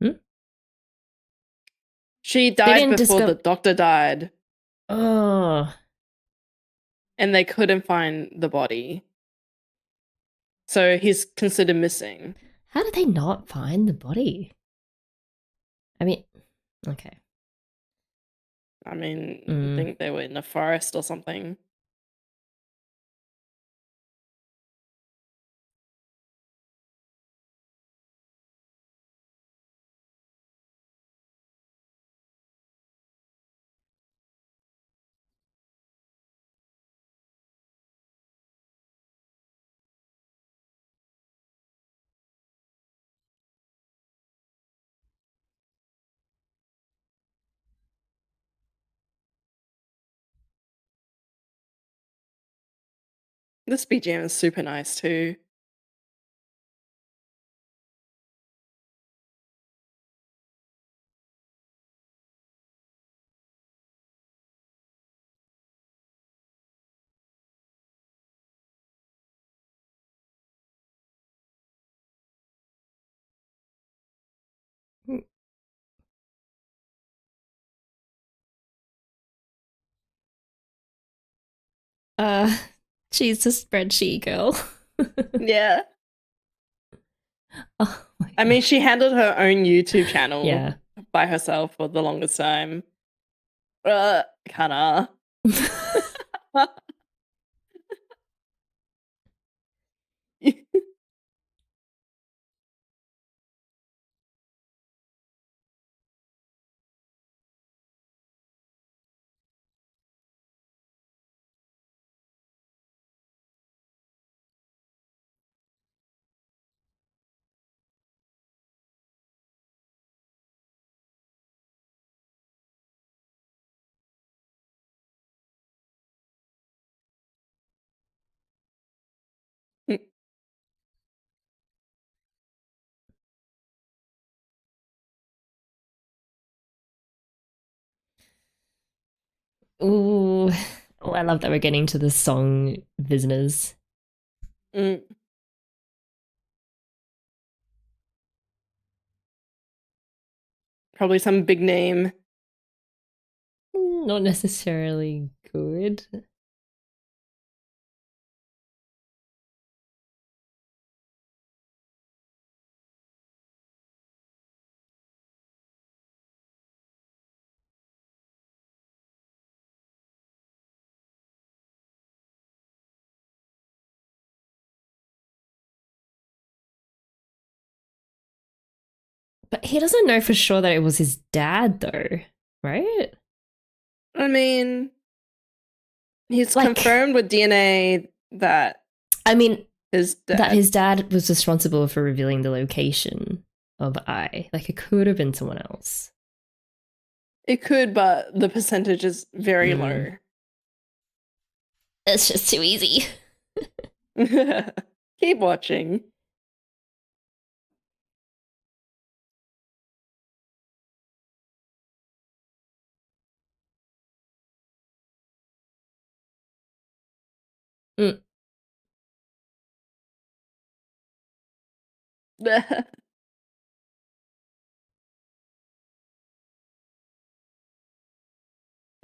Speaker 1: Hmm?
Speaker 2: She
Speaker 1: They
Speaker 2: died
Speaker 1: didn't
Speaker 2: before the
Speaker 1: discover.
Speaker 2: doctor died,
Speaker 1: Oh,
Speaker 2: and they couldn't find the body. So he's considered missing.
Speaker 1: how did they not find the body? I mean, okay.
Speaker 2: I mean, I
Speaker 1: Mm.
Speaker 2: think they were in a forest or something. This BGM is super nice too.
Speaker 1: Uh, she's a spreadsheet girl.
Speaker 2: Yeah.
Speaker 1: Oh my
Speaker 2: I mean, she handled her own YouTube channel
Speaker 1: yeah.
Speaker 2: by herself for the longest time. Kinda.
Speaker 1: Ooh. Oh, I love that we're getting to the song Visitors.
Speaker 2: Mm. Probably some big name.
Speaker 1: Not necessarily good. But he doesn't know for sure that it was his dad, though, right?
Speaker 2: I mean, he's
Speaker 1: Like,
Speaker 2: confirmed with DNA that
Speaker 1: I mean,
Speaker 2: his
Speaker 1: that
Speaker 2: dad.
Speaker 1: his dad was responsible for revealing the location of I. Like, it could have been someone else.
Speaker 2: It could, but the percentage is very
Speaker 1: Mm.
Speaker 2: low.
Speaker 1: It's just too easy.
Speaker 2: Keep watching.
Speaker 1: Mm.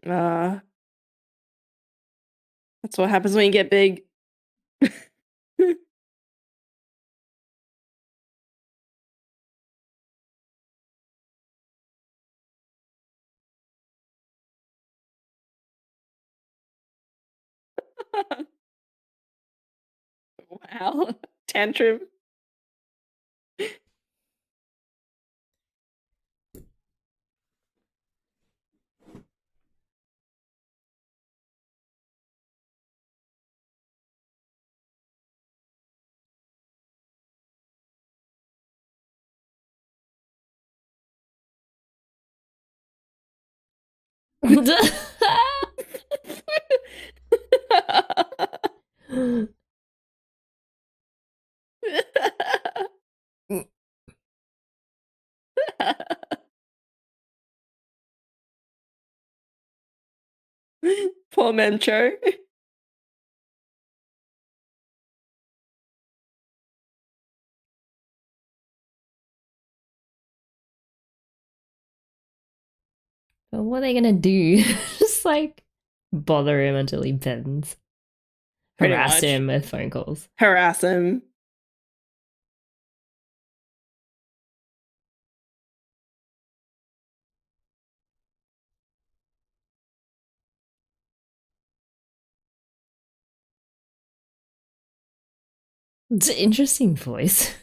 Speaker 2: uh, that's what happens when you get big. Wow. Tantrum. Poor Mencho.
Speaker 1: But what are they gonna do? Just like bother him until he bends.
Speaker 2: Pretty
Speaker 1: Harass
Speaker 2: much.
Speaker 1: him with phone calls.
Speaker 2: Harass him.
Speaker 1: It's an interesting voice.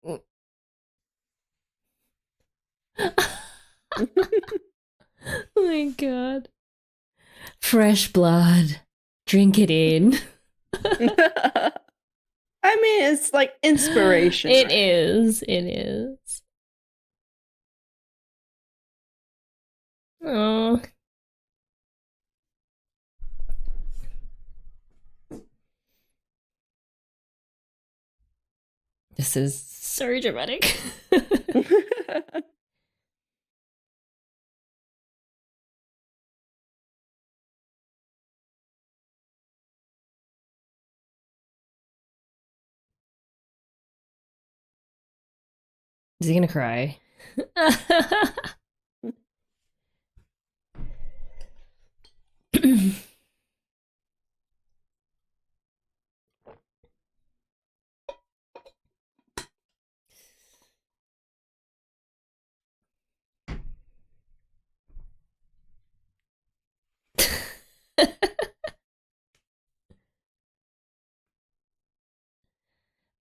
Speaker 1: Oh my god. Fresh blood. Drink it in.
Speaker 2: I mean, it's like inspiration.
Speaker 1: It
Speaker 2: right?
Speaker 1: is. It is. Oh. This is so dramatic. Is he gonna cry?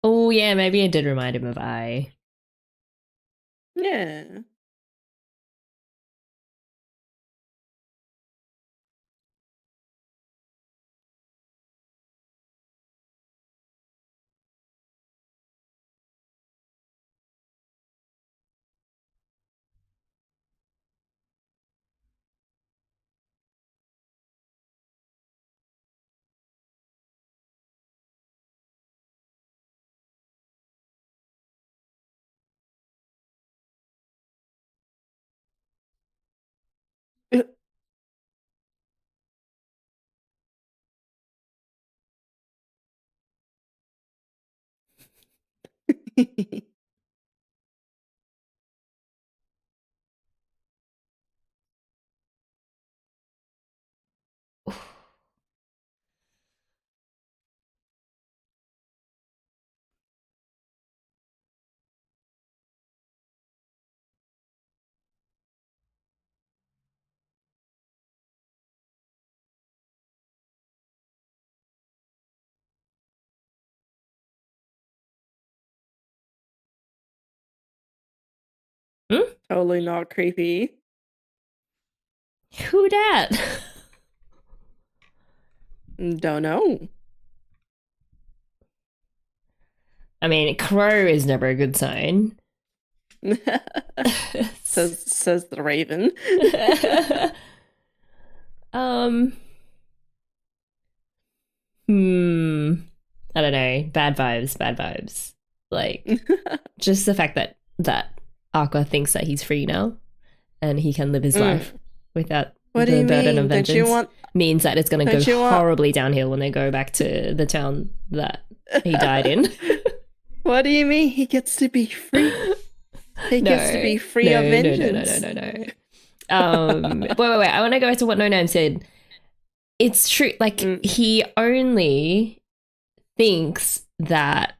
Speaker 1: Oh yeah, maybe it did remind him of I.
Speaker 2: Yeah. Totally not creepy.
Speaker 1: Who dat?
Speaker 2: Don't know.
Speaker 1: I mean, crow is never a good sign.
Speaker 2: says the raven.
Speaker 1: I don't know. Bad vibes. Like, just the fact that Aqua thinks that he's free now and he can live his life without the burden of vengeance means that it's going to go horribly downhill when they go back to the town that he died in.
Speaker 2: What do you mean? He gets to be free. He gets to be free of vengeance.
Speaker 1: No. Wait. I want to go back to what No Name said. It's true. Like, he only thinks that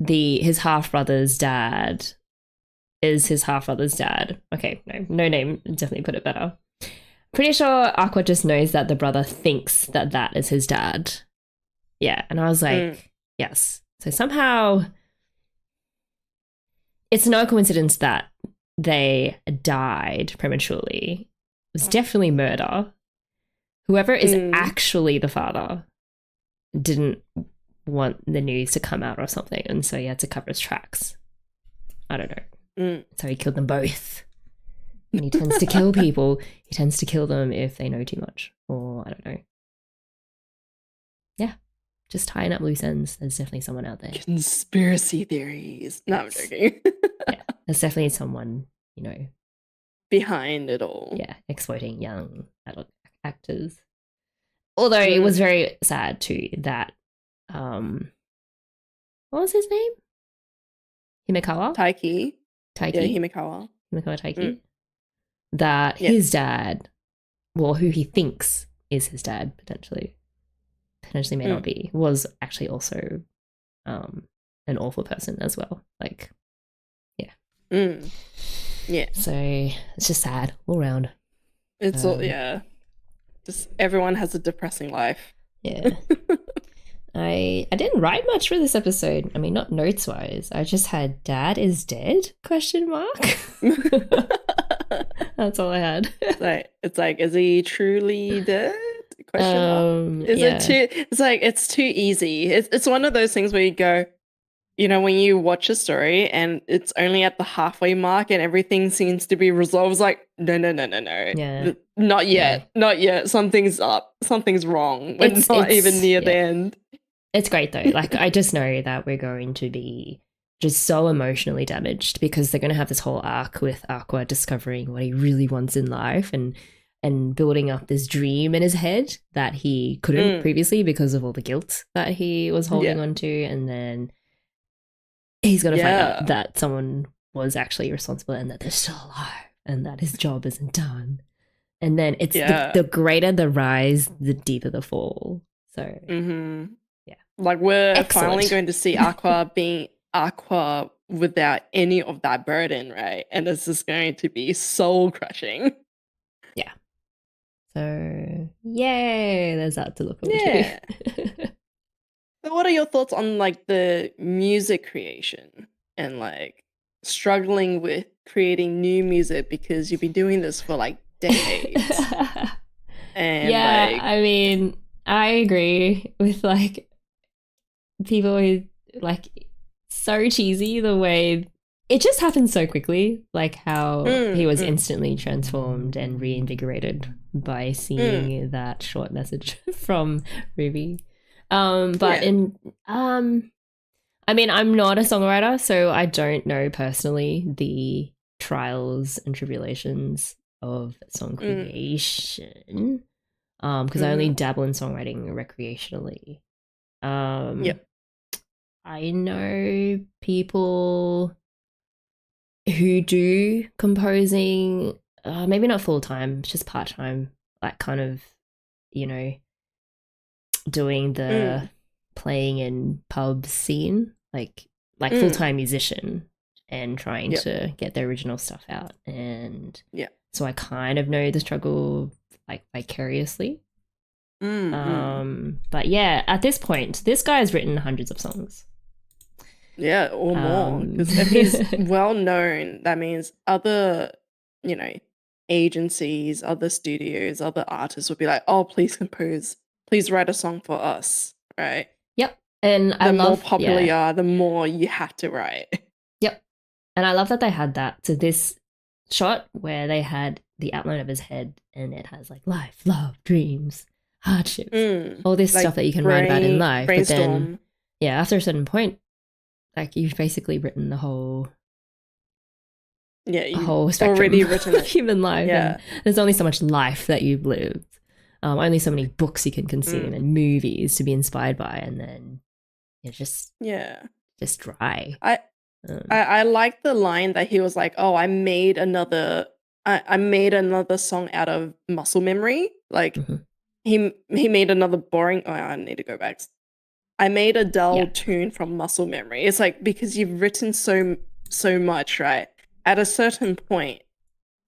Speaker 1: his half-brother's dad is his half-brother's dad. Okay, No Name definitely put it better. Pretty sure Aqua just knows that the brother thinks that is his dad. Yeah, and I was like, yes. So somehow it's no coincidence that they died prematurely. It was definitely murder. Whoever is actually the father didn't want the news to come out or something, and so he had to cover his tracks. I don't know. So he killed them both. And he tends to kill people. He tends to kill them if they know too much, or I don't know. Yeah. Just tying up loose ends. There's definitely someone out there.
Speaker 2: Conspiracy theories. No, I'm joking.
Speaker 1: Yeah, there's definitely someone,
Speaker 2: behind it all.
Speaker 1: Yeah, exploiting young adult actors. Although it was very sad too that, what was his name? Himekawa?
Speaker 2: Taiki.
Speaker 1: Yeah,
Speaker 2: Himekawa.
Speaker 1: Himekawa Taiki. That his dad, well, who he thinks is his dad, potentially may not be, was actually also an awful person as well. Like, yeah.
Speaker 2: Yeah.
Speaker 1: So it's just sad all around.
Speaker 2: It's all, just everyone has a depressing life.
Speaker 1: Yeah. I didn't write much for this episode. I mean, not notes wise. I just had "Dad is dead?" ? That's all I had.
Speaker 2: It's like, is he truly dead? ? Is it too? It's like, it's too easy. It's one of those things where you go, when you watch a story and it's only at the halfway mark and everything seems to be resolved. It's like, no.
Speaker 1: Yeah.
Speaker 2: Not yet. Yeah. Not yet. Something's up. Something's wrong. It's not even near the end.
Speaker 1: It's great though. Like, I just know that we're going to be just so emotionally damaged because they're going to have this whole arc with Aqua discovering what he really wants in life and building up this dream in his head that he couldn't previously because of all the guilt that he was holding on to. And then he's going to find out that someone was actually responsible and that they're still alive and that his job isn't done. And then it's the greater the rise, the deeper the fall. So, yeah.
Speaker 2: Like, we're finally going to see Aqua being Aqua without any of that burden, right? And this is going to be soul crushing.
Speaker 1: Yeah. So, yay, there's that to look forward to.
Speaker 2: So what are your thoughts on, like, the music creation and, like, struggling with creating new music because you've been doing this for, like, decades? And
Speaker 1: I mean, I agree with, like, people who, like, so cheesy the way it just happened so quickly, like how he was instantly transformed and reinvigorated by seeing that short message from Ruby. I mean, I'm not a songwriter, so I don't know personally the trials and tribulations of song creation. Because I only dabble in songwriting recreationally. I know people who do composing, maybe not full time, just part time, like kind of, you know, doing the playing in pubs scene, like full time musician, and trying to get the original stuff out. And so I kind of know the struggle like vicariously. But yeah, at this point, this guy has written hundreds of songs.
Speaker 2: Yeah, or more. Because if he's well known, that means other, you know, agencies, other studios, other artists would be like, "Oh, please compose, please write a song for us," right?
Speaker 1: Yep. And
Speaker 2: the more popular you are, the more you have to write.
Speaker 1: Yep. And I love that they had that. So this shot where they had the outline of his head, and it has like life, love, dreams, hardships, all this like stuff that you can write about in life.
Speaker 2: Brainstorm.
Speaker 1: But then, yeah, after a certain point, like you've basically written the whole spectrum
Speaker 2: already written
Speaker 1: of human life. Yeah. And there's only so much life that you've lived. Only so many books you can consume and movies to be inspired by, and then it's just dry.
Speaker 2: I like the line that he was like, "Oh, I made another song out of muscle memory." Like he made another boring. Oh, I need to go back. I made a dull tune from muscle memory. It's like because you've written so much, right? At a certain point,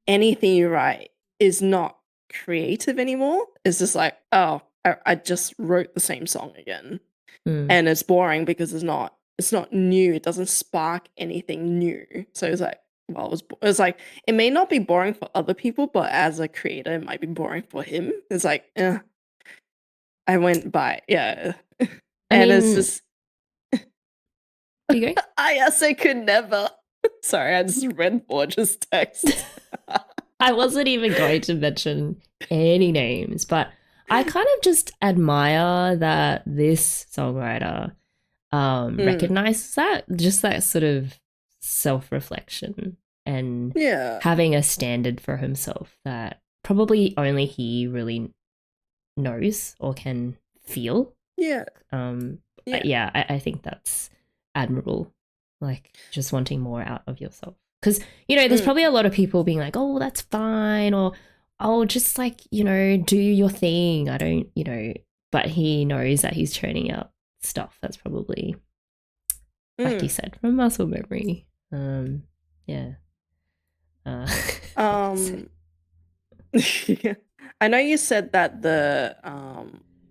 Speaker 2: anything you write is not creative anymore. It's just like, oh, I just wrote the same song again, and it's boring because it's not new. It doesn't spark anything new. So it's like, well, it's like it may not be boring for other people, but as a creator, it might be boring for him. It's like, I went by, it's just.
Speaker 1: You go?
Speaker 2: I could never. Sorry, I just read Borges' text.
Speaker 1: I wasn't even going to mention any names, but I kind of just admire that this songwriter recognizes that, just that sort of self-reflection and having a standard for himself that probably only he really knows or can feel. I think that's admirable, like just wanting more out of yourself, because you know there's probably a lot of people being like, oh, that's fine, or oh, just like, you know, do your thing, I don't, you know, but he knows that he's churning out stuff that's probably like you said, from muscle memory.
Speaker 2: I know you said that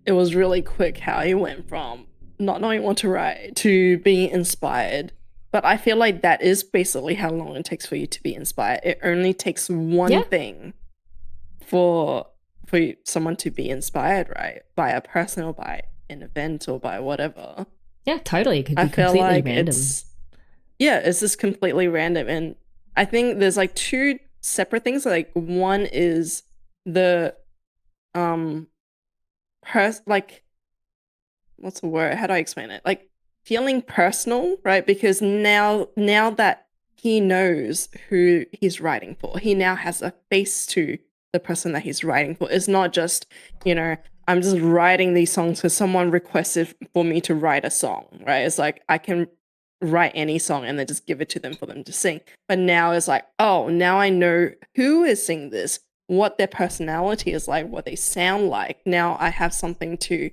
Speaker 2: it was really quick how he went from not knowing what to write to being inspired, but I feel like that is basically how long it takes for you to be inspired. It only takes one thing for someone to be inspired, right? By a person or by an event or by whatever.
Speaker 1: Yeah, totally. It could be completely random.
Speaker 2: It's just completely random. And I think there's like two separate things. Like one is the like, what's the word? How do I explain it? Like feeling personal, right? Because now that he knows who he's writing for, he now has a face to the person that he's writing for. It's not just, you know, I'm just writing these songs because someone requested for me to write a song, right? It's like I can write any song and then just give it to them for them to sing. But now it's like, oh, now I know who is singing this, what their personality is like, what they sound like. Now I have something to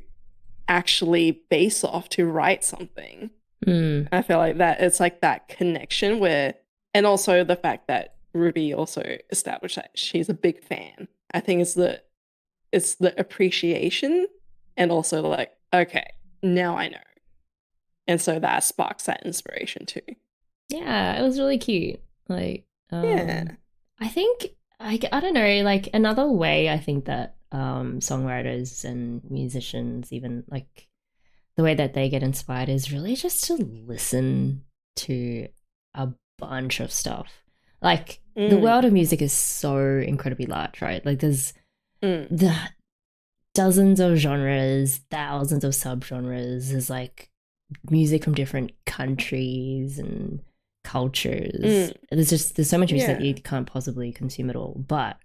Speaker 2: actually base off to write something. I feel like that it's like that connection where, and also the fact that Ruby also established that she's a big fan. I think it's the appreciation and also like, okay, now I know. And so that sparks that inspiration too.
Speaker 1: Yeah, it was really cute. Like, I think, I don't know, like another way I think that songwriters and musicians, even like the way that they get inspired is really just to listen to a bunch of stuff. Like the world of music is so incredibly large, right? Like there's the dozens of genres, thousands of subgenres. There's like music from different countries and cultures. There's so much music that you can't possibly consume at all. But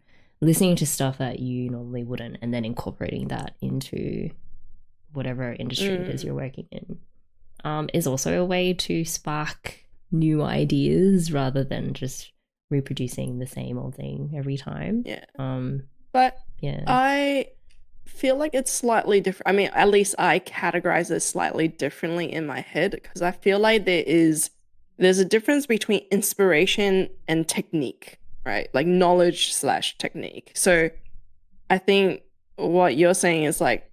Speaker 1: listening to stuff that you normally wouldn't, and then incorporating that into whatever industry it is you're working in, is also a way to spark new ideas rather than just reproducing the same old thing every time.
Speaker 2: Yeah.
Speaker 1: But
Speaker 2: I feel like it's slightly different. I mean, at least I categorize it slightly differently in my head, because I feel like there's a difference between inspiration and technique, right? Like knowledge / technique. So I think what you're saying is like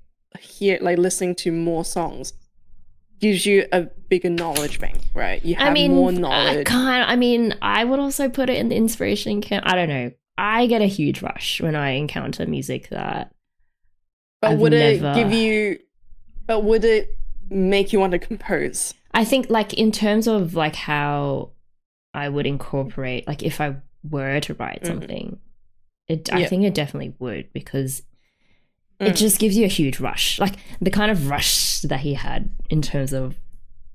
Speaker 2: listening to more songs gives you a bigger knowledge bank, right? You have more knowledge.
Speaker 1: I would also put it in the inspiration camp. I don't know. I get a huge rush when I encounter music that.
Speaker 2: But would it make you want to compose?
Speaker 1: I think, like, in terms of like how I would incorporate, like, if I were to write something, I think it definitely would, because it just gives you a huge rush, like the kind of rush that he had in terms of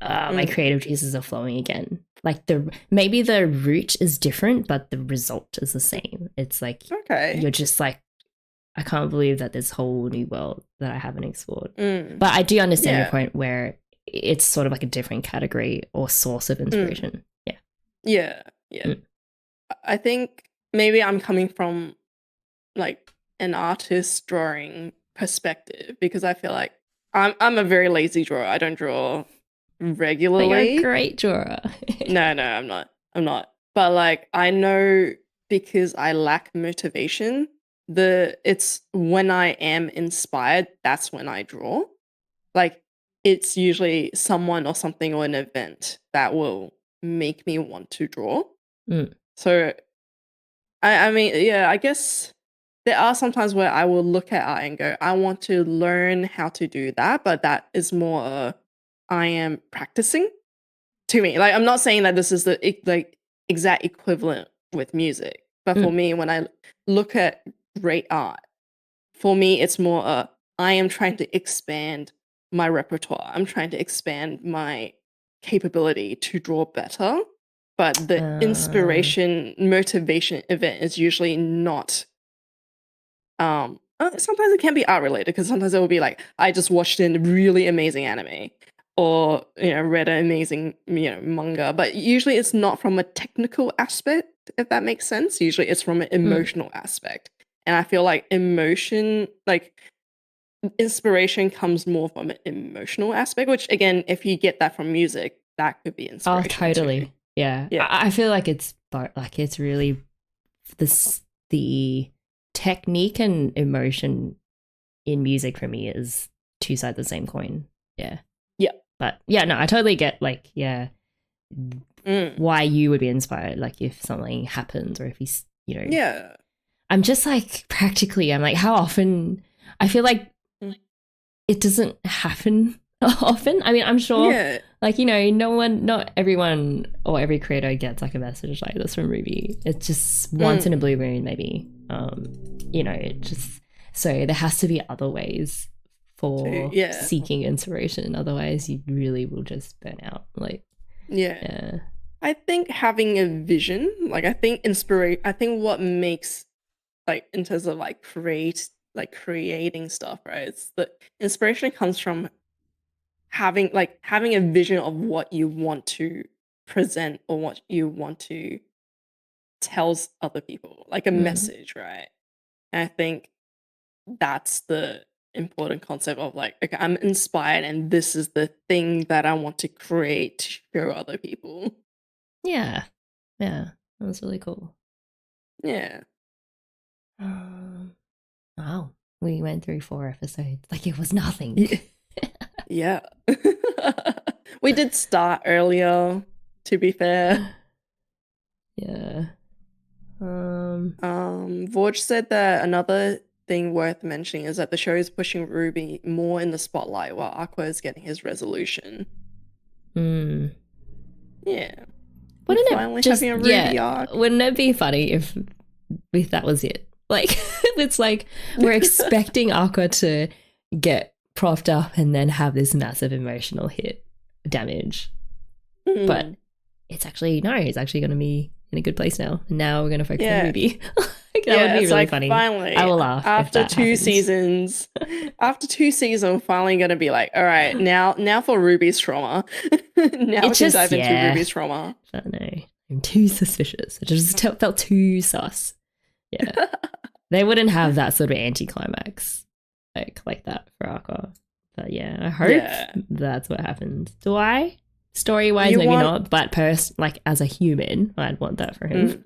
Speaker 1: my creative juices are flowing again. Like maybe the route is different, but the result is the same. It's like, you're just like, I can't believe that this whole new world that I haven't explored. But I do understand your point where it's sort of like a different category or source of inspiration.
Speaker 2: Yeah. I think maybe I'm coming from like an artist drawing perspective, because I feel like I'm a very lazy drawer. I don't draw regularly.
Speaker 1: But you're a great drawer.
Speaker 2: No, I'm not. But like, I know, because I lack motivation, it's when I am inspired, that's when I draw. Like, it's usually someone or something or an event that will make me want to draw. So I mean, I guess there are sometimes where I will look at art and go, I want to learn how to do that, but that is more I am practicing to me. Like, I'm not saying that this is the like exact equivalent with music, but for me, when I look at great art, for me, it's more I am trying to expand my repertoire. I'm trying to expand my capability to draw better. But the inspiration, motivation event is usually not. Sometimes it can be art related, because sometimes it will be like, I just watched a really amazing anime, or read an amazing manga. But usually it's not from a technical aspect, if that makes sense. Usually it's from an emotional aspect, and I feel like inspiration comes more from an emotional aspect. Which, again, if you get that from music, that could be inspiration.
Speaker 1: Oh, totally.
Speaker 2: Too.
Speaker 1: Yeah. I feel like it's really the technique and emotion in music for me is two sides of the same coin. Yeah. But no, I totally get why you would be inspired, like if something happens or if he's I'm just like, practically, I'm like, how often? I feel like it doesn't happen often. I mean, I'm sure like, not everyone or every creator gets like a message like this from Ruby. It's just once in a blue moon, maybe. It just, so there has to be other ways for seeking inspiration. Otherwise you really will just burn out. Like, I think having a vision, like, I think what makes, like, in terms of like creating stuff, right? It's the inspiration comes from having a vision of what you want to present or what you want to tell other people, like a message, right? And I think that's the important concept of like, okay, I'm inspired and this is the thing that I want to create to show other people. Yeah, that's really cool. Yeah. Wow, we went through 4 episodes like it was nothing. Yeah. We did start earlier, to be fair. Yeah. Vorge said that another thing worth mentioning is that the show is pushing Ruby more in the spotlight while Aqua is getting his resolution. Yeah. Wouldn't it just having a Ruby arc? Wouldn't it be funny if that was it? Like, it's like we're expecting Aqua to get propped up and then have this massive emotional hit damage. But it's actually, no, he's actually going to be in a good place now. And now we're going to focus on Ruby. That would be really funny.
Speaker 2: Finally,
Speaker 1: I will laugh
Speaker 2: after
Speaker 1: if that
Speaker 2: two
Speaker 1: happens.
Speaker 2: seasons. After 2 seasons, we're finally gonna be like, all right, now for Ruby's trauma. Now we can dive into Ruby's trauma.
Speaker 1: I don't know. I'm too suspicious. It just felt too sus. Yeah. They wouldn't have that sort of anticlimax like that for Aqua. But yeah, I hope that's what happens. Do I? Story-wise, maybe not, but like as a human, I'd want that for him.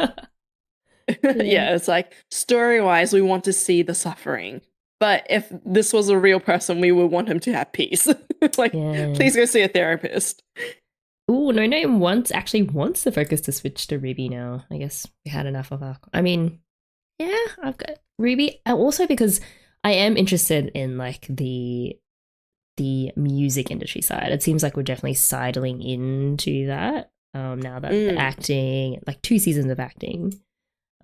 Speaker 2: Yeah, it's like story-wise, we want to see the suffering. But if this was a real person, we would want him to have peace. Like, please go see a therapist.
Speaker 1: Oh, no Name wants the focus to switch to Ruby now. I guess we had enough of Aqua. I mean, yeah, I've got Ruby. Also because I am interested in like the music industry side. It seems like we're definitely sidling into that now that the acting, like 2 seasons of acting.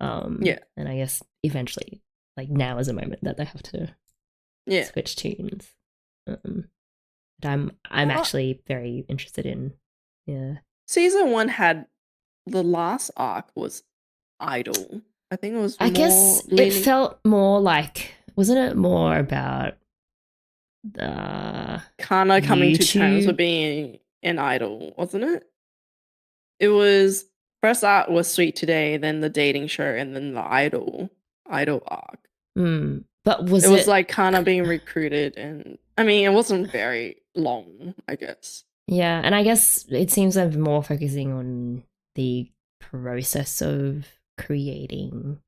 Speaker 1: And I guess eventually, like now is a moment that they have to switch tunes. But I'm actually very interested in
Speaker 2: Season 1 had the last arc was Idol. I think it was.
Speaker 1: I guess it felt more like, wasn't it more about the
Speaker 2: Kana coming to terms with being an idol, wasn't it? It was first arc was Sweet Today, then the dating show, and then the idol arc.
Speaker 1: But it
Speaker 2: was like Kana being recruited, and I mean it wasn't very long, I guess.
Speaker 1: Yeah, and I guess it seems I'm more focusing on the process of creating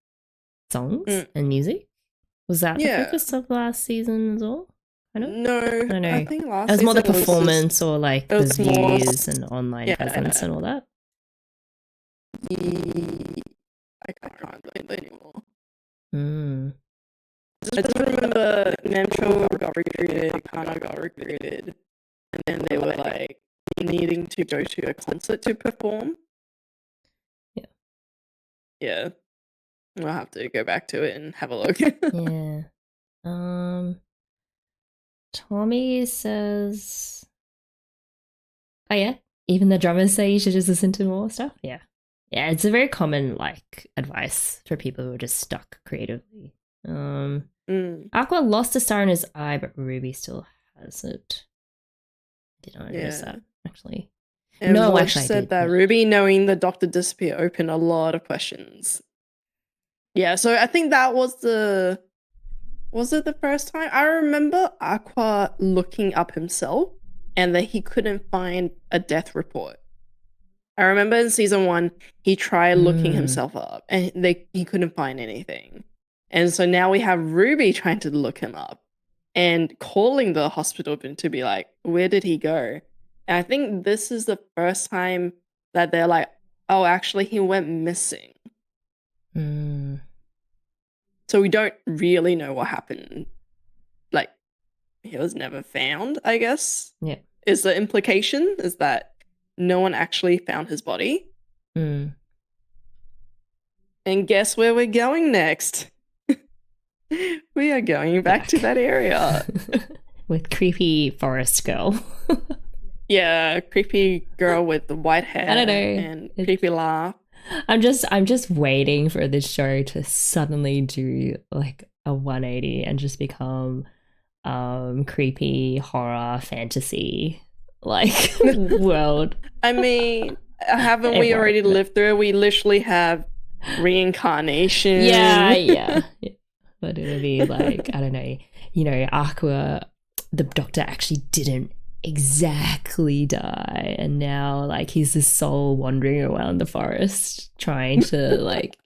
Speaker 1: songs and music. Was that the focus of last season as well?
Speaker 2: No, I don't know. I think last
Speaker 1: it was more the performance
Speaker 2: just,
Speaker 1: or like the views and online presence and all that.
Speaker 2: I can't remember anymore. I just remember Namcho got recruited, Kana got recruited, and then they were like needing to go to a concert to perform. Yeah. We'll have to go back to it and have a look.
Speaker 1: Tommy says, oh yeah, even the drummers say you should just listen to more stuff. Yeah, it's a very common like advice for people who are just stuck creatively. Aqua lost a star in his eye, but Ruby still has it. Did not notice that actually.
Speaker 2: And no, actually, said that Ruby knowing the doctor disappear opened a lot of questions. Yeah, so I think that was it the first time? I remember Aqua looking up himself and that he couldn't find a death report. I remember in season 1, he tried looking himself up and he couldn't find anything. And so now we have Ruby trying to look him up and calling the hospital to be like, where did he go? And I think this is the first time that they're like, oh, actually, he went missing. So we don't really know what happened. Like, he was never found, I guess.
Speaker 1: Yeah.
Speaker 2: Is the implication is that no one actually found his body? And guess where we're going next? We are going back to that area.
Speaker 1: With creepy forest girl.
Speaker 2: Yeah, creepy girl with the white hair.
Speaker 1: I don't know.
Speaker 2: And creepy laugh.
Speaker 1: I'm just waiting for this show to suddenly do like a 180 and just become creepy horror fantasy like world.
Speaker 2: I mean, haven't we already lived through it? We literally have reincarnation.
Speaker 1: Yeah. But it'll be like, I don't know, Aqua, the doctor actually didn't exactly die, and now like he's this soul wandering around the forest trying to like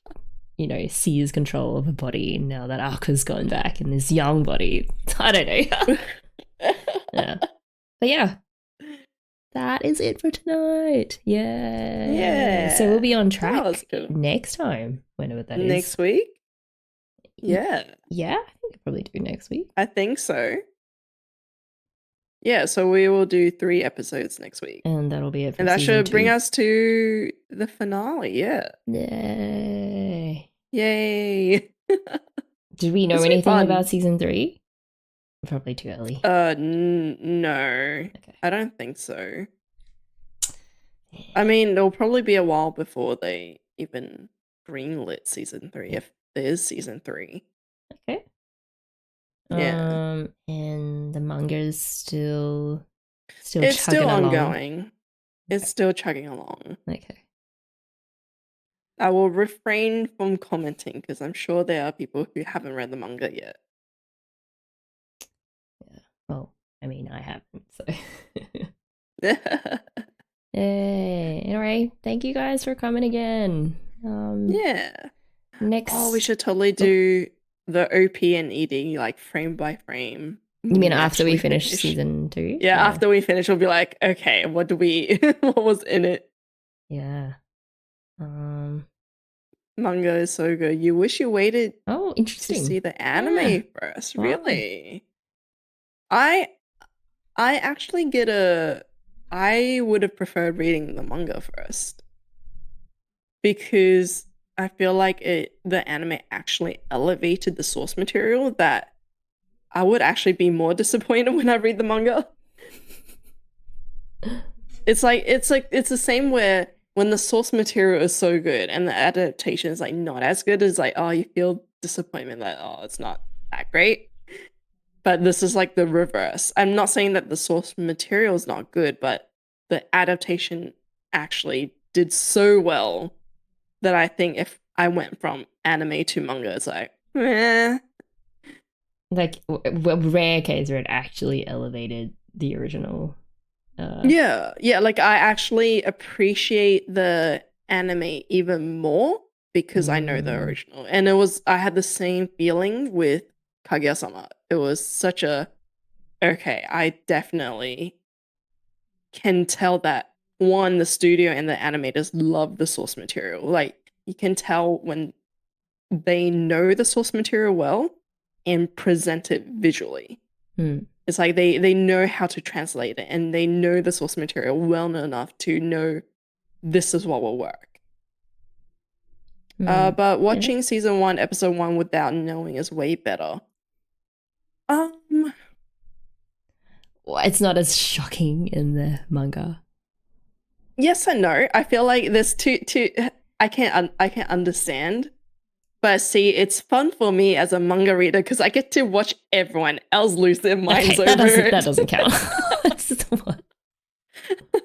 Speaker 1: seize control of a body now that Aqua's gone back in this young body. I don't know. Yeah. But yeah, that is it for tonight. Yeah. So we'll be on track next time, whenever that is.
Speaker 2: Next week? Yeah,
Speaker 1: I think I'll probably do next week.
Speaker 2: I think so. Yeah, so we will do 3 episodes next week.
Speaker 1: And that'll be it for
Speaker 2: And that
Speaker 1: season
Speaker 2: should
Speaker 1: 2.
Speaker 2: bring us to the finale, yeah. Yay.
Speaker 1: Did we know anything about season 3? Probably too early.
Speaker 2: No. Okay. I don't think so. I mean, it'll probably be a while before they even greenlit season 3, if there is season 3.
Speaker 1: Okay.
Speaker 2: Yeah.
Speaker 1: And the manga is still
Speaker 2: It's still
Speaker 1: chugging along.
Speaker 2: ongoing. It's still chugging along.
Speaker 1: Okay.
Speaker 2: I will refrain from commenting because I'm sure there are people who haven't read the manga yet.
Speaker 1: Yeah. Well, I mean, I haven't, so.
Speaker 2: Yeah.
Speaker 1: Anyway, thank you guys for coming again.
Speaker 2: Yeah.
Speaker 1: Next.
Speaker 2: Oh, we should totally do the OP and ED like frame by frame.
Speaker 1: You mean after we finish season 2?
Speaker 2: Yeah, after we finish, we'll be like, okay, what was in it?
Speaker 1: Yeah.
Speaker 2: Manga is so good. You wish you waited
Speaker 1: interesting.
Speaker 2: to see the anime first. Wow. Really? I actually I would have preferred reading the manga first. Because I feel like the anime actually elevated the source material that I would actually be more disappointed when I read the manga. It's the same where when the source material is so good and the adaptation is like not as good, it's like, oh, you feel disappointment that, oh, it's not that great. But this is like the reverse. I'm not saying that the source material is not good, but the adaptation actually did so well that I think if I went from anime to manga, it's like, eh.
Speaker 1: Like a rare case where it actually elevated the original.
Speaker 2: Yeah, like I actually appreciate the anime even more because I know the original, and I had the same feeling with Kaguya-sama. It was such a okay. I definitely can tell that one, the studio and the animators love the source material. Like you can tell when they know the source material well and present it visually. It's like they know how to translate it and they know the source material well enough to know this is what will work. But watching season 1, episode 1 without knowing is way better.
Speaker 1: It's not as shocking in the manga.
Speaker 2: Yes and no. I feel like there's two I can't understand. But see, it's fun for me as a manga reader because I get to watch everyone else lose their minds over it.
Speaker 1: That doesn't count.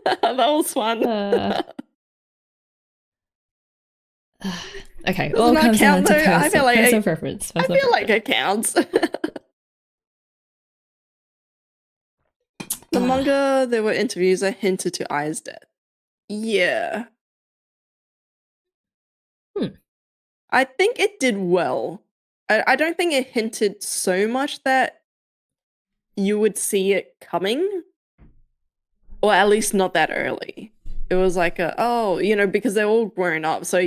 Speaker 2: That was fun.
Speaker 1: Okay,
Speaker 2: does not count though. I feel like
Speaker 1: personal preference.
Speaker 2: I feel like it counts. The manga, there were interviews that hinted to Ai's death. Yeah. I think it did well. I don't think it hinted so much that you would see it coming. Or at least not that early. It was like because they're all grown up. So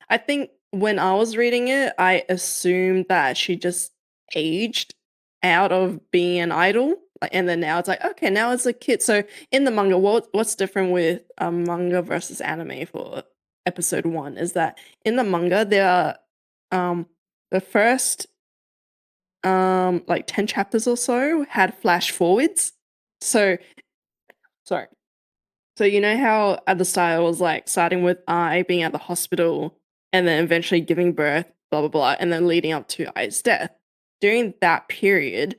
Speaker 2: I think when I was reading it, I assumed that she just aged out of being an idol. And then now it's like, okay, now it's a kid. So in the manga, what's different with manga versus anime for episode 1 is that in the manga, there are the first 10 chapters or so had flash forwards. So you know how at the start it was like starting with I being at the hospital and then eventually giving birth, blah blah blah, and then leading up to I's death. During that period,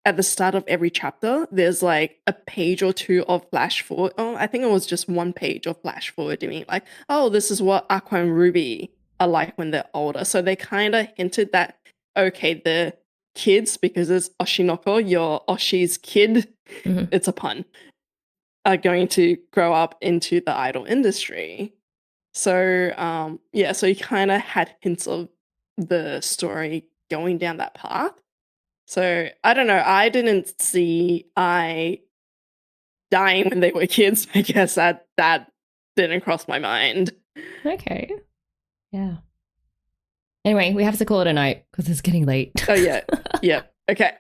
Speaker 2: at the start of every chapter, there's like a page or two of flash forward. Oh, I think it was just one page of flash forward doing like, oh, this is what Aqua and Ruby are like when they're older. So they kind of hinted that, okay, the kids, because it's Oshinoko, your Oshi's kid, it's a pun, are going to grow up into the idol industry. So, so you kind of had hints of the story going down that path. So I don't know. I didn't see I dying when they were kids. I guess that didn't cross my mind.
Speaker 1: Okay. Yeah. Anyway, we have to call it a night because it's getting late.
Speaker 2: Oh yeah. Yeah. Okay.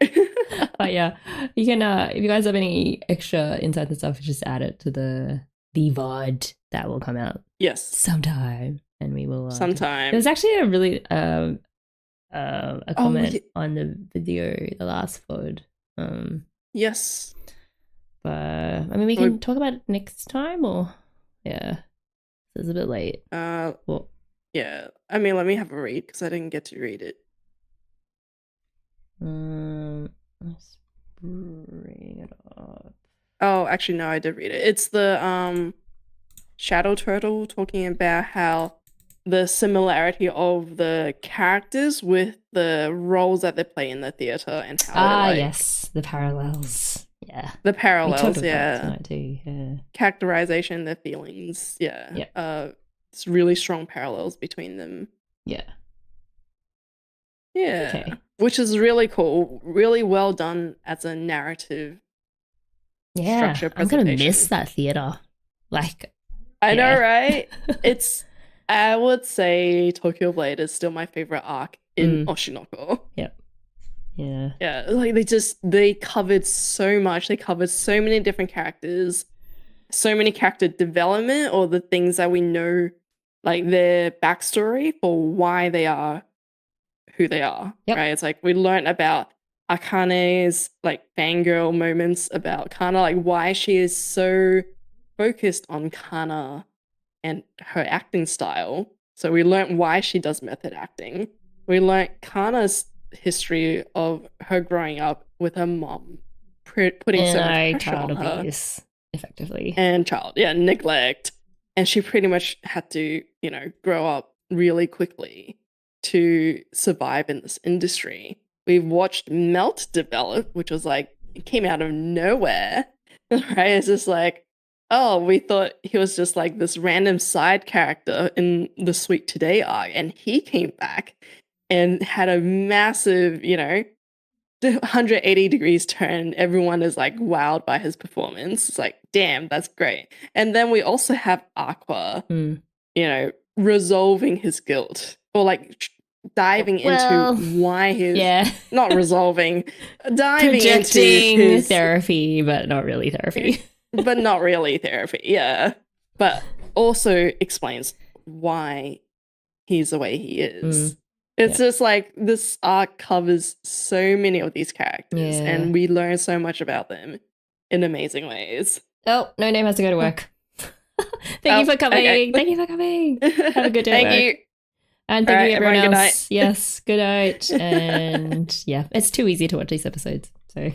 Speaker 1: But yeah, you can if you guys have any extra insights and stuff, just add it to the VOD that will come out.
Speaker 2: Yes.
Speaker 1: Sometime. And we will
Speaker 2: sometime.
Speaker 1: There's actually a really a comment on the video, the last VOD.
Speaker 2: Yes.
Speaker 1: But I mean we can talk about it next time or it's a bit late.
Speaker 2: Well, Yeah. I mean, let me have a read because I didn't get to read it.
Speaker 1: Let's bring it up.
Speaker 2: Oh, actually, no, I did read it. It's the Shadow Turtle talking about how the similarity of the characters with the roles that they play in the theater and how
Speaker 1: yes, the parallels. Yeah,
Speaker 2: the
Speaker 1: we
Speaker 2: parallels.
Speaker 1: talked about
Speaker 2: Yeah,
Speaker 1: that tonight too. Yeah,
Speaker 2: characterization, their feelings. Yeah, it's really strong parallels between them.
Speaker 1: Yeah.
Speaker 2: Yeah,
Speaker 1: Okay.
Speaker 2: which is really cool. Really well done as a narrative. Structure
Speaker 1: I'm gonna
Speaker 2: presentation.
Speaker 1: miss that theater. Like,
Speaker 2: I know, right? I would say Tokyo Blade is still my favorite arc in Oshinoko.
Speaker 1: Yep. Yeah.
Speaker 2: Yeah, like they covered so much. They covered so many different characters, so many character development, or the things that we know, like their backstory for why they are who they are.
Speaker 1: Yep.
Speaker 2: Right? It's like we learned about Akane's like fangirl moments about Kana, like why she is so focused on Kana and her acting style. So we learned why she does method acting. We learned Kana's history of her growing up with her mom putting so much pressure on her.
Speaker 1: Abuse, effectively.
Speaker 2: And neglect. And she pretty much had to, grow up really quickly to survive in this industry. We've watched Melt develop, which was like, it came out of nowhere, right? It's just like, oh, we thought he was just like this random side character in the Sweet Today arc, and he came back and had a massive, 180 degrees turn. Everyone is like wowed by his performance. It's like, damn, that's great. And then we also have Aqua, resolving his guilt or like diving into why he's not resolving, diving
Speaker 1: projecting
Speaker 2: into his
Speaker 1: therapy, but not really therapy.
Speaker 2: But not really therapy, yeah. But also explains why he's the way he is. It's just like this arc covers so many of these characters, and we learn so much about them in amazing ways.
Speaker 1: Oh, no name has to go to work. Thank you for coming. Okay. Thank you for coming. Have a good day.
Speaker 2: Thank you.
Speaker 1: And thank you everyone else.
Speaker 2: Good night.
Speaker 1: Yes, good night. And yeah, it's too easy to watch these episodes, so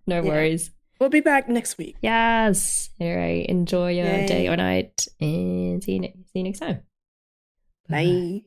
Speaker 1: no worries.
Speaker 2: We'll be back next week.
Speaker 1: Yes. All right. Enjoy your day or night, and see you next time.
Speaker 2: Bye.